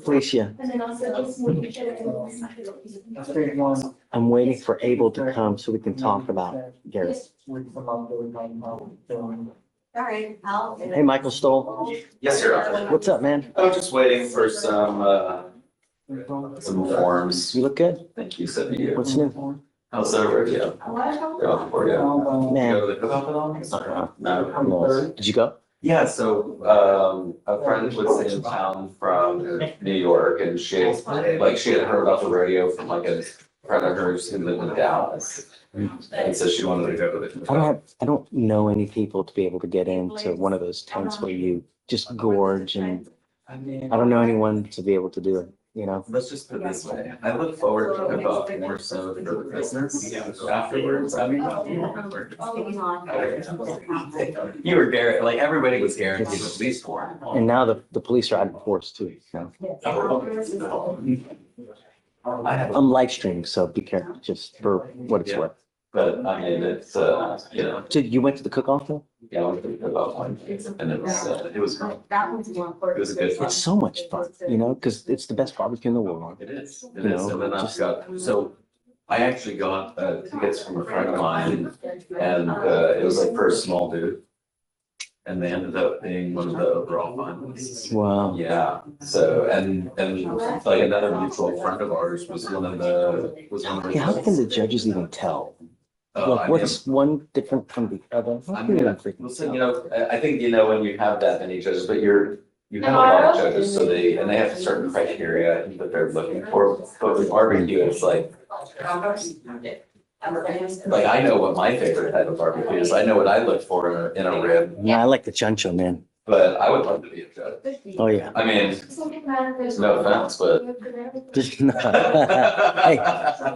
Felicia,
And then also just.
I'm waiting for Abel to come so we can talk about Garrett.
All right,
Hey, Michael Stoll.
Yes, sir.
What's up, man?
I'm just waiting for some forms.
You look good.
Thank you, so do you.
What's new?
How's the radio? For you?
Man.
Go to the cookout at all? No.
Did you go?
Yeah, so, a friend was in town from New York and she had heard about the radio from like a friend of hers who lived in Dallas. And so she wanted to go to the cookout.
I don't know any people to be able to get into one of those tents where you just gorge, and I don't know anyone to be able to do it, you know?
Let's just put it this way. I look forward to cookout more so for the business afterwards. I mean, you were guaranteed, like everybody was guaranteed at least one.
And now the police are out of force too, so. I'm live streaming, so be careful, just for what it's worth.
But I mean, it's, you know.
So you went to the cook-off though?
Yeah, I went to the cookout one, and it was great.
That one's more important.
It was a good time.
It's so much fun, you know, because it's the best barbecue in the world.
It is.
You know,
And then I've
just-
got, so I actually got tickets from a friend of mine, and it was like for a small dude. And they ended up being one of the overall finalists.
Wow.
Yeah, so, and like another mutual friend of ours was one of the.
Yeah, how can the judges even tell? Like, what's one different from the other? How
I
can you
mean,
even freaking
listen,
tell?
you know, I think, you know, when you have that many judges, but you have a lot of judges, so they have certain criteria that they're looking for. But with barbecue, it's like I know what my favorite type of barbecue is. I know what I look for in a rib,
Yeah, I like the chancho, man.
but I would love to be a judge.
Oh, yeah.
I mean, no offense, but.
Just Hey,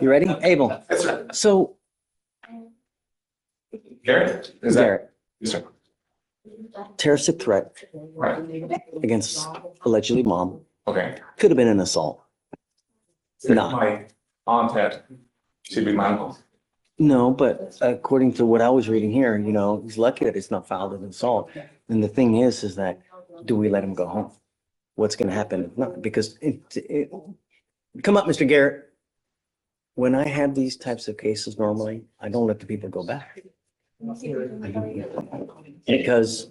you ready? Abel.
Yes, sir.
So,
Garrett?
Garrett,
Yes, sir.
terroristic threat
Right.
against allegedly mom.
Okay.
Could have been an assault. No.
My aunt had, she'd be my uncle.
No, but according to what I was reading here, you know, he's lucky that it's not filed as an assault. And the thing is that do we let him go home? What's going to happen if not? Because come up, Mr. Garrett. When I have these types of cases normally, I don't let the people go back. Because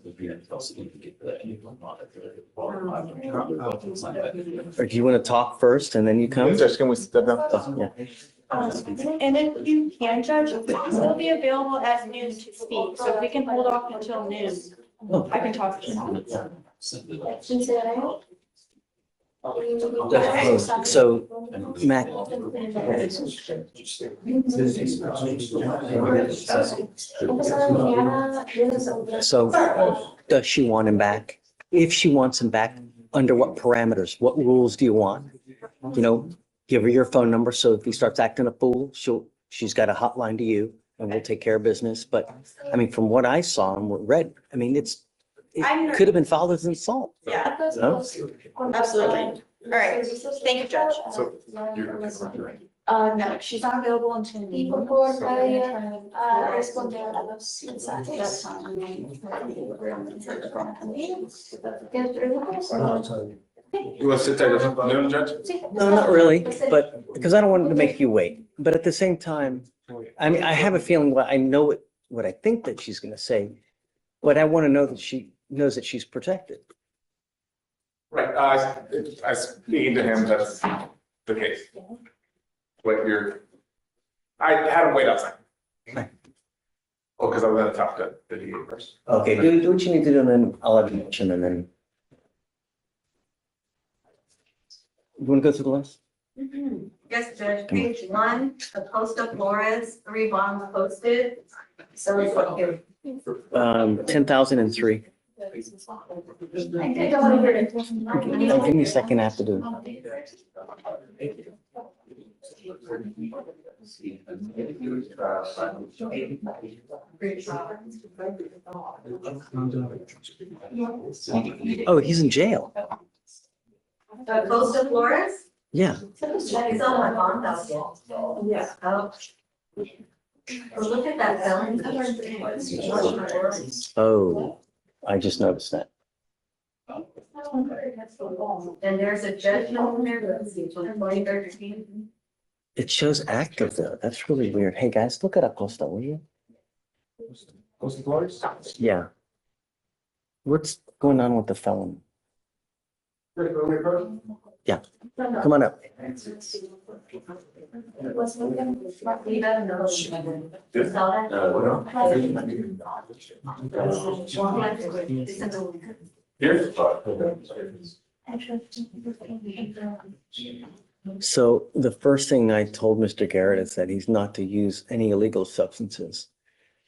or do you want to talk first and then you come?
Judge, can we step down?
Oh, yeah.
And if you can, Judge, we'll be available at noon to speak, so if we can hold off until noon, I can talk to you.
So, Matt. So, does she want him back? If she wants him back, under what parameters? What rules do you want? You know, give her your phone number, so if he starts acting a fool, she's got a hotline to you, and we'll take care of business. But, I mean, from what I saw and what read, I mean, it could have been filed as an assault.
Yeah,
No?
absolutely. All right, thank you, Judge.
No, she's not available until noon. Y por favor, vaya a responder a los mensajes. ¿Tienes preguntas?
You want to sit there, no, Judge?
No, not really, but because I don't want to make you wait. But at the same time, I mean, I have a feeling, I know what I think that she's going to say, but I want to know that she knows that she's protected.
Right, I speaking to him, that's the case. What I had him wait outside. Oh, because I was gonna talk to the DA first.
Okay, do what you need to do, and then I'll have you mention, and then. You want to go through the list?
Yes, Judge, page 1, the post of Flores, 3 bonds posted. So it's what here.
10,003. Give me a second, I have to do it. Oh, he's in jail.
The post of Flores?
Yeah.
It's on my bond document. Yeah. Oh. Well, look at that felony.
Oh, I just noticed that.
And there's a judgment in there, let's see, 2013.
It shows active though. That's really weird. Hey guys, look it up, Costa, will you?
Costa Flores?
Yeah. What's going on with the felon? Yeah. Come on up. So the first thing I told Mr. Garrett is that he's not to use any illegal substances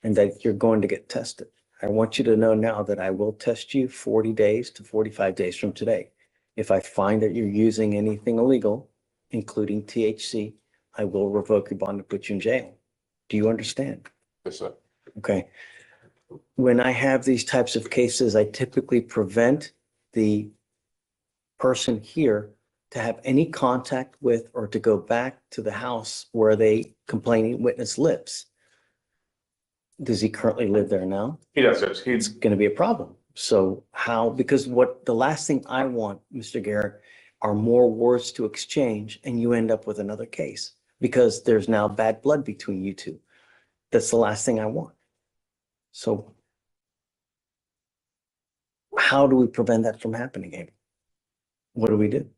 and that you're going to get tested. I want you to know now that I will test you 40 days to 45 days from today. If I find that you're using anything illegal, including THC, I will revoke your bond and put you in jail. Do you understand?
Yes, sir.
Okay. When I have these types of cases, I typically prevent the person here to have any contact with or to go back to the house where the complaining witness lives. Does he currently live there now?
He does, Judge.
It's going to be a problem. So how, because what the last thing I want, Mr. Garrett, are more words to exchange and you end up with another case because there's now bad blood between you two. That's the last thing I want. So how do we prevent that from happening, Amy? What do we do?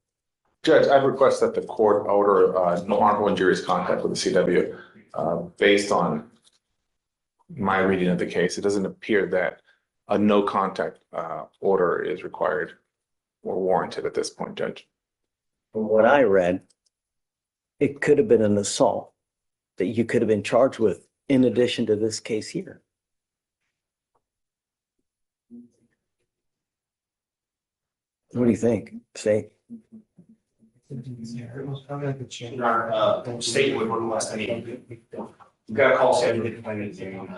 Judge, I request that the court order no harmful injurious contact with the CW. Based on my reading of the case, it doesn't appear that a no contact order is required or warranted at this point, Judge.
From what I read, it could have been an assault that you could have been charged with in addition to this case here. What do you think? Say.
Our state would request, I mean, we've got a call scheduled to complain at noon.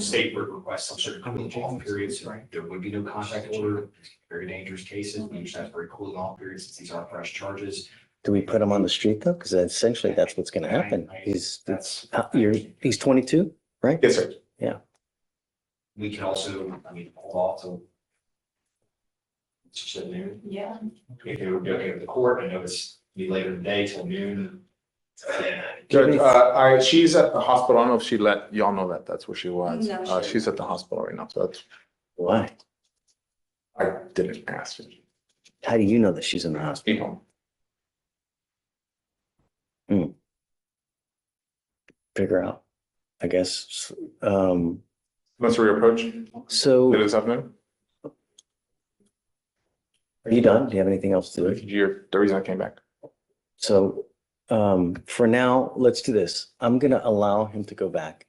State would request some sort of cooling off periods, right? There would be no contact order, very dangerous cases. We usually have very cooling off periods since these are fresh charges.
Do we put him on the street though? Because essentially that's what's going to happen. He's 22, right?
Yes, sir.
Yeah.
We can also, I mean, hold off till just at noon.
Yeah.
If it would be okay with the court, I know it's be later in the day till noon.
Judge, she's at the hospital. I don't know if she let y'all know that that's where she was.
No,
She's at the hospital right now. So that's,
Why?
I didn't ask her.
How do you know that she's in the hospital? Figure out, I guess.
Let's reapproach.
So
This afternoon.
are you done? Do you have anything else to do?
The reason I came back.
So for now, let's do this. I'm going to allow him to go back.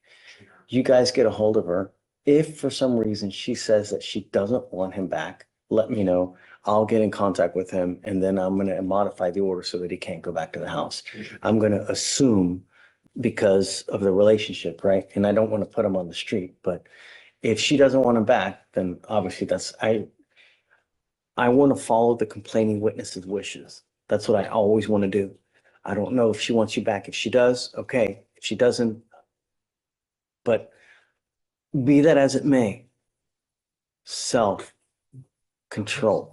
You guys get a hold of her. If for some reason she says that she doesn't want him back, let me know. I'll get in contact with him and then I'm going to modify the order so that he can't go back to the house. I'm going to assume because of the relationship, right? And I don't want to put him on the street, but if she doesn't want him back, then obviously I want to follow the complaining witness's wishes. That's what I always want to do. I don't know if she wants you back. If she does, okay. If she doesn't, but be that as it may, self-control.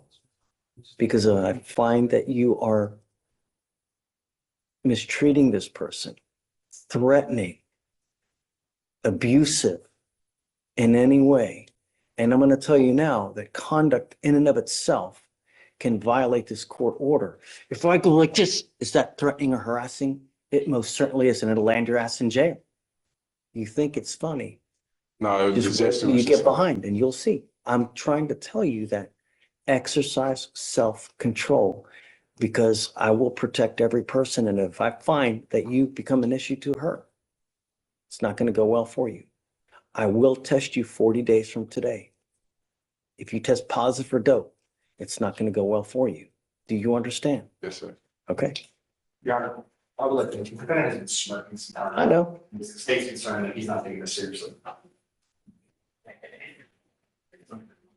because I find that you are mistreating this person, threatening, abusive in any way. And I'm going to tell you now that conduct in and of itself can violate this court order. If I go like this, is that threatening or harassing? It most certainly is, and it'll land your ass in jail. You think it's funny.
No,
Just wait till you get behind and you'll see. I'm trying to tell you that exercise self-control, because I will protect every person. And if I find that you become an issue to her, it's not going to go well for you. I will test you 40 days from today. If you test positive for dope, it's not going to go well for you. Do you understand?
Yes, sir.
Okay.
Your Honor, I would like to, the defendant isn't smirking.
I know.
The state's concerned that he's not taking this seriously.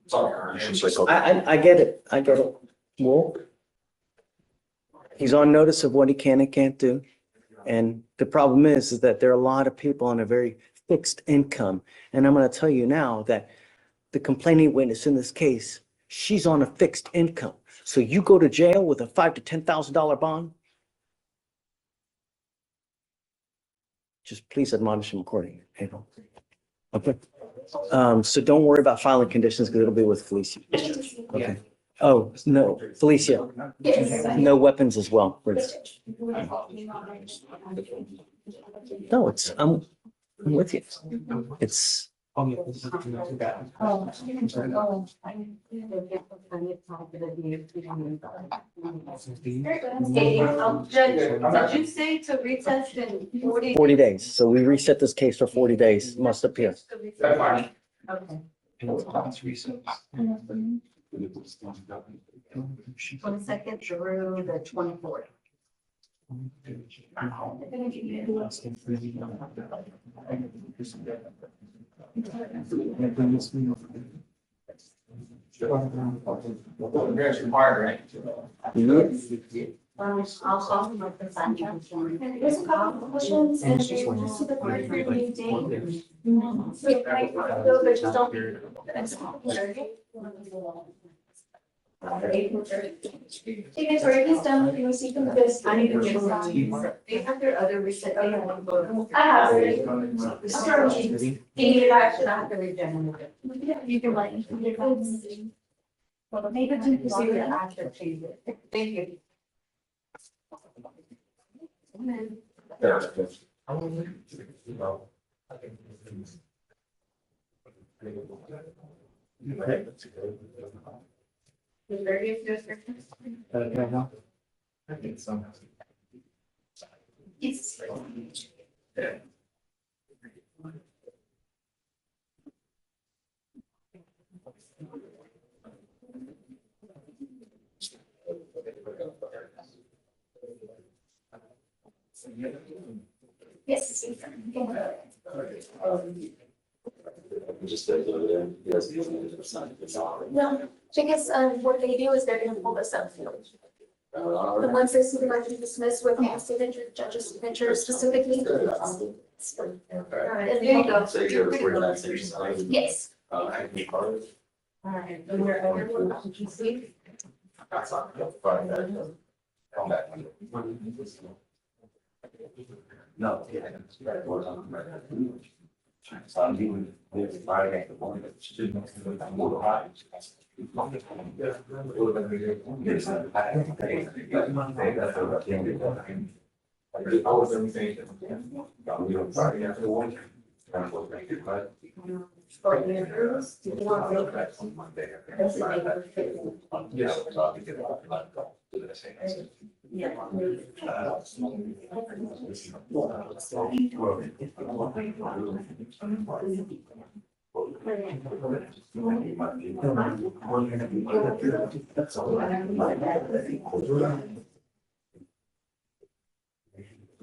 Sorry, Your Honor. It's just-
I get it. I get it. Well, he's on notice of what he can and can't do. And the problem is that there are a lot of people on a very fixed income. And I'm going to tell you now that the complaining witness in this case, she's on a fixed income. So you go to jail with a $5,000 to $10,000 bond. Just please admonish him accordingly. Okay. So don't worry about filing conditions because it'll be with Felicia. Okay. Oh, no, Felicia, no weapons as well, please. No, I'm with you. It's.
Did you say to retest in
40 days. So we reset this case for 40 days, must appear.
That's fine.
Okay. 22nd through the 24th.
Here's required, right?
I'll call him up and sign him.
There's a couple of questions and they just see the card for the new date. So, like, those are just don't. Hey guys, are you done with your receipt from this?
I need to get some. They have their other reset. They have one vote.
I have it.
Can you get back to that?
You can like.
Well, maybe to see the after change it. Thank you. Is there any descriptions?
I think so.
Yes.
Yes. No, because what they do is they're gonna pull this up. And once they see the motion dismissed with the signature, judge's signature specifically. And there you go.
So you have 49 signatures.
Yes.
All right. And we're over. You see?
That's not. Come back. No.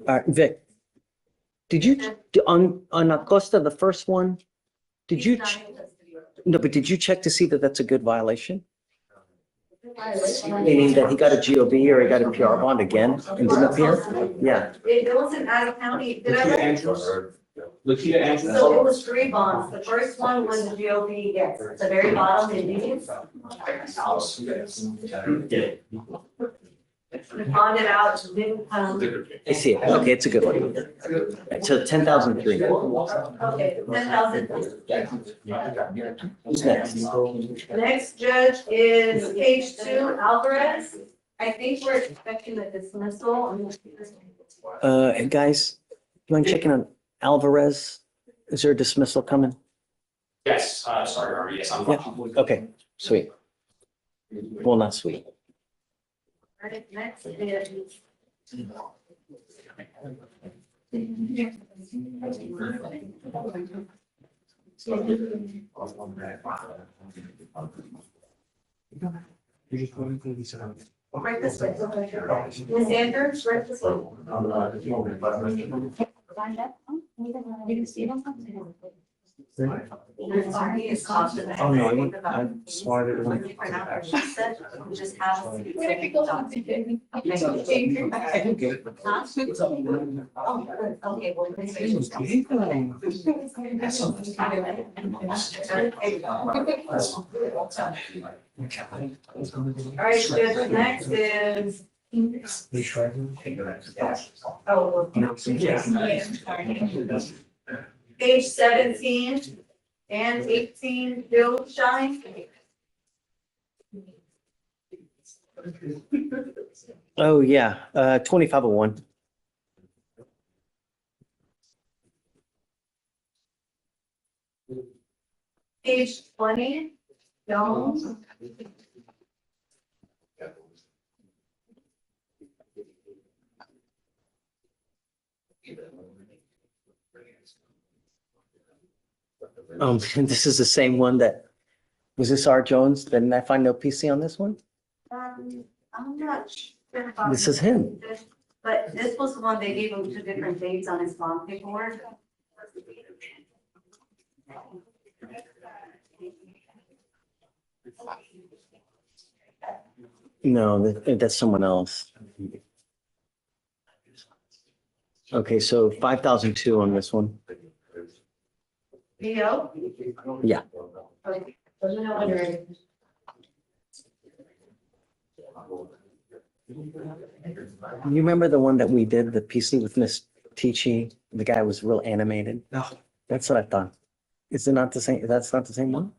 All right, Vic, did you, on Acosta, the first one, did you, no, but did you check to see that that's a good violation? Meaning that he got a GOB or he got a PR bond again and didn't appear? Yeah.
It wasn't out of county. Did I?
Lucia answered.
So it was 3 bonds. The first one was the GOP, yes, at the very bottom, the leaves. We bonded out, didn't,
I see it. Okay, it's a good one. Right, so 10,003.
okay, 10,000.
Who's next?
Next judge is page 2, Alvarez. I think we're expecting a dismissal.
Hey, guys, you mind checking on Alvarez? Is there a dismissal coming?
Yes, sorry, Robert, yes, I'm.
Yeah, okay, sweet. Well, not sweet.
Next is. Right this way. Ms. Andrews, right this way.
Oh, no, I swatted it.
Just have. Oh, good. Okay, well. All right, Judge, next is. Oh. Page 17 and 18, Bill Shine.
Oh, yeah, 2501.
Page 20, Jones.
This is the same one that, was this R. Jones? Didn't I find no PC on this one?
I'm not sure about.
This is him.
But this was the one they gave him 2 different dates on his bond paperwork.
No, that's someone else. Okay, so 5,002 on this one.
Leo?
Yeah.
Okay. Let me know when you're ready.
You remember the one that we did, the PC with Miss Tichy? The guy was real animated. No, that's what I thought. Is it not the same? That's not the same one?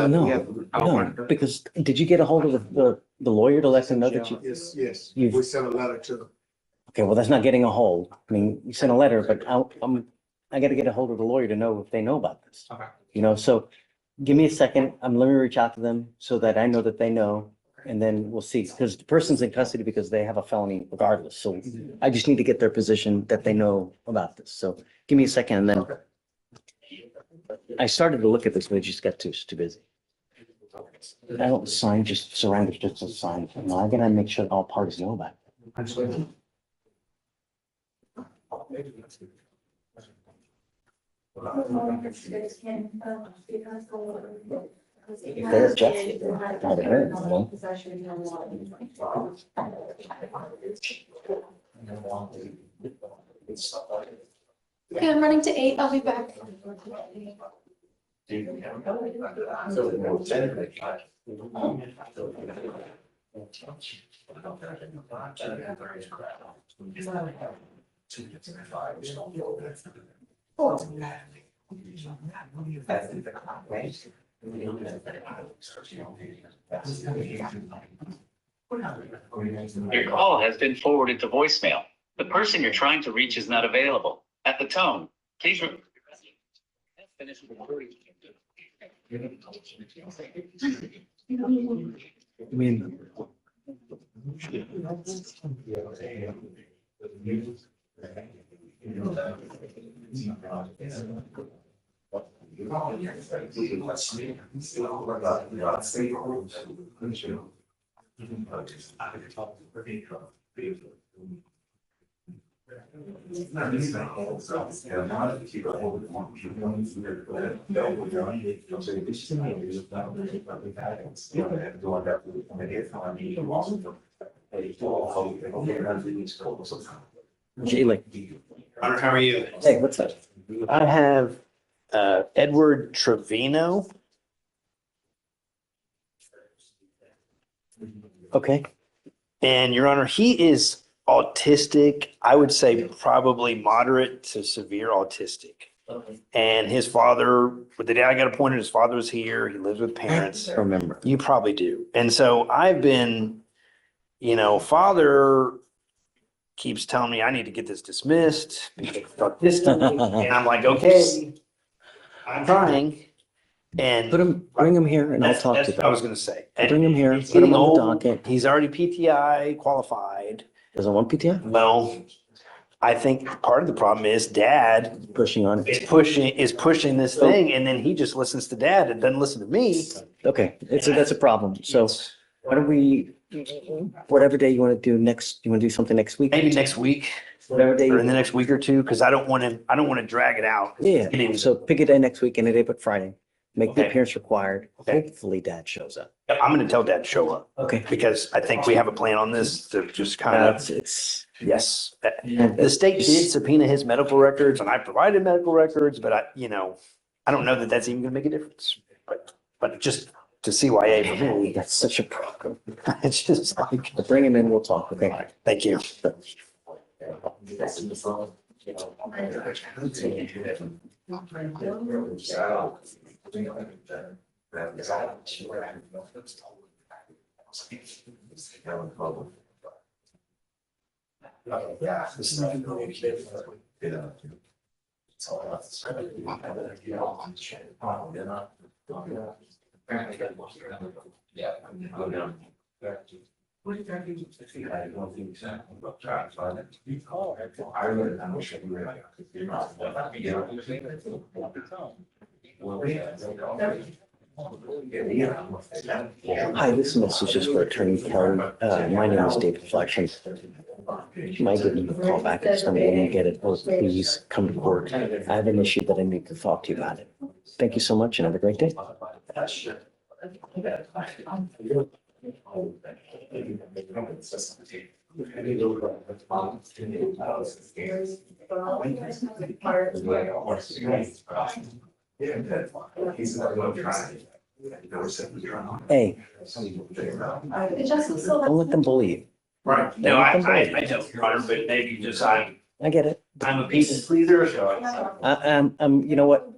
No, because did you get a hold of the lawyer to let them know that you?
Yes,
You've-
we sent a letter to them.
Okay, well, that's not getting a hold. I mean, you sent a letter, but I gotta get a hold of the lawyer to know if they know about this.
Okay.
You know, so give me a second. Let me reach out to them so that I know that they know. And then we'll see, because the person's in custody because they have a felony regardless. So I just need to get their position that they know about this. So give me a second and then I started to look at this, but I just got too busy. I don't sign, just surrender, just to sign. No, I gotta make sure all parties know about it. If they object, I don't know.
Okay, I'm running to 8. I'll be back.
Your call has been forwarded to voicemail. The person you're trying to reach is not available. At the tone, please.
I mean. Jaylee.
Hunter, how are you?
Hey, what's up?
I have Edward Trevino.
Okay.
And Your Honor, he is autistic. I would say probably moderate to severe autistic. And his father, with the day I got appointed, his father was here. He lives with parents.
I remember.
You probably do. And so I've been, father keeps telling me I need to get this dismissed because it's autistic. And I'm like, okay, I'm trying. And
Bring him here and I'll
that's
talk to
what
them.
I was going to say.
Bring him here,
He's
put him
getting
on the
old.
docket.
He's already PTI qualified.
Doesn't want PTI?
Well, I think part of the problem is dad
Pushing on it.
is pushing this thing, and then he just listens to dad and doesn't listen to me.
Okay, that's a problem. So why don't we, whatever day you want to do next, you want to do something next week?
Maybe next week
Whatever day.
or in the next week or two, because I don't want to drag it out.
Yeah, so pick a day next week and a day but Friday. Make the
Okay.
appearance required.
Okay.
Hopefully dad shows up.
I'm going to tell dad to show up.
Okay.
Because I think we have a plan on this to just kind of. Yes. The state did subpoena his medical records and I provided medical records, but I don't know that that's even gonna make a difference. But just to CYA for me.
That's such a problem.
It's just like.
Bring him in, we'll talk, okay?
Thank you.
Hi, this message is for Attorney Kelly. My name is David Fleischer. You might give me a call back at some when you get it. Or please come to court. I have an issue that I need to talk to you about it. Thank you so much and have a great day. Hey, don't let them bully you.
Right. No, I don't, Your Honor, but maybe just
I get it.
I'm a people pleaser, so
You know what?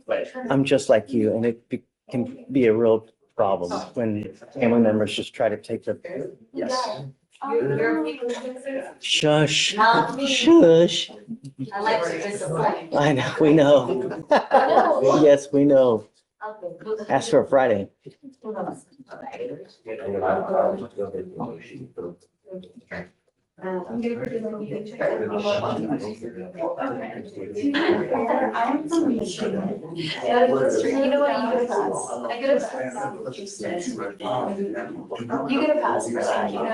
I'm just like you, and it can be a real problem when family members just try to take the. Yes. Shush. Shush.
I like to discipline.
I know, we know. Yes, we know. Ask for a Friday.
You know what, you get a pass. I get a pass. You get a pass for saying,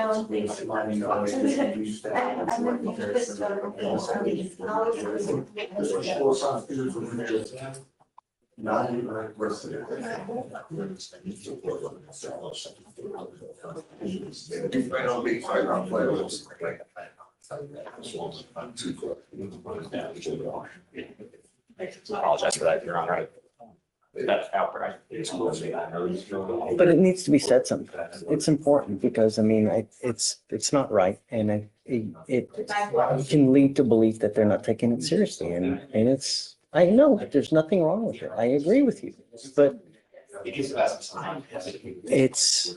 Apologize for that, Your Honor. That's outright.
But it needs to be said sometimes. It's important because, it's not right. And it can lead to belief that they're not taking it seriously. And I know that there's nothing wrong with it. I agree with you. But It's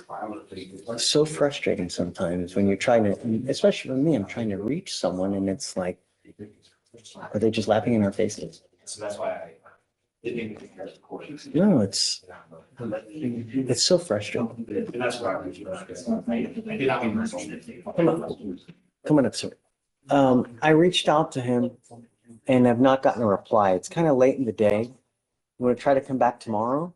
so frustrating sometimes when you're trying to, especially for me, I'm trying to reach someone and it's like, are they just laughing in our faces?
So that's why I didn't even think there's a court.
No, it's so frustrating.
And that's why I did not mean to.
Come on up, sir. I reached out to him and have not gotten a reply. It's kind of late in the day. You want to try to come back tomorrow?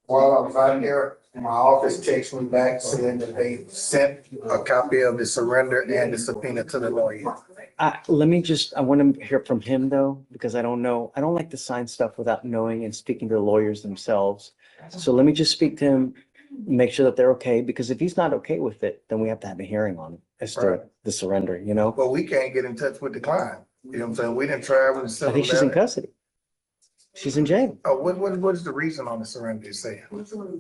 While I'm out here, my office takes me back saying that they sent a copy of the surrender and the subpoena to the lawyer.
Let me just, I want to hear from him though, because I don't know. I don't like to sign stuff without knowing and speaking to the lawyers themselves. So let me just speak to him, make sure that they're okay, because if he's not okay with it, then we have to have a hearing on it as to the surrender, you know?
But we can't get in touch with the client. You know what I'm saying? We didn't try with the.
I think she's in custody. She's in jail.
Oh, what is the reason on the surrender you say?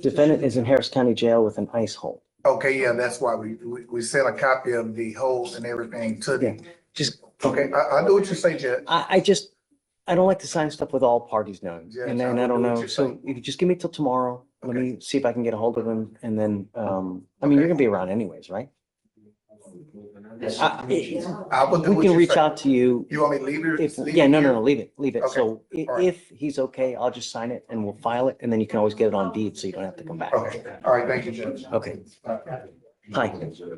Defendant is in Harris County Jail with an ICE hold.
Okay, yeah, that's why we sent a copy of the hold and everything to them.
Just.
Okay, I know what you say, Judge.
I don't like to sign stuff with all parties knowing,
Yes,
and
I
I don't
know what
know.
you're
So
saying.
if you just give me till tomorrow, let me see if I can get a hold of him, and then, I mean, you're gonna be around anyways, right?
I will do
We
what
can
you
reach
say.
out to you.
You want me to leave it?
If,
leave
yeah,
it
no,
here?
leave it.
Okay.
So
All right.
if he's okay, I'll just sign it and we'll file it, and then you can always get it on deed, so you don't have to come back.
Okay, all right, thank you, Judge.
Okay. Hi.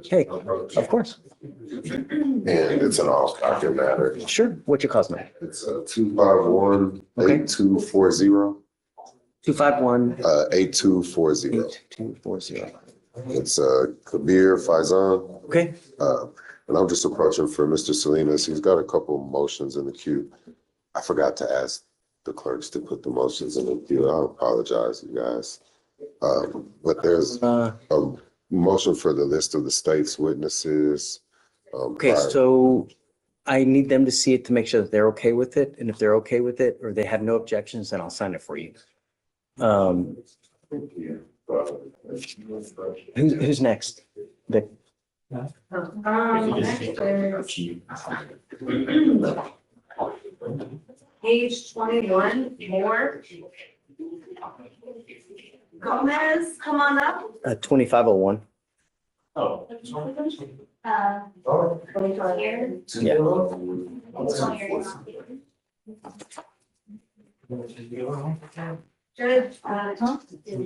Hey, of course.
And it's an off-docket matter.
Sure. What's your cause number?
It's 251-8240.
251.
8240.
8240.
It's Kabir Faizan.
Okay.
And I'm just approaching for Mr. Salinas. He's got a couple motions in the queue. I forgot to ask the clerks to put the motions in the queue. I apologize, you guys. But there's a motion for the list of the state's witnesses.
Okay, so I need them to see it to make sure that they're okay with it. And if they're okay with it, or they have no objections, then I'll sign it for you. Who's next? Vic?
Page 21, more. Gomez, come on up.
2501.
Oh. Here.
Yeah.
Judge,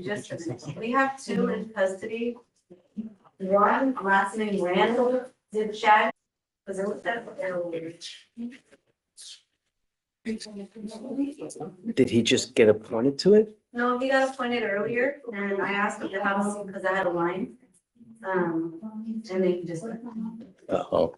just a minute. We have two in custody. One, last name Randall, did Chad, was it with that?
Did he just get appointed to it?
No, he got appointed earlier, and I asked him to have him because I had a line. And they just.
Uh-oh.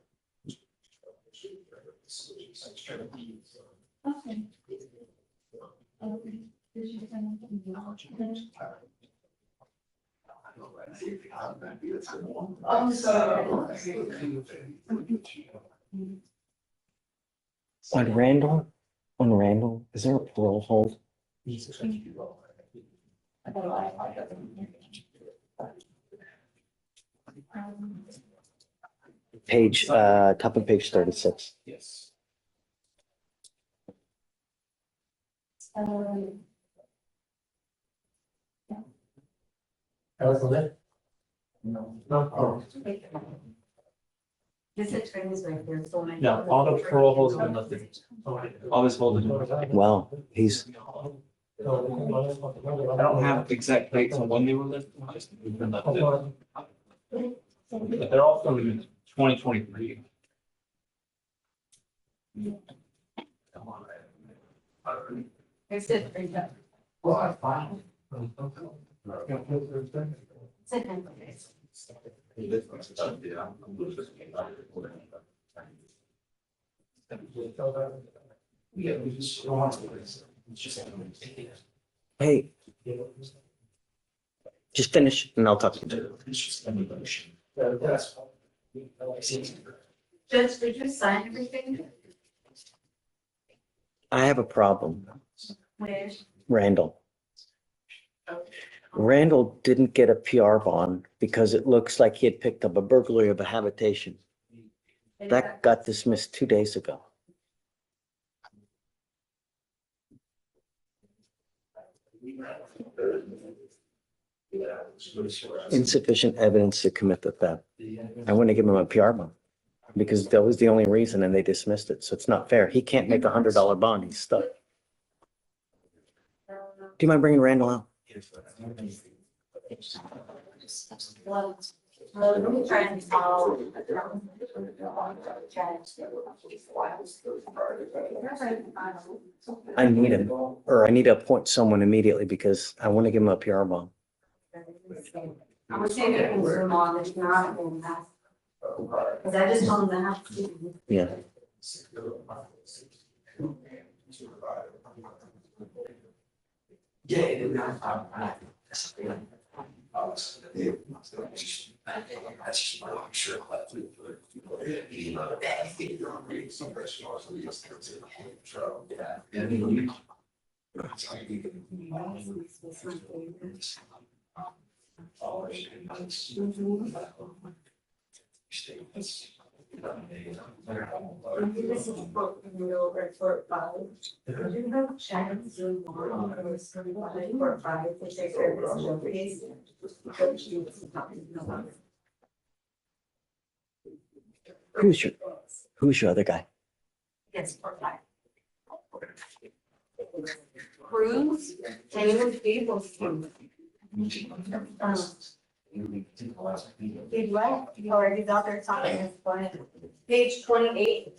On Randall, is there a parole hold? Page, top of page 36.
Yes.
This attorney's right there, so.
No, all the parole holds have been lifted. All this hold.
Wow, he's,
I don't have exact dates on when they were lifted, just they've been lifted. They're all from 2023.
It's it, right there. Sit down, please.
hey, just finish and I'll talk to you.
Judge, did you sign everything?
I have a problem.
Where?
Randall. Randall didn't get a PR bond because it looks like he had picked up a burglary of a habitation. That got dismissed 2 days ago. Insufficient evidence to commit the theft. I want to give him a PR bond because that was the only reason and they dismissed it. So it's not fair. He can't make $100 bond. He's stuck. Do you mind bringing Randall out?
Let me try and follow.
I need him, or I need to appoint someone immediately because I want to give him a PR bond.
I'm gonna say it can zoom on, it's not in that. Cause I just told them that.
Yeah. Who's your other guy?
Yes, for five. Cruz, Taylor, people. He left, or he's out there talking his phone. Page 28.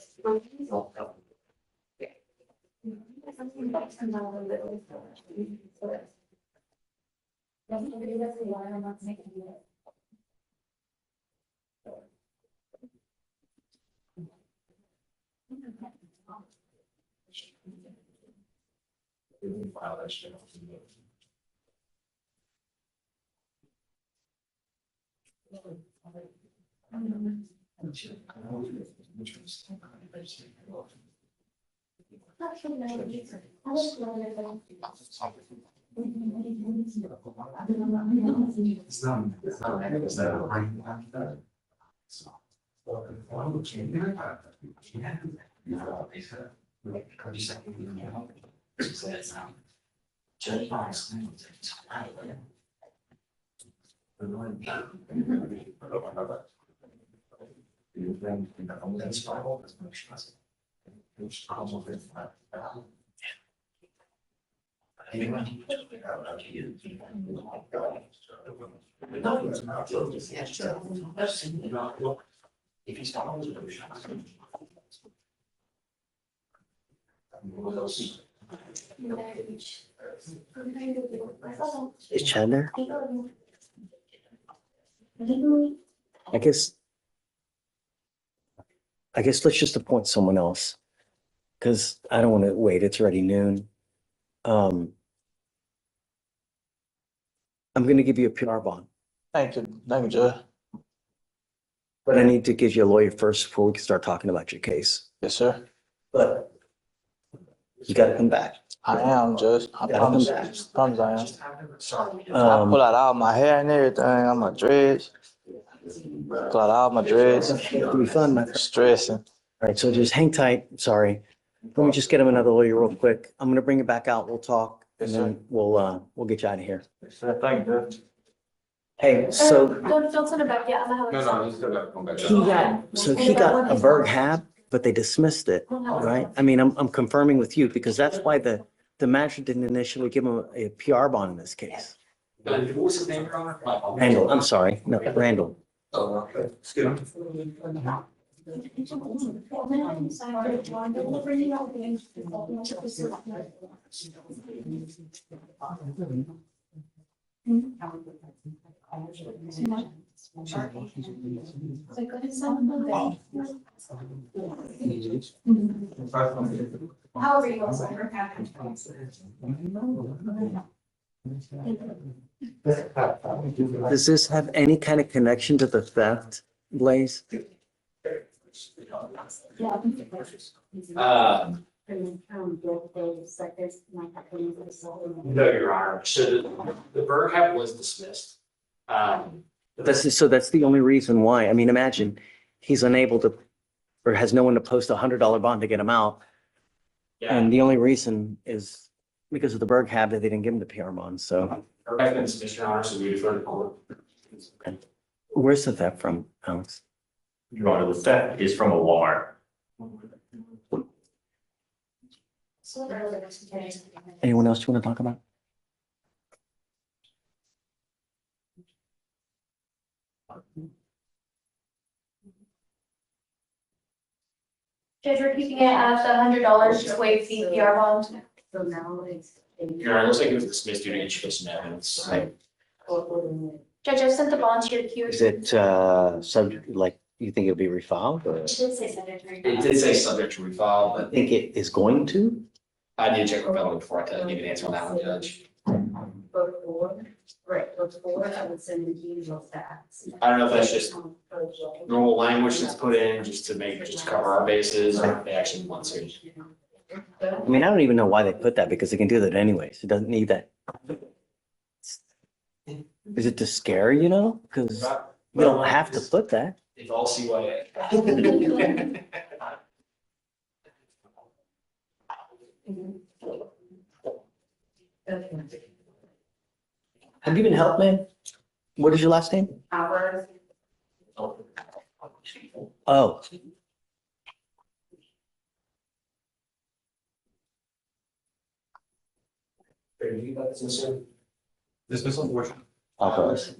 Is Chad there? I guess let's just appoint someone else. Cause I don't want to wait. It's already noon. I'm gonna give you a PR bond,
Thank you, Judge.
but I need to give you a lawyer first before we can start talking about your case.
Yes, sir.
But you gotta come back.
I am, Judge. I
Gotta
promise.
come back.
Promise I am. I pull out all my hair and everything on my dreads. Pull out all my dreads.
It'll be fun, my friend.
Stressing.
All right, so just hang tight. Sorry. Let me just get him another lawyer real quick. I'm gonna bring it back out. We'll talk and then we'll get you out of here.
Thank you, Judge.
Hey, so
Don't send it back yet. I'm gonna have it.
he's still got to come back.
he got a Berg hab, but they dismissed it, right? I mean, I'm confirming with you because that's why the magistrate didn't initially give him a PR bond in this case.
What was his name, Your Honor?
Randall, I'm sorry. No, Randall.
Oh, okay. Excuse
However you want.
Does this have any kind of connection to the theft, Blaze?
No, Your Honor. So the Berg cap was dismissed.
So that's the only reason why. I mean, imagine he's unable to, or has no one to post $100 bond to get him out.
Yeah.
And the only reason is because of the Berg habit, they didn't give him the PR bond. So
Recommend dismissed, Your Honor, so we refer to court.
Where's the theft from, Alex?
Your Honor, the theft is from a Walmart.
Anyone else you want to talk about?
Judge, we're keeping it at the $100 to waive the PR bond.
So now it's.
Your Honor, it looks like it was dismissed due to insufficient evidence.
Judge, I've sent the bond to your queue.
Is it subject, like, you think it'll be refiled or?
It did say subject to
It did say subject to refile,
I
but
think it is going to?
I need to check with fellow before I can give you an answer on that one, Judge.
Before, right, before I would send the emails to ask.
I don't know if that's just normal language that's put in just to cover our bases, or if they actually want to.
I mean, I don't even know why they put that because they can do that anyways. It doesn't need that. Is it to scare, you know? Because you don't have to put that.
It's all CYA.
Have you been helped, man? What is your last name?
Hours.
Oh.
Dismissal, portion.
Authorized.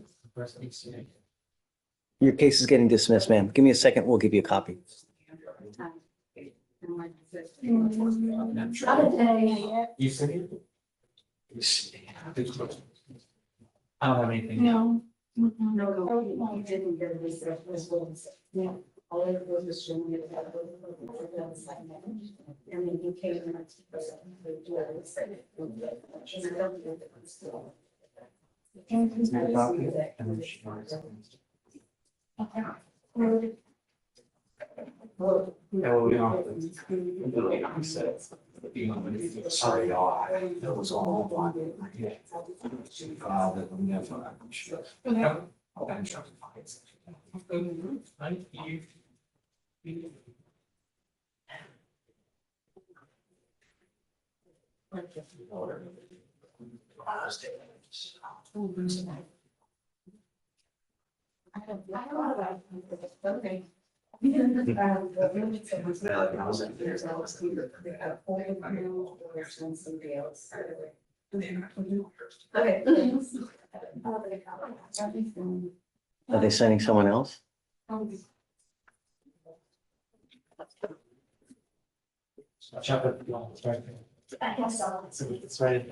Your case is getting dismissed, ma'am. Give me a second. We'll give you a copy.
Not a day yet.
You see it?
I don't have anything.
No.
No, you didn't get this. Yeah. All it was just showing me that. And then you came in.
Sorry, y'all. That was all one. Thank you.
Okay. Okay.
Are they sending someone else?
Chop it. It's right there.
I guess so.
It's right.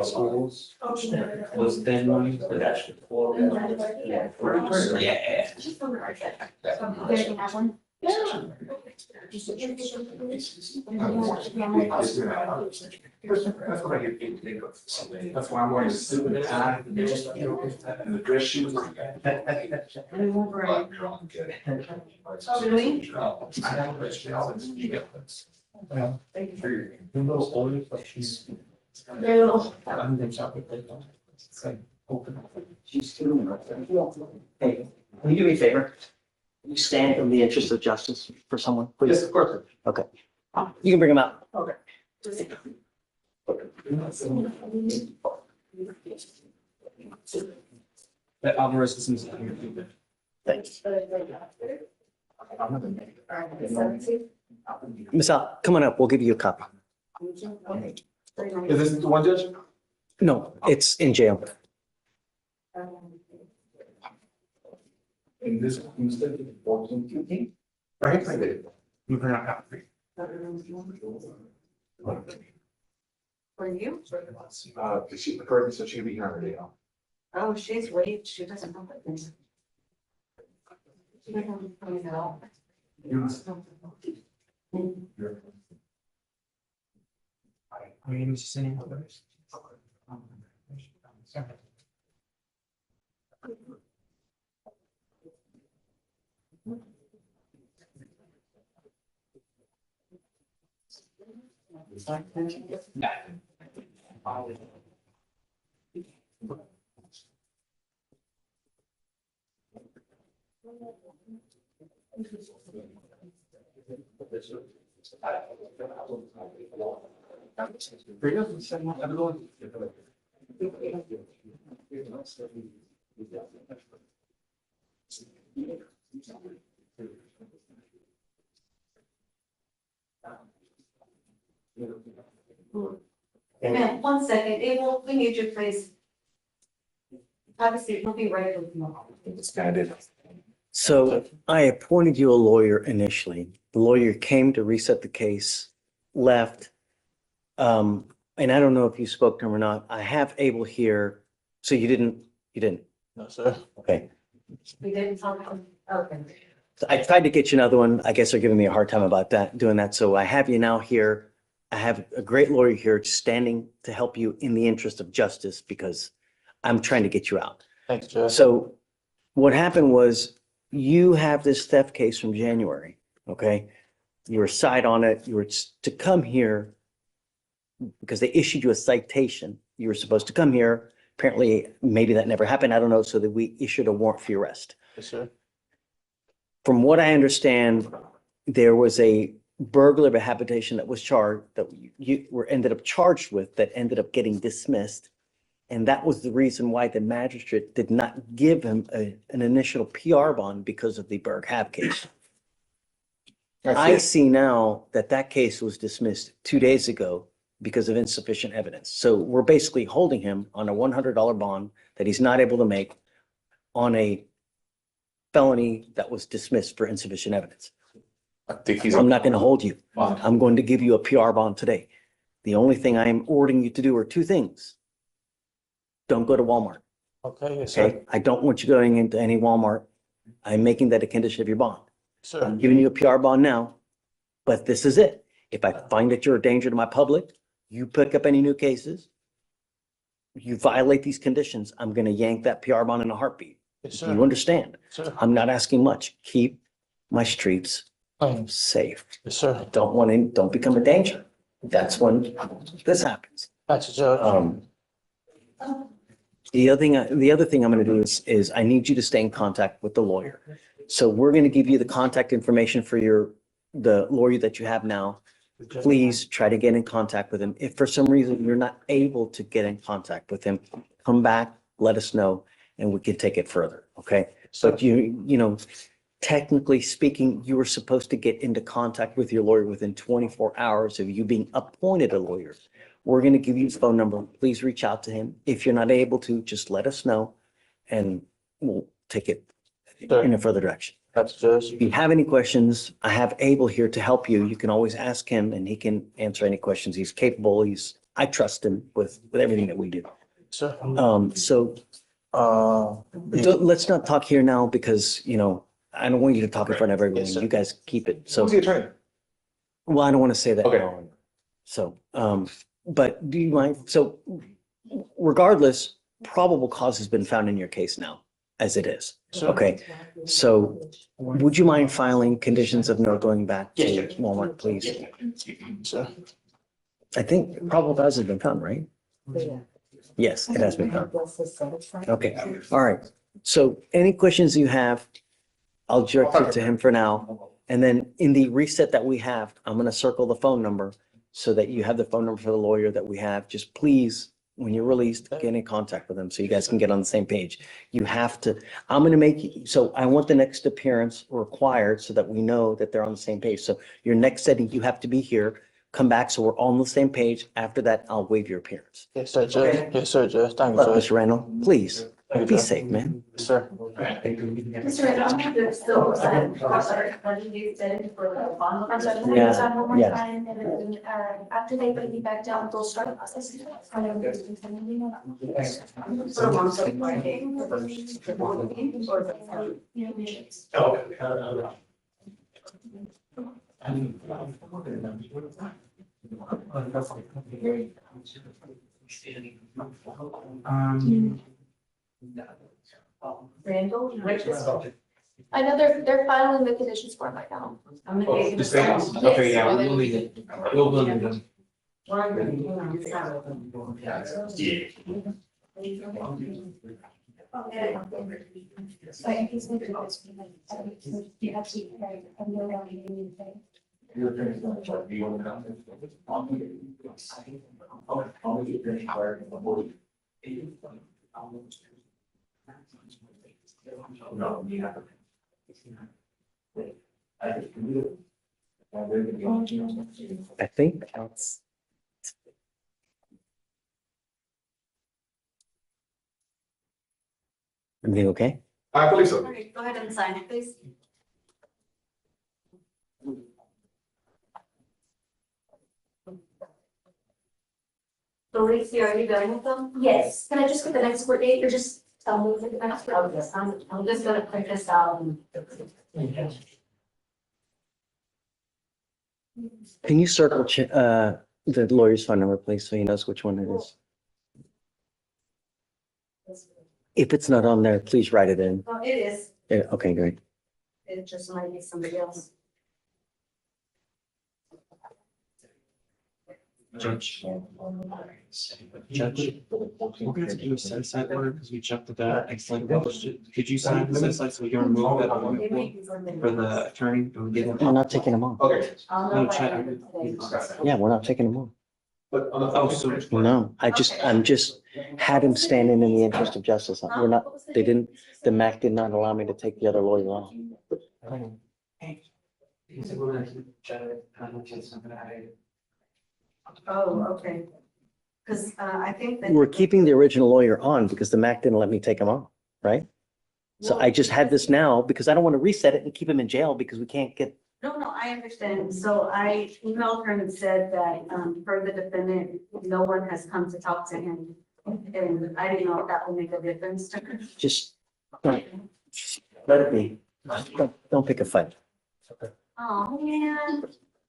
Schools. Was then money for that. Yeah.
There you have one.
That's what I get paid to think of. That's why I'm wearing a suit and tie and the dress shoes.
Hey, can you do me a favor? Can you stand in the interest of justice for someone, please?
Yes, of course.
Okay. You can bring him out.
Okay.
That Alvarez is.
Thanks. Miss Al, come on up. We'll give you a copy.
Is this the one, Judge?
No, it's in jail.
In this, instead of 14. Right, I did. You bring out copy.
For you?
Cause she preferred, so she'll be here on her day off.
Oh, she's waived. She doesn't know that thing. She doesn't know.
I mean, it's just any others.
Ma'am, 1 second, Abel, we need you, please. Obviously, we'll be right with you.
It's kind of. So I appointed you a lawyer initially. The lawyer came to reset the case, left. And I don't know if you spoke to him or not. I have Abel here. So you didn't?
No, sir.
Okay.
We didn't talk, okay.
So I tried to get you another one. I guess they're giving me a hard time about that, doing that. So I have you now here. I have a great lawyer here standing to help you in the interest of justice because I'm trying to get you out.
Thanks, Judge.
So what happened was you have this theft case from January, okay? You were side on it. You were to come here because they issued you a citation. You were supposed to come here. Apparently, maybe that never happened. I don't know. So that we issued a warrant for your arrest.
Yes, sir.
From what I understand, there was a burglary of a habitation that was charged, that you were ended up charged with, that ended up getting dismissed. And that was the reason why the magistrate did not give him an initial PR bond because of the Berg Hab case. I see now that that case was dismissed 2 days ago because of insufficient evidence. So we're basically holding him on a $100 bond that he's not able to make on a felony that was dismissed for insufficient evidence.
I think he's.
I'm not going to hold you. I'm going to give you a PR bond today. The only thing I am ordering you to do are two things. Don't go to Walmart.
Okay, yes, sir.
Okay, I don't want you going into any Walmart. I'm making that a condition of your bond.
Sir.
I'm giving you a PR bond now, but this is it. If I find that you're a danger to my public, you pick up any new cases, you violate these conditions, I'm going to yank that PR bond in a heartbeat.
Yes,
Do
sir.
you understand?
Sir.
I'm not asking much. Keep my streets safe.
Yes, sir.
Don't become a danger. That's when this happens.
That's Judge.
The other thing I'm going to do is I need you to stay in contact with the lawyer. So we're going to give you the contact information for the lawyer that you have now. Please try to get in contact with him. If for some reason you're not able to get in contact with him, come back, let us know, and we can take it further. Okay. But you know, technically speaking, you were supposed to get into contact with your lawyer within 24 hours of you being appointed a lawyer. We're going to give you his phone number. Please reach out to him. If you're not able to, just let us know and we'll take it in a further direction.
That's Judge.
If you have any questions, I have Abel here to help you. You can always ask him and he can answer any questions. He's capable. I trust him with everything that we do.
Sir.
Let's not talk here now because, you know, I don't want you to talk in front of everyone.
Yes, sir.
You guys keep it. So,
Who's the attorney?
well, I don't want to say that.
Okay.
now. So, but do you mind? So regardless, probable cause has been found in your case now, as it is.
Sure.
Okay. So would you mind filing conditions of no going back to Walmart, please?
Sir.
I think probable cause has been found, right? Yes, it has been found. Okay. All right. So any questions you have, I'll direct you to him for now. And then in the reset that we have, I'm going to circle the phone number so that you have the phone number for the lawyer that we have. Just please, when you're released, get in contact with them so you guys can get on the same page. You have to, I'm going to make, so I want the next appearance required so that we know that they're on the same page. So your next setting, you have to be here, come back so we're all on the same page. After that, I'll waive your appearance.
Yes, sir, Judge.
Okay.
Yes, sir, Judge. Thank you,
Look,
Judge.
Mr. Randall, please
Thank you,
be
Judge.
safe, man.
Yes, sir.
Mr. Randall, I'm going to still, you said for the bond.
I'm sorry,
Yeah,
can one more
yeah.
time, and then, after they bring me back down, they'll start the process.
Randall,
I know they're filing the conditions for it right now.
I'm going to.
Okay, yeah, we'll need it. We'll need them.
So in case we do this, you have to, I'm no longer doing anything.
I think that's. Everything okay?
I believe so.
All right, go ahead and sign it, please. So Lacey, are you done with them?
Yes, can I just get the next court date or just tell me the next court?
Oh, yes, I'm just gonna print this out and.
Can you circle the lawyer's phone number, please, so he knows which one it is? If it's not on there, please write it in.
Oh, it is.
Yeah, okay, great.
It just might be somebody else.
Judge. Judge, we're going to do a set aside order because we jumped at that. Excellent. Could you sign the set aside so we can remove that on the floor for the attorney? And we get him?
We're not taking them off.
Okay.
I'll
No,
know by
chat.
the end of today.
Yeah, we're not taking them off.
Oh, so.
No, I'm just had him standing in the interest of justice. We're not, the MAC did not allow me to take the other lawyer off.
Oh, okay. Because I think that.
We're keeping the original lawyer on because the MAC didn't let me take him off, right? So I just had this now because I don't want to reset it and keep him in jail because we can't get.
No, I understand. So I emailed her and said that for the defendant, no one has come to talk to him. And I didn't know if that will make a difference to her.
Just don't, let it be. Don't pick a fight.
Oh, man.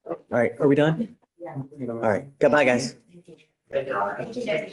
All right, are we done?
Yeah.
All right, goodbye, guys.
Thank you.